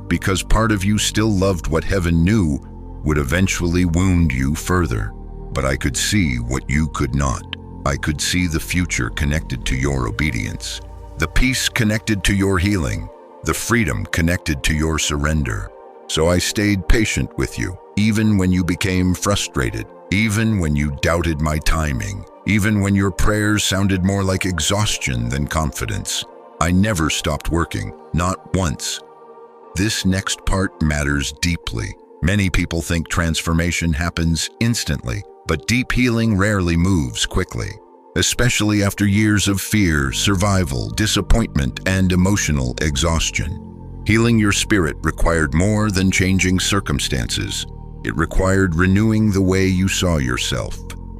because part of you still loved what heaven knew would eventually wound you further. But I could see what you could not. I could see the future connected to your obedience, the peace connected to your healing, the freedom connected to your surrender. So I stayed patient with you, even when you became frustrated, even when you doubted my timing, even when your prayers sounded more like exhaustion than confidence. I never stopped working, not once. This next part matters deeply. Many people think transformation happens instantly, but deep healing rarely moves quickly, especially after years of fear, survival, disappointment, and emotional exhaustion. Healing your spirit required more than changing circumstances. It required renewing the way you saw yourself,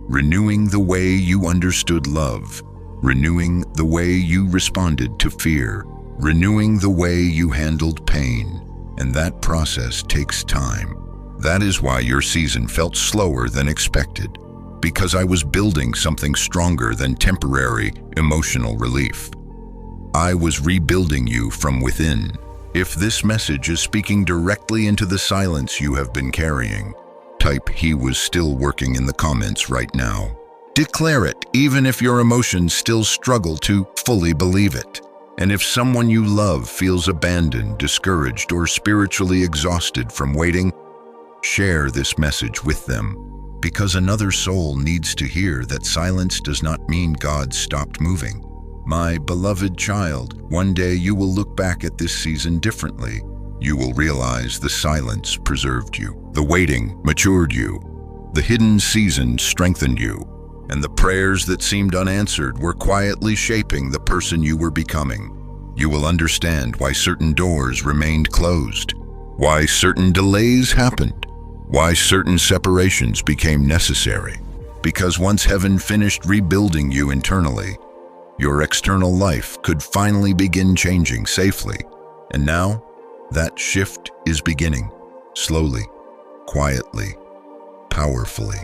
renewing the way you understood love, renewing the way you responded to fear, renewing the way you handled pain. And that process takes time. That is why your season felt slower than expected, because I was building something stronger than temporary emotional relief. I was rebuilding you from within. If this message is speaking directly into the silence you have been carrying, type "He was still working" in the comments right now. Declare it, even if your emotions still struggle to fully believe it. And if someone you love feels abandoned, discouraged, or spiritually exhausted from waiting, share this message with them, because another soul needs to hear that silence does not mean God stopped moving. My beloved child, one day you will look back at this season differently. you will realize the silence preserved you, the waiting matured you, the hidden season strengthened you, and the prayers that seemed unanswered were quietly shaping the person you were becoming. You will understand why certain doors remained closed, why certain delays happened, why certain separations became necessary. Because once heaven finished rebuilding you internally, your external life could finally begin changing safely. And now, that shift is beginning, slowly, quietly, powerfully.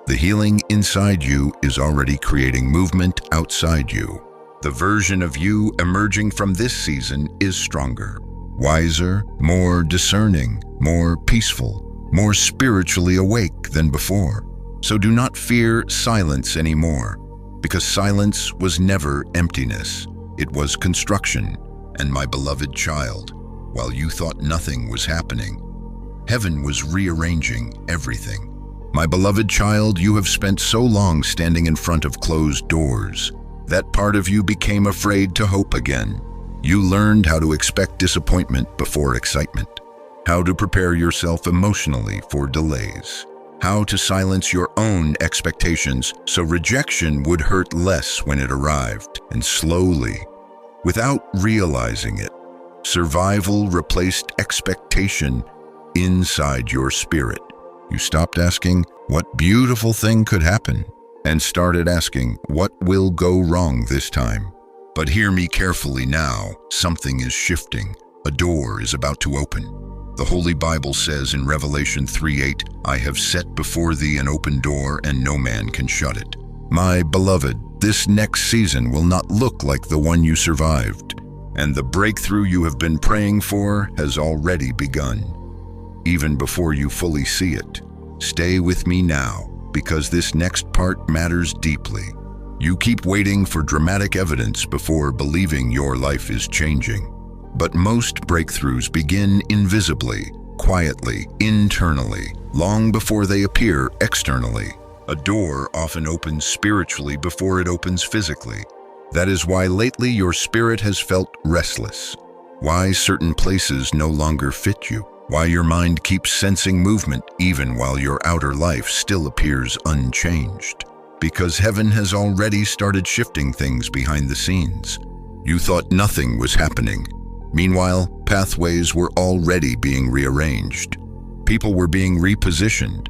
The healing inside you is already creating movement outside you. The version of you emerging from this season is stronger, wiser, more discerning, more peaceful, more spiritually awake than before. So do not fear silence anymore, because silence was never emptiness. It was construction. And my beloved child, while you thought nothing was happening, heaven was rearranging everything. My beloved child, you have spent so long standing in front of closed doors. That part of you became afraid to hope again. You learned how to expect disappointment before excitement, how to prepare yourself emotionally for delays, how to silence your own expectations so rejection would hurt less when it arrived. And slowly, without realizing it, survival replaced expectation inside your spirit. You stopped asking, what beautiful thing could happen? And started asking, what will go wrong this time? But hear me carefully now. Something is shifting. A door is about to open. The Holy Bible says in Revelation 3:8, I have set before thee an open door, and no man can shut it. My beloved, this next season will not look like the one you survived, and the breakthrough you have been praying for has already begun. Even before you fully see it, stay with me now, because this next part matters deeply. You keep waiting for dramatic evidence before believing your life is changing. But most breakthroughs begin invisibly, quietly, internally, long before they appear externally. A door often opens spiritually before it opens physically. That is why lately your spirit has felt restless, why certain places no longer fit you, why your mind keeps sensing movement even while your outer life still appears unchanged. Because heaven has already started shifting things behind the scenes. You thought nothing was happening. Meanwhile, pathways were already being rearranged. People were being repositioned.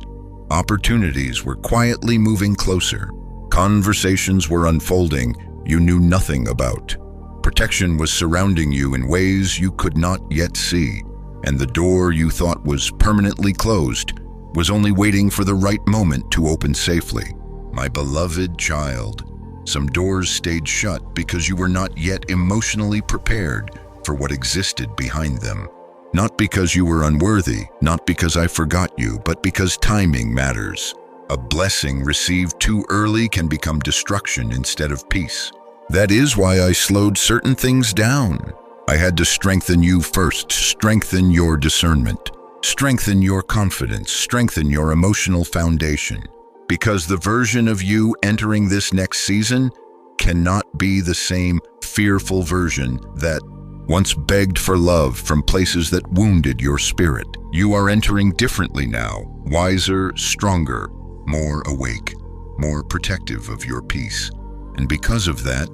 Opportunities were quietly moving closer. Conversations were unfolding you knew nothing about. Protection was surrounding you in ways you could not yet see. And the door you thought was permanently closed was only waiting for the right moment to open safely. My beloved child, some doors stayed shut because you were not yet emotionally prepared for what existed behind them. Not because you were unworthy, not because I forgot you, but because timing matters. A blessing received too early can become destruction instead of peace. That is why I slowed certain things down. I had to strengthen you first, strengthen your discernment, strengthen your confidence, strengthen your emotional foundation. Because the version of you entering this next season cannot be the same fearful version that once begged for love from places that wounded your spirit. You are entering differently now, wiser, stronger, more awake, more protective of your peace. And because of that,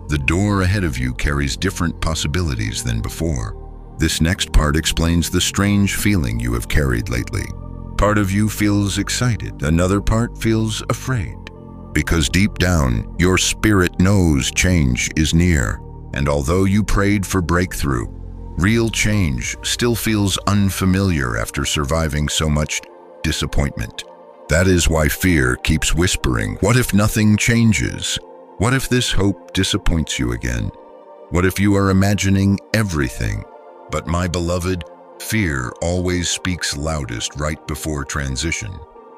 the door ahead of you carries different possibilities than before. This next part explains the strange feeling you have carried lately. Part of you feels excited, another part feels afraid. Because deep down, your spirit knows change is near. And although you prayed for breakthrough, real change still feels unfamiliar after surviving so much disappointment. That is why fear keeps whispering, what if nothing changes? What if this hope disappoints you again? What if you are imagining everything? But my beloved, fear always speaks loudest right before transition.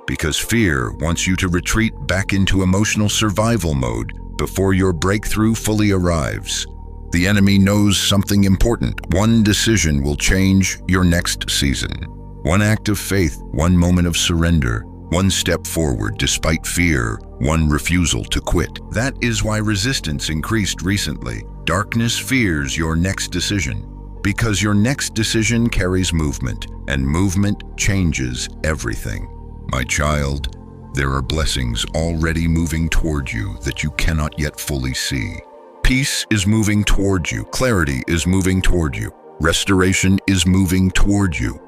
Because fear wants you to retreat back into emotional survival mode before your breakthrough fully arrives. The enemy knows something important. One decision will change your next season. One act of faith, one moment of surrender, one step forward despite fear, one refusal to quit. That is why resistance increased recently. Darkness fears your next decision. Because your next decision carries movement, and movement changes everything. My child, there are blessings already moving toward you that you cannot yet fully see. Peace is moving toward you. Clarity is moving toward you. Restoration is moving toward you.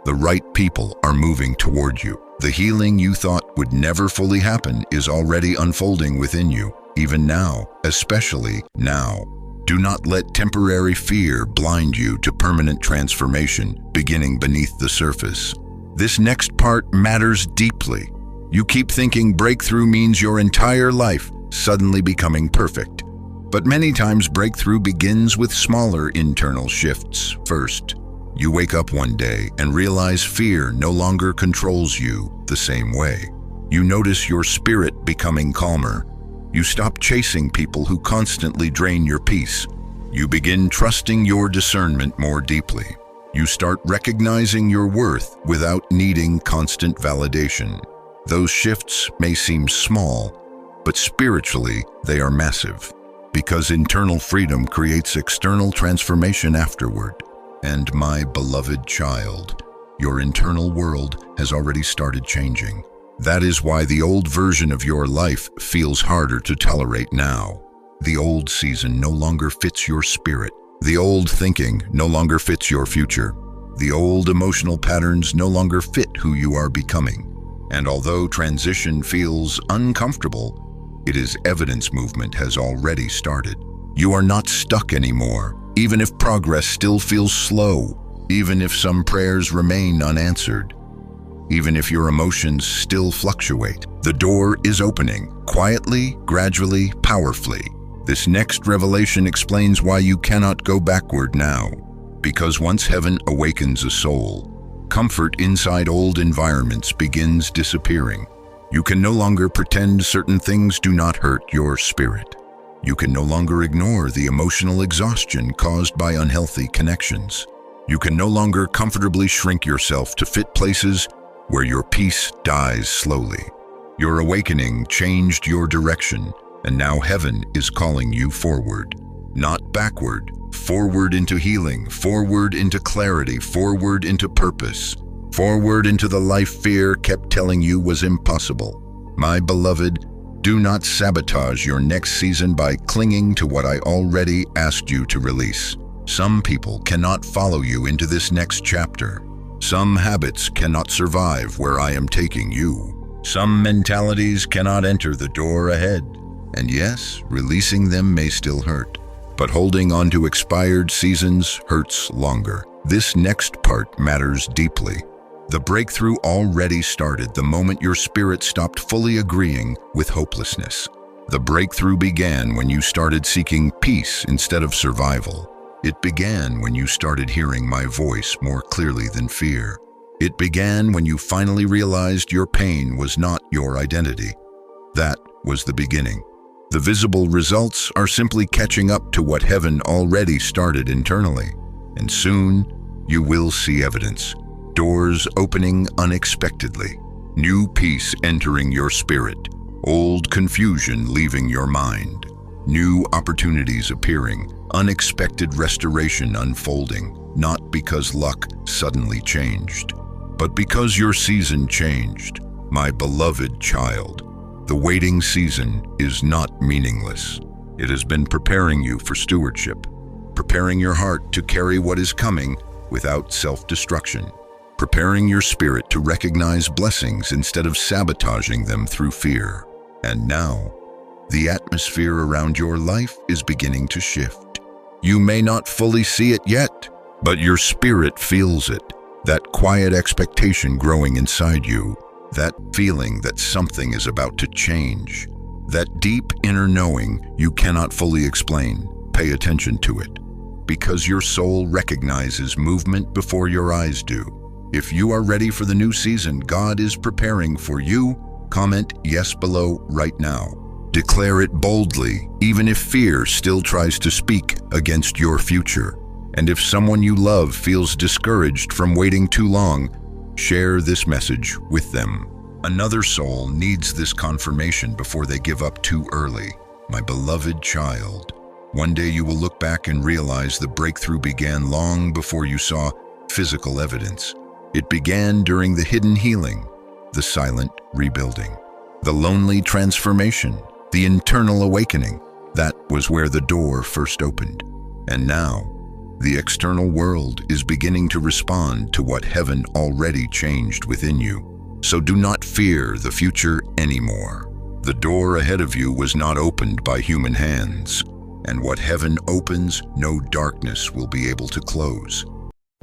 The right people are moving toward you. The healing you thought would never fully happen is already unfolding within you, even now, especially now. Do not let temporary fear blind you to permanent transformation beginning beneath the surface. This next part matters deeply. You keep thinking breakthrough means your entire life suddenly becoming perfect. But many times breakthrough begins with smaller internal shifts. First, you wake up one day and realize fear no longer controls you the same way. You notice your spirit becoming calmer. You stop chasing people who constantly drain your peace. You begin trusting your discernment more deeply. You start recognizing your worth without needing constant validation. Those shifts may seem small, but spiritually they are massive, because internal freedom creates external transformation afterward. And my beloved child, your internal world has already started changing. That is why the old version of your life feels harder to tolerate now. The old season no longer fits your spirit. The old thinking no longer fits your future. The old emotional patterns no longer fit who you are becoming. And although transition feels uncomfortable, it is evidence movement has already started. You are not stuck anymore, even if progress still feels slow, even if some prayers remain unanswered. Even if your emotions still fluctuate, the door is opening, quietly, gradually, powerfully. This next revelation explains why you cannot go backward now. Because once heaven awakens a soul, comfort inside old environments begins disappearing. You can no longer pretend certain things do not hurt your spirit. You can no longer ignore the emotional exhaustion caused by unhealthy connections. You can no longer comfortably shrink yourself to fit places where your peace dies slowly. Your awakening changed your direction, and now heaven is calling you forward. Not backward, forward into healing, forward into clarity, forward into purpose, forward into the life fear kept telling you was impossible. My beloved, do not sabotage your next season by clinging to what I already asked you to release. Some people cannot follow you into this next chapter. Some habits cannot survive where I am taking you. Some mentalities cannot enter the door ahead. And yes, releasing them may still hurt, but holding on to expired seasons hurts longer. This next part matters deeply. The breakthrough already started the moment your spirit stopped fully agreeing with hopelessness. The breakthrough began when you started seeking peace instead of survival. It began when you started hearing my voice more clearly than fear. It began when you finally realized your pain was not your identity. That was the beginning. The visible results are simply catching up to what heaven already started internally. And soon, you will see evidence. Doors opening unexpectedly. New peace entering your spirit. Old confusion leaving your mind. New opportunities appearing. Unexpected restoration unfolding, not because luck suddenly changed, but because your season changed. My beloved child, the waiting season is not meaningless. It has been preparing you for stewardship, preparing your heart to carry what is coming without self-destruction, preparing your spirit to recognize blessings instead of sabotaging them through fear. And now, the atmosphere around your life is beginning to shift. You may not fully see it yet, but your spirit feels it. That quiet expectation growing inside you, that feeling that something is about to change, that deep inner knowing you cannot fully explain. Pay attention to it, because your soul recognizes movement before your eyes do. If you are ready for the new season God is preparing for you, comment yes below right now. Declare it boldly, even if fear still tries to speak against your future. And if someone you love feels discouraged from waiting too long, share this message with them. Another soul needs this confirmation before they give up too early. My beloved child, One day you will look back and realize the breakthrough began long before you saw physical evidence. It began during the hidden healing, the silent rebuilding, the lonely transformation, the internal awakening. That was where the door first opened. And now, the external world is beginning to respond to what heaven already changed within you. So do not fear the future anymore. The door ahead of you was not opened by human hands, and what heaven opens, no darkness will be able to close.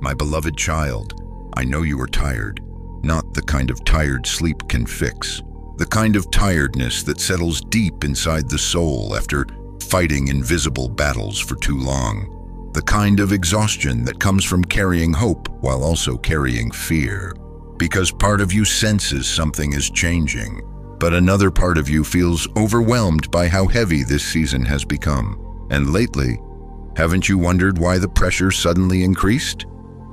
My beloved child, I know you are tired, not the kind of tired sleep can fix, the kind of tiredness that settles deep inside the soul after fighting invisible battles for too long, the kind of exhaustion that comes from carrying hope while also carrying fear, because part of you senses something is changing, but another part of you feels overwhelmed by how heavy this season has become. And lately, haven't you wondered why the pressure suddenly increased?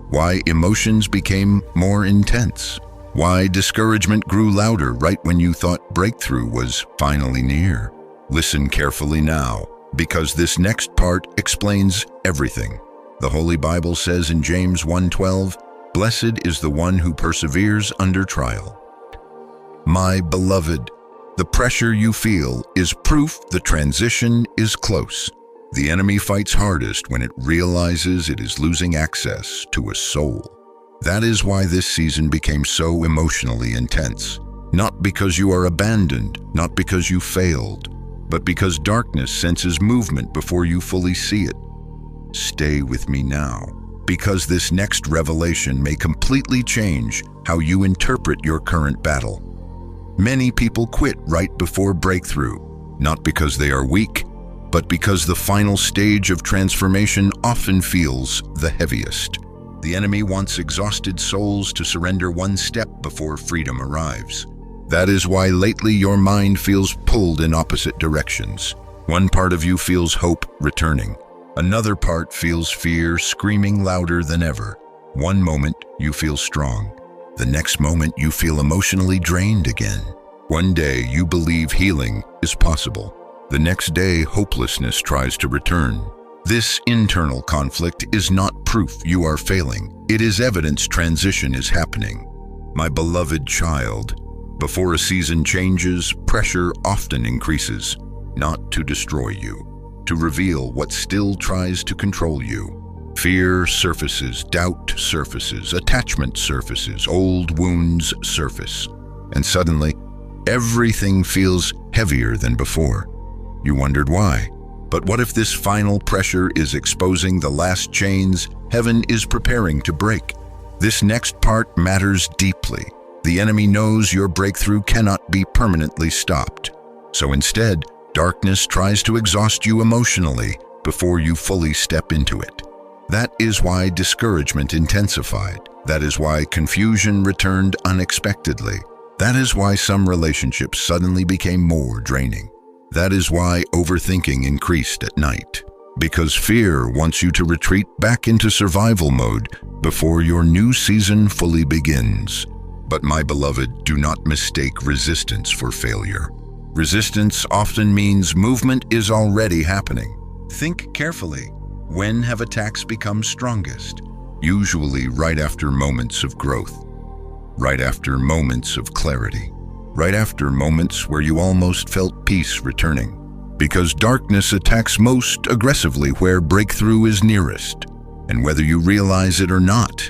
Why emotions became more intense? Why discouragement grew louder right when you thought breakthrough was finally near? Listen carefully now, because this next part explains everything. The Holy Bible says in James 1:12, "Blessed is the one who perseveres under trial." My beloved, the pressure you feel is proof the transition is close. The enemy fights hardest when it realizes it is losing access to a soul. That is why this season became so emotionally intense. Not because you are abandoned, not because you failed, but because darkness senses movement before you fully see it. Stay with me now, because this next revelation may completely change how you interpret your current battle. Many people quit right before breakthrough, not because they are weak, but because the final stage of transformation often feels the heaviest. The enemy wants exhausted souls to surrender one step before freedom arrives. That is why lately your mind feels pulled in opposite directions. One part of you feels hope returning. Another part feels fear screaming louder than ever. One moment you feel strong. The next moment you feel emotionally drained again. One day you believe healing is possible. The next day hopelessness tries to return. This internal conflict is not proof you are failing. It is evidence transition is happening. My beloved child, before a season changes, pressure often increases, not to destroy you, to reveal what still tries to control you. Fear surfaces, doubt surfaces, attachment surfaces, old wounds surface, and suddenly, everything feels heavier than before. You wondered why. But what if this final pressure is exposing the last chains heaven is preparing to break? This next part matters deeply. The enemy knows your breakthrough cannot be permanently stopped. So instead, darkness tries to exhaust you emotionally before you fully step into it. That is why discouragement intensified. That is why confusion returned unexpectedly. That is why some relationships suddenly became more draining. That is why overthinking increased at night. Because fear wants you to retreat back into survival mode before your new season fully begins. But my beloved, do not mistake resistance for failure. Resistance often means movement is already happening. Think carefully. When have attacks become strongest? Usually right after moments of growth, right after moments of clarity, right after moments where you almost felt peace returning. Because darkness attacks most aggressively where breakthrough is nearest. And whether you realize it or not,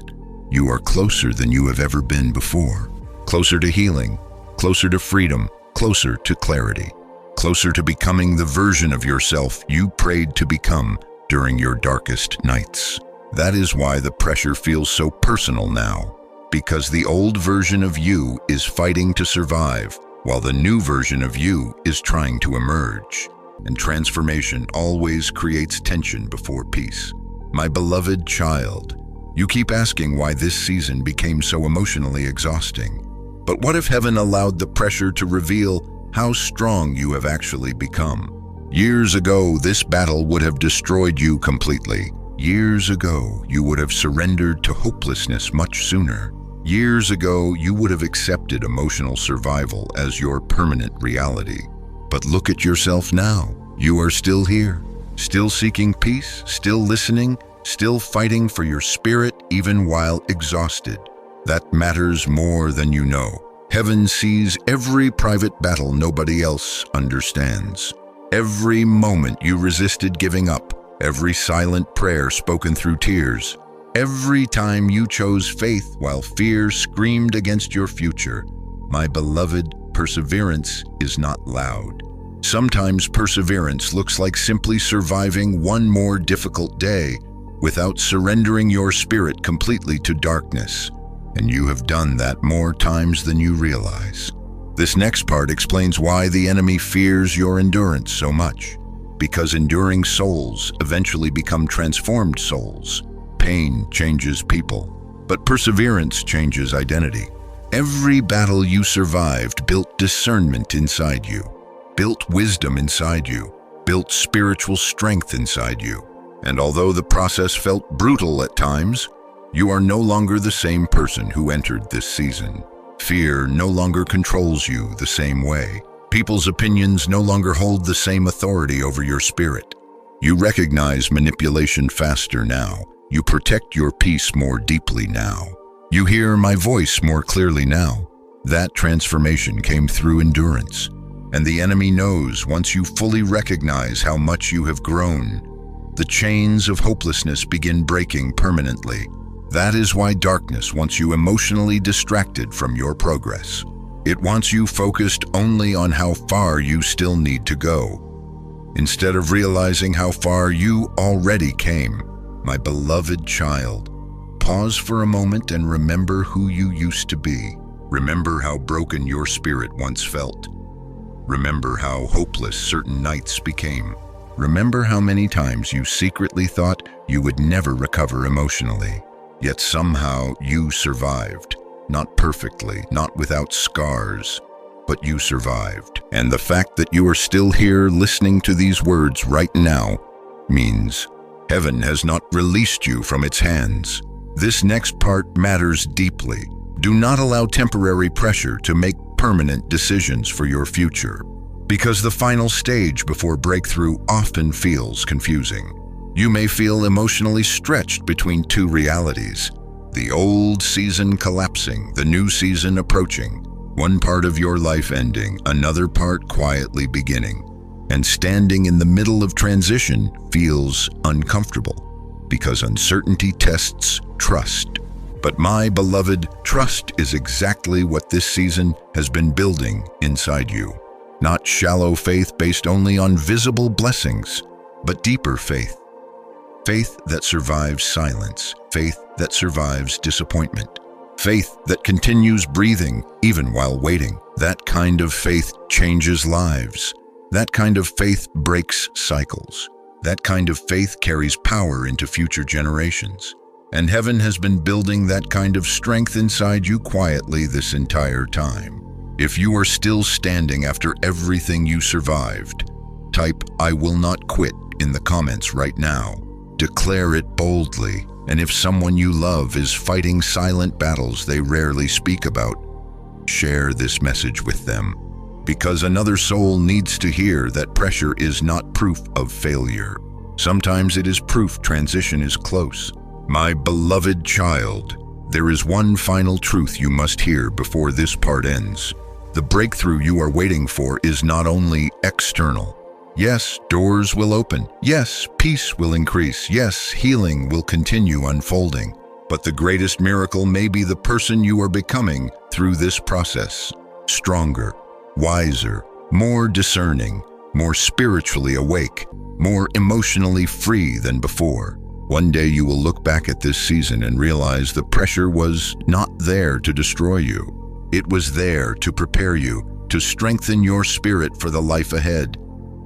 you are closer than you have ever been before. Closer to healing, closer to freedom, closer to clarity, closer to becoming the version of yourself you prayed to become during your darkest nights. That is why the pressure feels so personal now, because the old version of you is fighting to survive, while the new version of you is trying to emerge. And transformation always creates tension before peace. My beloved child, you keep asking why this season became so emotionally exhausting. But what if heaven allowed the pressure to reveal how strong you have actually become? Years ago, this battle would have destroyed you completely. Years ago, you would have surrendered to hopelessness much sooner. Years ago, you would have accepted emotional survival as your permanent reality. But look at yourself now. You are still here. Still seeking peace, still listening, still fighting for your spirit even while exhausted. That matters more than you know. Heaven sees every private battle nobody else understands. Every moment you resisted giving up, every silent prayer spoken through tears, every time you chose faith while fear screamed against your future. My beloved, perseverance is not loud. Sometimes perseverance looks like simply surviving one more difficult day without surrendering your spirit completely to darkness. And you have done that more times than you realize. This next part explains why the enemy fears your endurance so much. Because enduring souls eventually become transformed souls. Pain changes people, but perseverance changes identity. Every battle you survived built discernment inside you, built wisdom inside you, built spiritual strength inside you. And although the process felt brutal at times, you are no longer the same person who entered this season. Fear no longer controls you the same way. People's opinions no longer hold the same authority over your spirit. You recognize manipulation faster now. You protect your peace more deeply now. You hear my voice more clearly now. That transformation came through endurance. And the enemy knows once you fully recognize how much you have grown, the chains of hopelessness begin breaking permanently. That is why darkness wants you emotionally distracted from your progress. It wants you focused only on how far you still need to go, instead of realizing how far you already came. My beloved child, pause for a moment and remember who you used to be. Remember how broken your spirit once felt. Remember how hopeless certain nights became. Remember how many times you secretly thought you would never recover emotionally. Yet somehow you survived. Not perfectly, not without scars, but you survived. And the fact that you are still here listening to these words right now means heaven has not released you from its hands. This next part matters deeply. Do not allow temporary pressure to make permanent decisions for your future, because the final stage before breakthrough often feels confusing. You may feel emotionally stretched between two realities, the old season collapsing, the new season approaching, one part of your life ending, another part quietly beginning. And standing in the middle of transition feels uncomfortable, because uncertainty tests trust. But my beloved, trust is exactly what this season has been building inside you. Not shallow faith based only on visible blessings, but deeper faith. Faith that survives silence, faith that survives disappointment, faith that continues breathing even while waiting. That kind of faith changes lives. That kind of faith breaks cycles. That kind of faith carries power into future generations. And heaven has been building that kind of strength inside you quietly this entire time. If you are still standing after everything you survived, type "I will not quit" in the comments right now. Declare it boldly. And if someone you love is fighting silent battles they rarely speak about, share this message with them. Because another soul needs to hear that pressure is not proof of failure. Sometimes it is proof transition is close. My beloved child, there is one final truth you must hear before this part ends. The breakthrough you are waiting for is not only external. Yes, doors will open. Yes, peace will increase. Yes, healing will continue unfolding. But the greatest miracle may be the person you are becoming through this process. Stronger, wiser, more discerning, more spiritually awake, more emotionally free than before. One day you will look back at this season and realize the pressure was not there to destroy you. It was there to prepare you, to strengthen your spirit for the life ahead,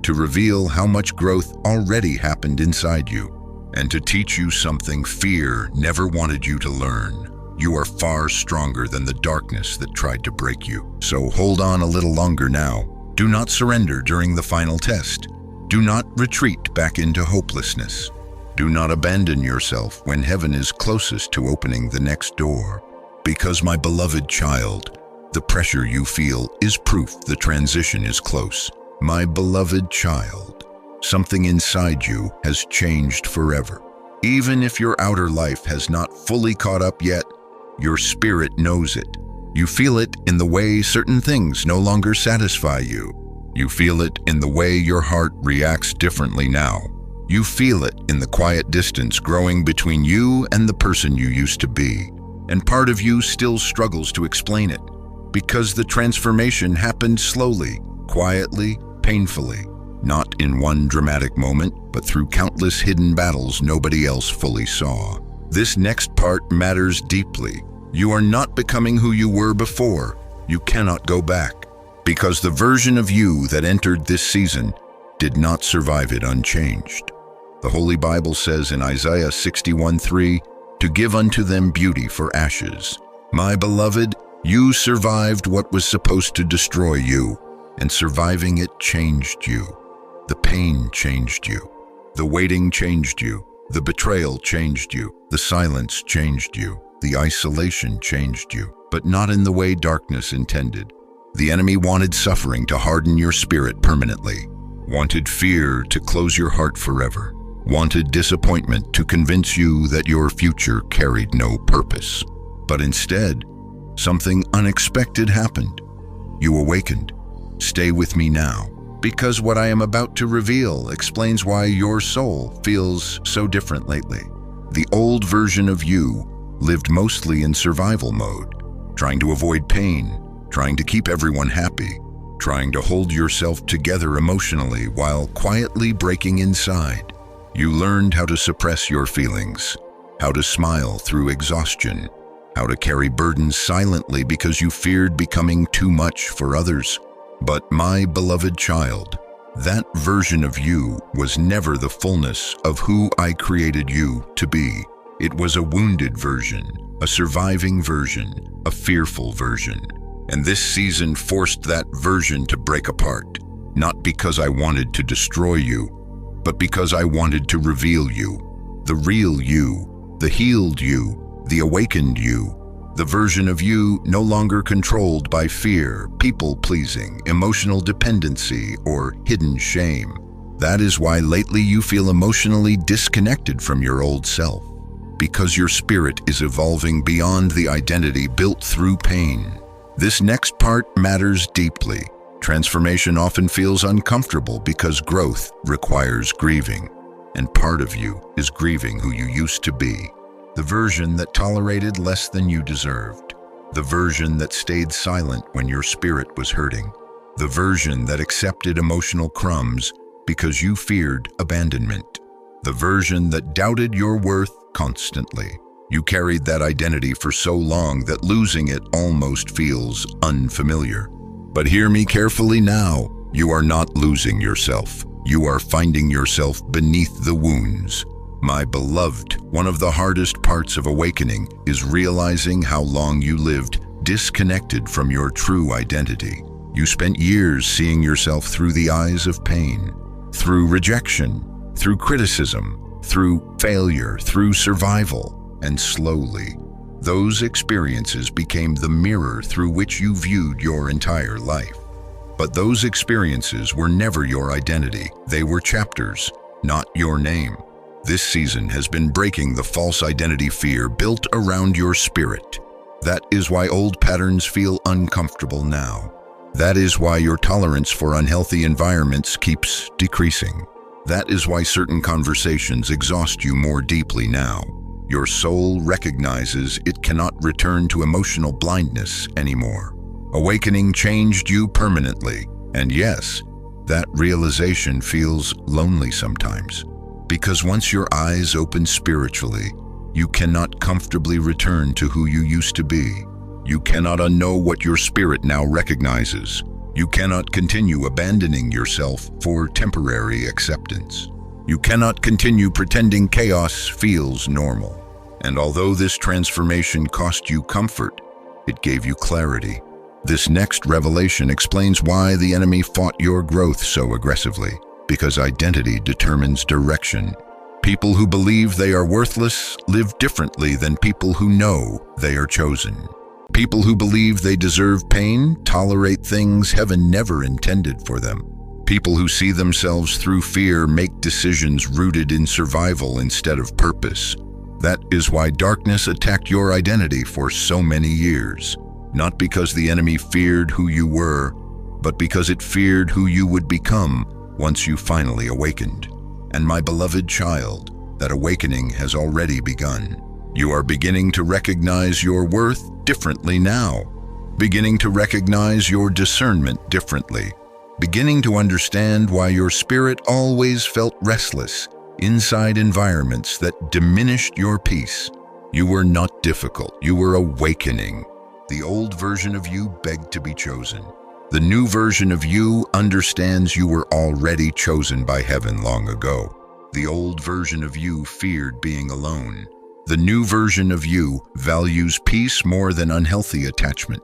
to reveal how much growth already happened inside you, and to teach you something fear never wanted you to learn. You are far stronger than the darkness that tried to break you. So hold on a little longer now. Do not surrender during the final test. Do not retreat back into hopelessness. Do not abandon yourself when heaven is closest to opening the next door. Because, my beloved child, the pressure you feel is proof the transition is close. My beloved child, something inside you has changed forever. Even if your outer life has not fully caught up yet, your spirit knows it. You feel it in the way certain things no longer satisfy you. You feel it in the way your heart reacts differently now. You feel it in the quiet distance growing between you and the person you used to be. And part of you still struggles to explain it, because the transformation happened slowly, quietly, painfully, not in one dramatic moment, but through countless hidden battles nobody else fully saw. This next part matters deeply. You are not becoming who you were before. You cannot go back, because the version of you that entered this season did not survive it unchanged. The Holy Bible says in Isaiah 61:3, to give unto them beauty for ashes. My beloved, you survived what was supposed to destroy you, and surviving it changed you. The pain changed you. The waiting changed you. The betrayal changed you. The silence changed you. The isolation changed you, but not in the way darkness intended. The enemy wanted suffering to harden your spirit permanently, wanted fear to close your heart forever, wanted disappointment to convince you that your future carried no purpose. But instead, something unexpected happened. You awakened. Stay with me now, because what I am about to reveal explains why your soul feels so different lately. The old version of you lived mostly in survival mode, trying to avoid pain, trying to keep everyone happy, trying to hold yourself together emotionally while quietly breaking inside. You learned how to suppress your feelings, how to smile through exhaustion, how to carry burdens silently because you feared becoming too much for others. But my beloved child, that version of you was never the fullness of who I created you to be. It was a wounded version, a surviving version, a fearful version. And this season forced that version to break apart, not because I wanted to destroy you, but because I wanted to reveal you, the real you, the healed you, the awakened you, the version of you no longer controlled by fear, people-pleasing, emotional dependency, or hidden shame. That is why lately you feel emotionally disconnected from your old self, because your spirit is evolving beyond the identity built through pain. This next part matters deeply. Transformation often feels uncomfortable because growth requires grieving, and part of you is grieving who you used to be. The version that tolerated less than you deserved. The version that stayed silent when your spirit was hurting. The version that accepted emotional crumbs because you feared abandonment. The version that doubted your worth constantly. You carried that identity for so long that losing it almost feels unfamiliar. But hear me carefully now. You are not losing yourself. You are finding yourself beneath the wounds. My beloved, one of the hardest parts of awakening is realizing how long you lived disconnected from your true identity. You spent years seeing yourself through the eyes of pain, through rejection, through criticism, through failure, through survival, and slowly, those experiences became the mirror through which you viewed your entire life. But those experiences were never your identity. They were chapters, not your name. This season has been breaking the false identity fear built around your spirit. That is why old patterns feel uncomfortable now. That is why your tolerance for unhealthy environments keeps decreasing. That is why certain conversations exhaust you more deeply now. Your soul recognizes it cannot return to emotional blindness anymore. Awakening changed you permanently, and yes, that realization feels lonely sometimes. Because once your eyes open spiritually, you cannot comfortably return to who you used to be. You cannot unknow what your spirit now recognizes. You cannot continue abandoning yourself for temporary acceptance. You cannot continue pretending chaos feels normal. And although this transformation cost you comfort, it gave you clarity. This next revelation explains why the enemy fought your growth so aggressively. Because identity determines direction. People who believe they are worthless live differently than people who know they are chosen. People who believe they deserve pain tolerate things heaven never intended for them. People who see themselves through fear make decisions rooted in survival instead of purpose. That is why darkness attacked your identity for so many years. Not because the enemy feared who you were, but because it feared who you would become once you finally awakened. And my beloved child, that awakening has already begun. You are beginning to recognize your worth differently now, beginning to recognize your discernment differently, beginning to understand why your spirit always felt restless inside environments that diminished your peace. You were not difficult, you were awakening. The old version of you begged to be chosen. The new version of you understands you were already chosen by heaven long ago. The old version of you feared being alone. The new version of you values peace more than unhealthy attachment.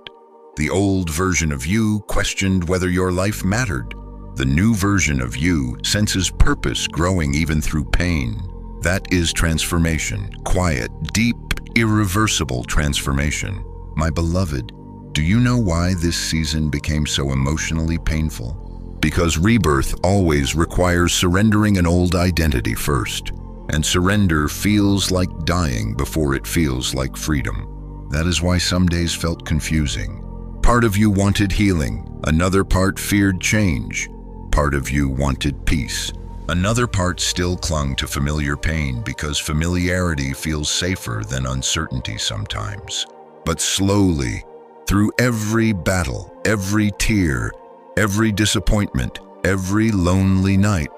The old version of you questioned whether your life mattered. The new version of you senses purpose growing even through pain. That is transformation, quiet, deep, irreversible transformation. My beloved, do you know why this season became so emotionally painful? Because rebirth always requires surrendering an old identity first, and surrender feels like dying before it feels like freedom. That is why some days felt confusing. Part of you wanted healing, another part feared change. Part of you wanted peace. Another part still clung to familiar pain because familiarity feels safer than uncertainty sometimes. But slowly, through every battle, every tear, every disappointment, every lonely night,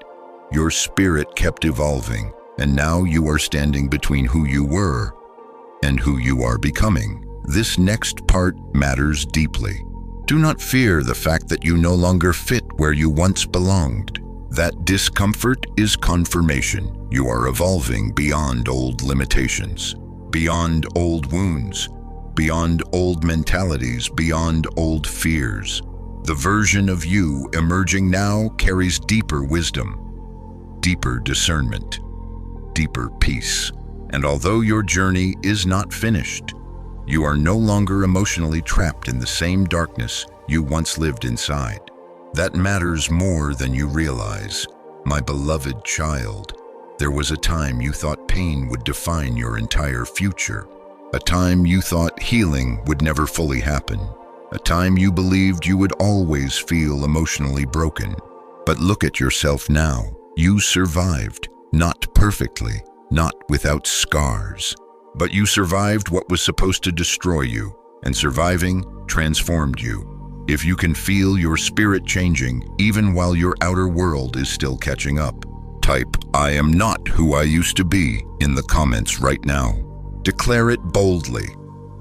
your spirit kept evolving, and now you are standing between who you were and who you are becoming. This next part matters deeply. Do not fear the fact that you no longer fit where you once belonged. That discomfort is confirmation. You are evolving beyond old limitations, beyond old wounds, beyond old mentalities, beyond old fears. The version of you emerging now carries deeper wisdom, deeper discernment, deeper peace. And although your journey is not finished, you are no longer emotionally trapped in the same darkness you once lived inside. That matters more than you realize. My beloved child, there was a time you thought pain would define your entire future. A time you thought healing would never fully happen. A time you believed you would always feel emotionally broken. But look at yourself now. You survived, not perfectly, not without scars. But you survived what was supposed to destroy you, and surviving transformed you. If you can feel your spirit changing, even while your outer world is still catching up, type, "I am not who I used to be," in the comments right now. Declare it boldly.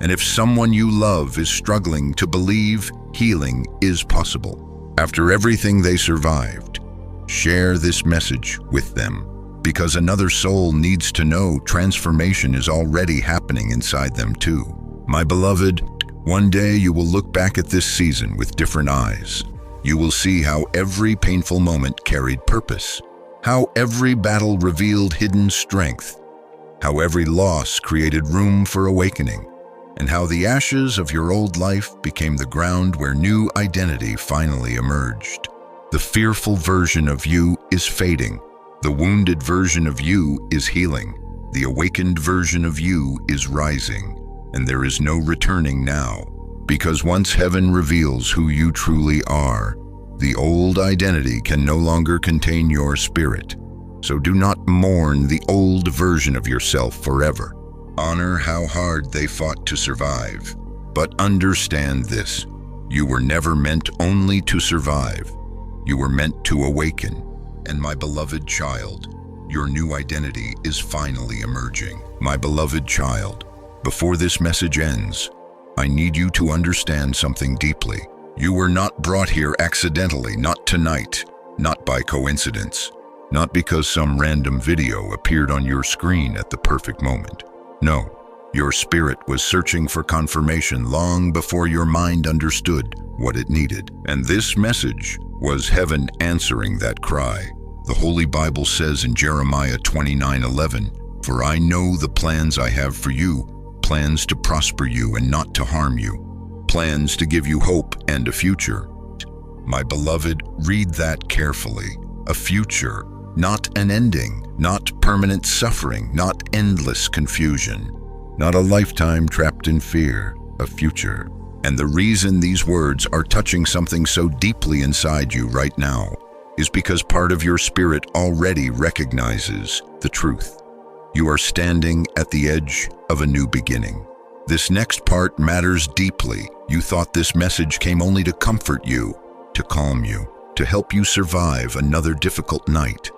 And if someone you love is struggling to believe healing is possible, after everything they survived, share this message with them. Because another soul needs to know transformation is already happening inside them too. My beloved, one day you will look back at this season with different eyes. You will see how every painful moment carried purpose, how every battle revealed hidden strength, how every loss created room for awakening, and how the ashes of your old life became the ground where new identity finally emerged. The fearful version of you is fading. The wounded version of you is healing. The awakened version of you is rising. And there is no returning now. Because once heaven reveals who you truly are, the old identity can no longer contain your spirit. So do not mourn the old version of yourself forever. Honor how hard they fought to survive. But understand this: you were never meant only to survive. You were meant to awaken. And my beloved child, your new identity is finally emerging. My beloved child, before this message ends, I need you to understand something deeply. You were not brought here accidentally, not tonight, not by coincidence, not because some random video appeared on your screen at the perfect moment. No, your spirit was searching for confirmation long before your mind understood what it needed. And this message was heaven answering that cry. The Holy Bible says in Jeremiah 29:11, "For I know the plans I have for you, plans to prosper you and not to harm you, plans to give you hope and a future." My beloved, read that carefully. A future, not an ending, not permanent suffering, not endless confusion, not a lifetime trapped in fear, a future. And the reason these words are touching something so deeply inside you right now is because part of your spirit already recognizes the truth. You are standing at the edge of a new beginning. This next part matters deeply. You thought this message came only to comfort you, to calm you, to help you survive another difficult night.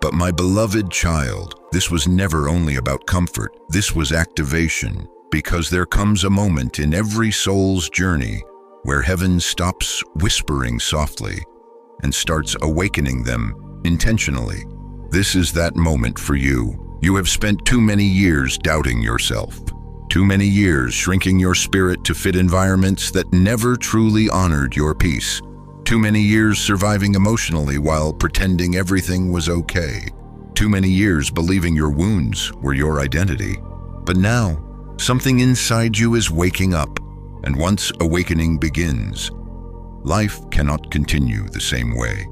But my beloved child, this was never only about comfort. This was activation, because there comes a moment in every soul's journey where heaven stops whispering softly and starts awakening them intentionally. This is that moment for you. You have spent too many years doubting yourself, too many years shrinking your spirit to fit environments that never truly honored your peace, too many years surviving emotionally while pretending everything was okay, too many years believing your wounds were your identity. But now, something inside you is waking up, and once awakening begins, life cannot continue the same way.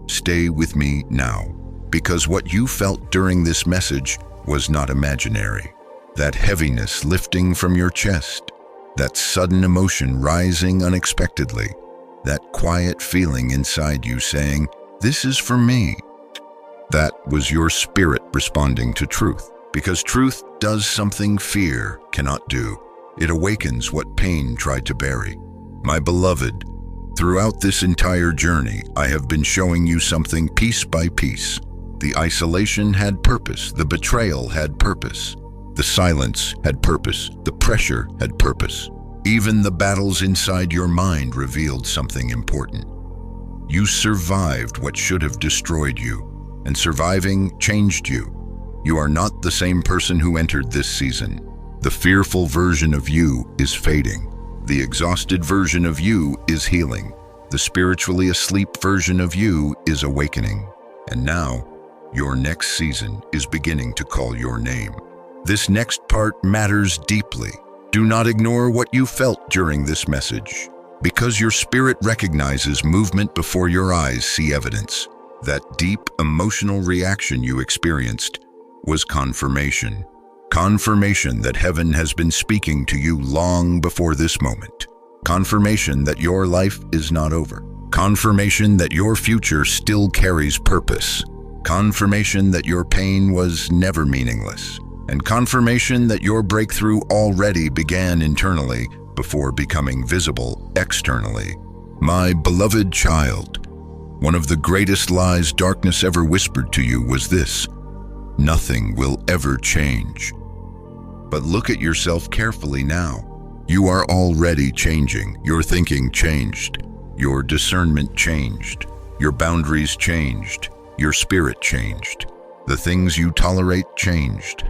Stay with me now, because what you felt during this message was not imaginary. That heaviness lifting from your chest, that sudden emotion rising unexpectedly, that quiet feeling inside you saying, "This is for me." That was your spirit responding to truth, because truth does something fear cannot do. It awakens what pain tried to bury. My beloved, throughout this entire journey, I have been showing you something piece by piece. The isolation had purpose, the betrayal had purpose, the silence had purpose, the pressure had purpose. Even the battles inside your mind revealed something important. You survived what should have destroyed you, and surviving changed you. You are not the same person who entered this season. The fearful version of you is fading. The exhausted version of you is healing. The spiritually asleep version of you is awakening. And now, your next season is beginning to call your name. This next part matters deeply. Do not ignore what you felt during this message, because your spirit recognizes movement before your eyes see evidence. That deep emotional reaction you experienced was confirmation. Confirmation that heaven has been speaking to you long before this moment. Confirmation that your life is not over. Confirmation that your future still carries purpose. Confirmation that your pain was never meaningless. And confirmation that your breakthrough already began internally before becoming visible externally. My beloved child, one of the greatest lies darkness ever whispered to you was this: nothing will ever change. But look at yourself carefully now. You are already changing. Your thinking changed. Your discernment changed. Your boundaries changed. Your spirit changed. The things you tolerate changed.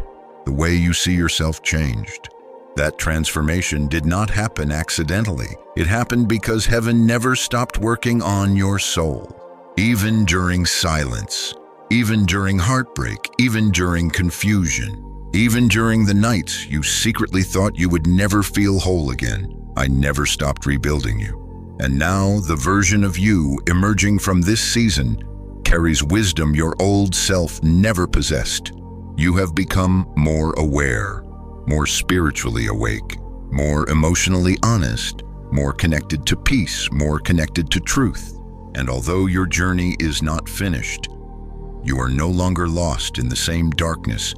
The way you see yourself changed. That transformation did not happen accidentally. It happened because heaven never stopped working on your soul. Even during silence, even during heartbreak, even during confusion, even during the nights you secretly thought you would never feel whole again, I never stopped rebuilding you. And now the version of you emerging from this season carries wisdom your old self never possessed. You have become more aware, more spiritually awake, more emotionally honest, more connected to peace, more connected to truth. And although your journey is not finished, you are no longer lost in the same darkness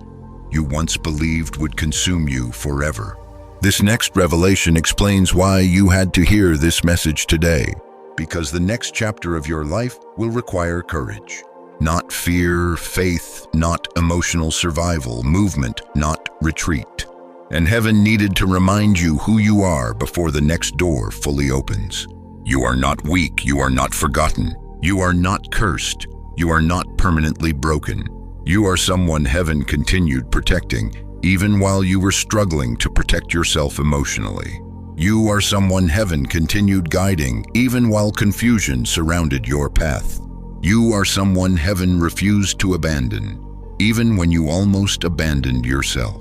you once believed would consume you forever. This next revelation explains why you had to hear this message today, because the next chapter of your life will require courage. Not fear, faith, not emotional survival, movement, not retreat. And heaven needed to remind you who you are before the next door fully opens. You are not weak, you are not forgotten, you are not cursed, you are not permanently broken. You are someone heaven continued protecting, even while you were struggling to protect yourself emotionally. You are someone heaven continued guiding, even while confusion surrounded your path. You are someone heaven refused to abandon, even when you almost abandoned yourself.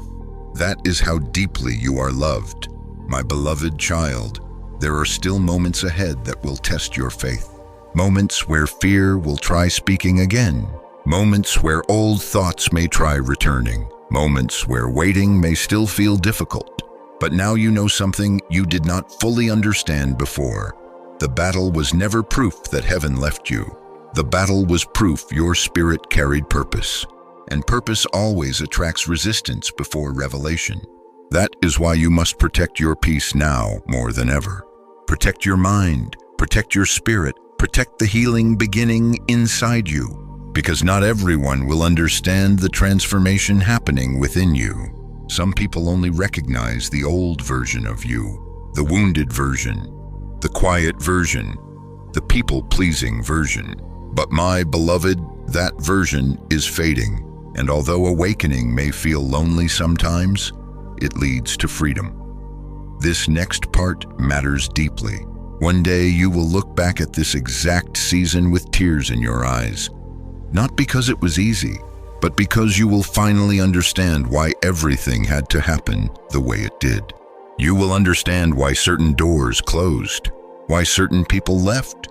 That is how deeply you are loved. My beloved child, there are still moments ahead that will test your faith. Moments where fear will try speaking again. Moments where old thoughts may try returning. Moments where waiting may still feel difficult. But now you know something you did not fully understand before. The battle was never proof that heaven left you. The battle was proof your spirit carried purpose. And purpose always attracts resistance before revelation. That is why you must protect your peace now more than ever. Protect your mind, protect your spirit, protect the healing beginning inside you. Because not everyone will understand the transformation happening within you. Some people only recognize the old version of you, the wounded version, the quiet version, the people-pleasing version. But my beloved, that version is fading, and although awakening may feel lonely sometimes, it leads to freedom. This next part matters deeply. One day you will look back at this exact season with tears in your eyes, not because it was easy, but because you will finally understand why everything had to happen the way it did. You will understand why certain doors closed, why certain people left,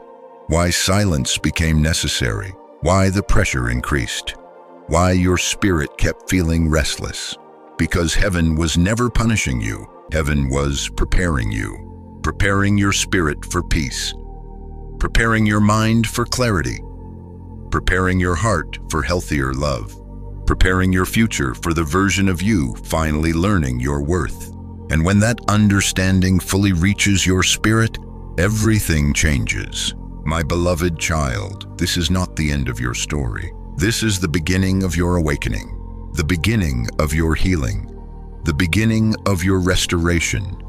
why silence became necessary, why the pressure increased, why your spirit kept feeling restless. Because heaven was never punishing you, heaven was preparing you, preparing your spirit for peace, preparing your mind for clarity, preparing your heart for healthier love, preparing your future for the version of you finally learning your worth. And when that understanding fully reaches your spirit, everything changes. My beloved child, this is not the end of your story. This is the beginning of your awakening, the beginning of your healing, the beginning of your restoration,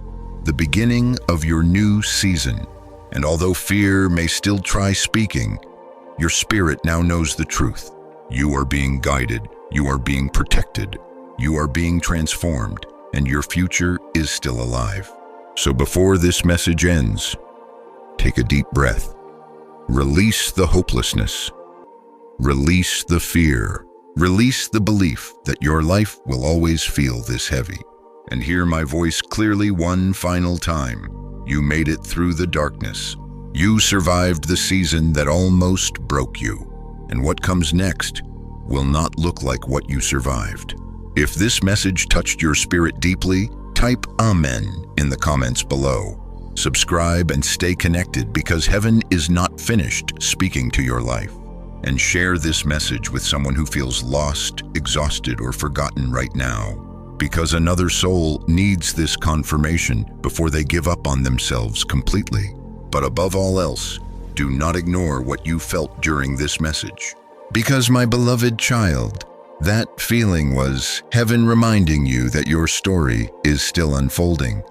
the beginning of your new season. And although fear may still try speaking, your spirit now knows the truth. You are being guided, you are being protected, you are being transformed, and your future is still alive. So before this message ends, take a deep breath. Release the hopelessness. Release the fear. Release the belief that your life will always feel this heavy. And hear my voice clearly one final time. You made it through the darkness. You survived the season that almost broke you. And what comes next will not look like what you survived. If this message touched your spirit deeply, type Amen in the comments below. Subscribe and stay connected because heaven is not finished speaking to your life. And share this message with someone who feels lost, exhausted, or forgotten right now. Because another soul needs this confirmation before they give up on themselves completely. But above all else, do not ignore what you felt during this message. Because my beloved child, that feeling was heaven reminding you that your story is still unfolding.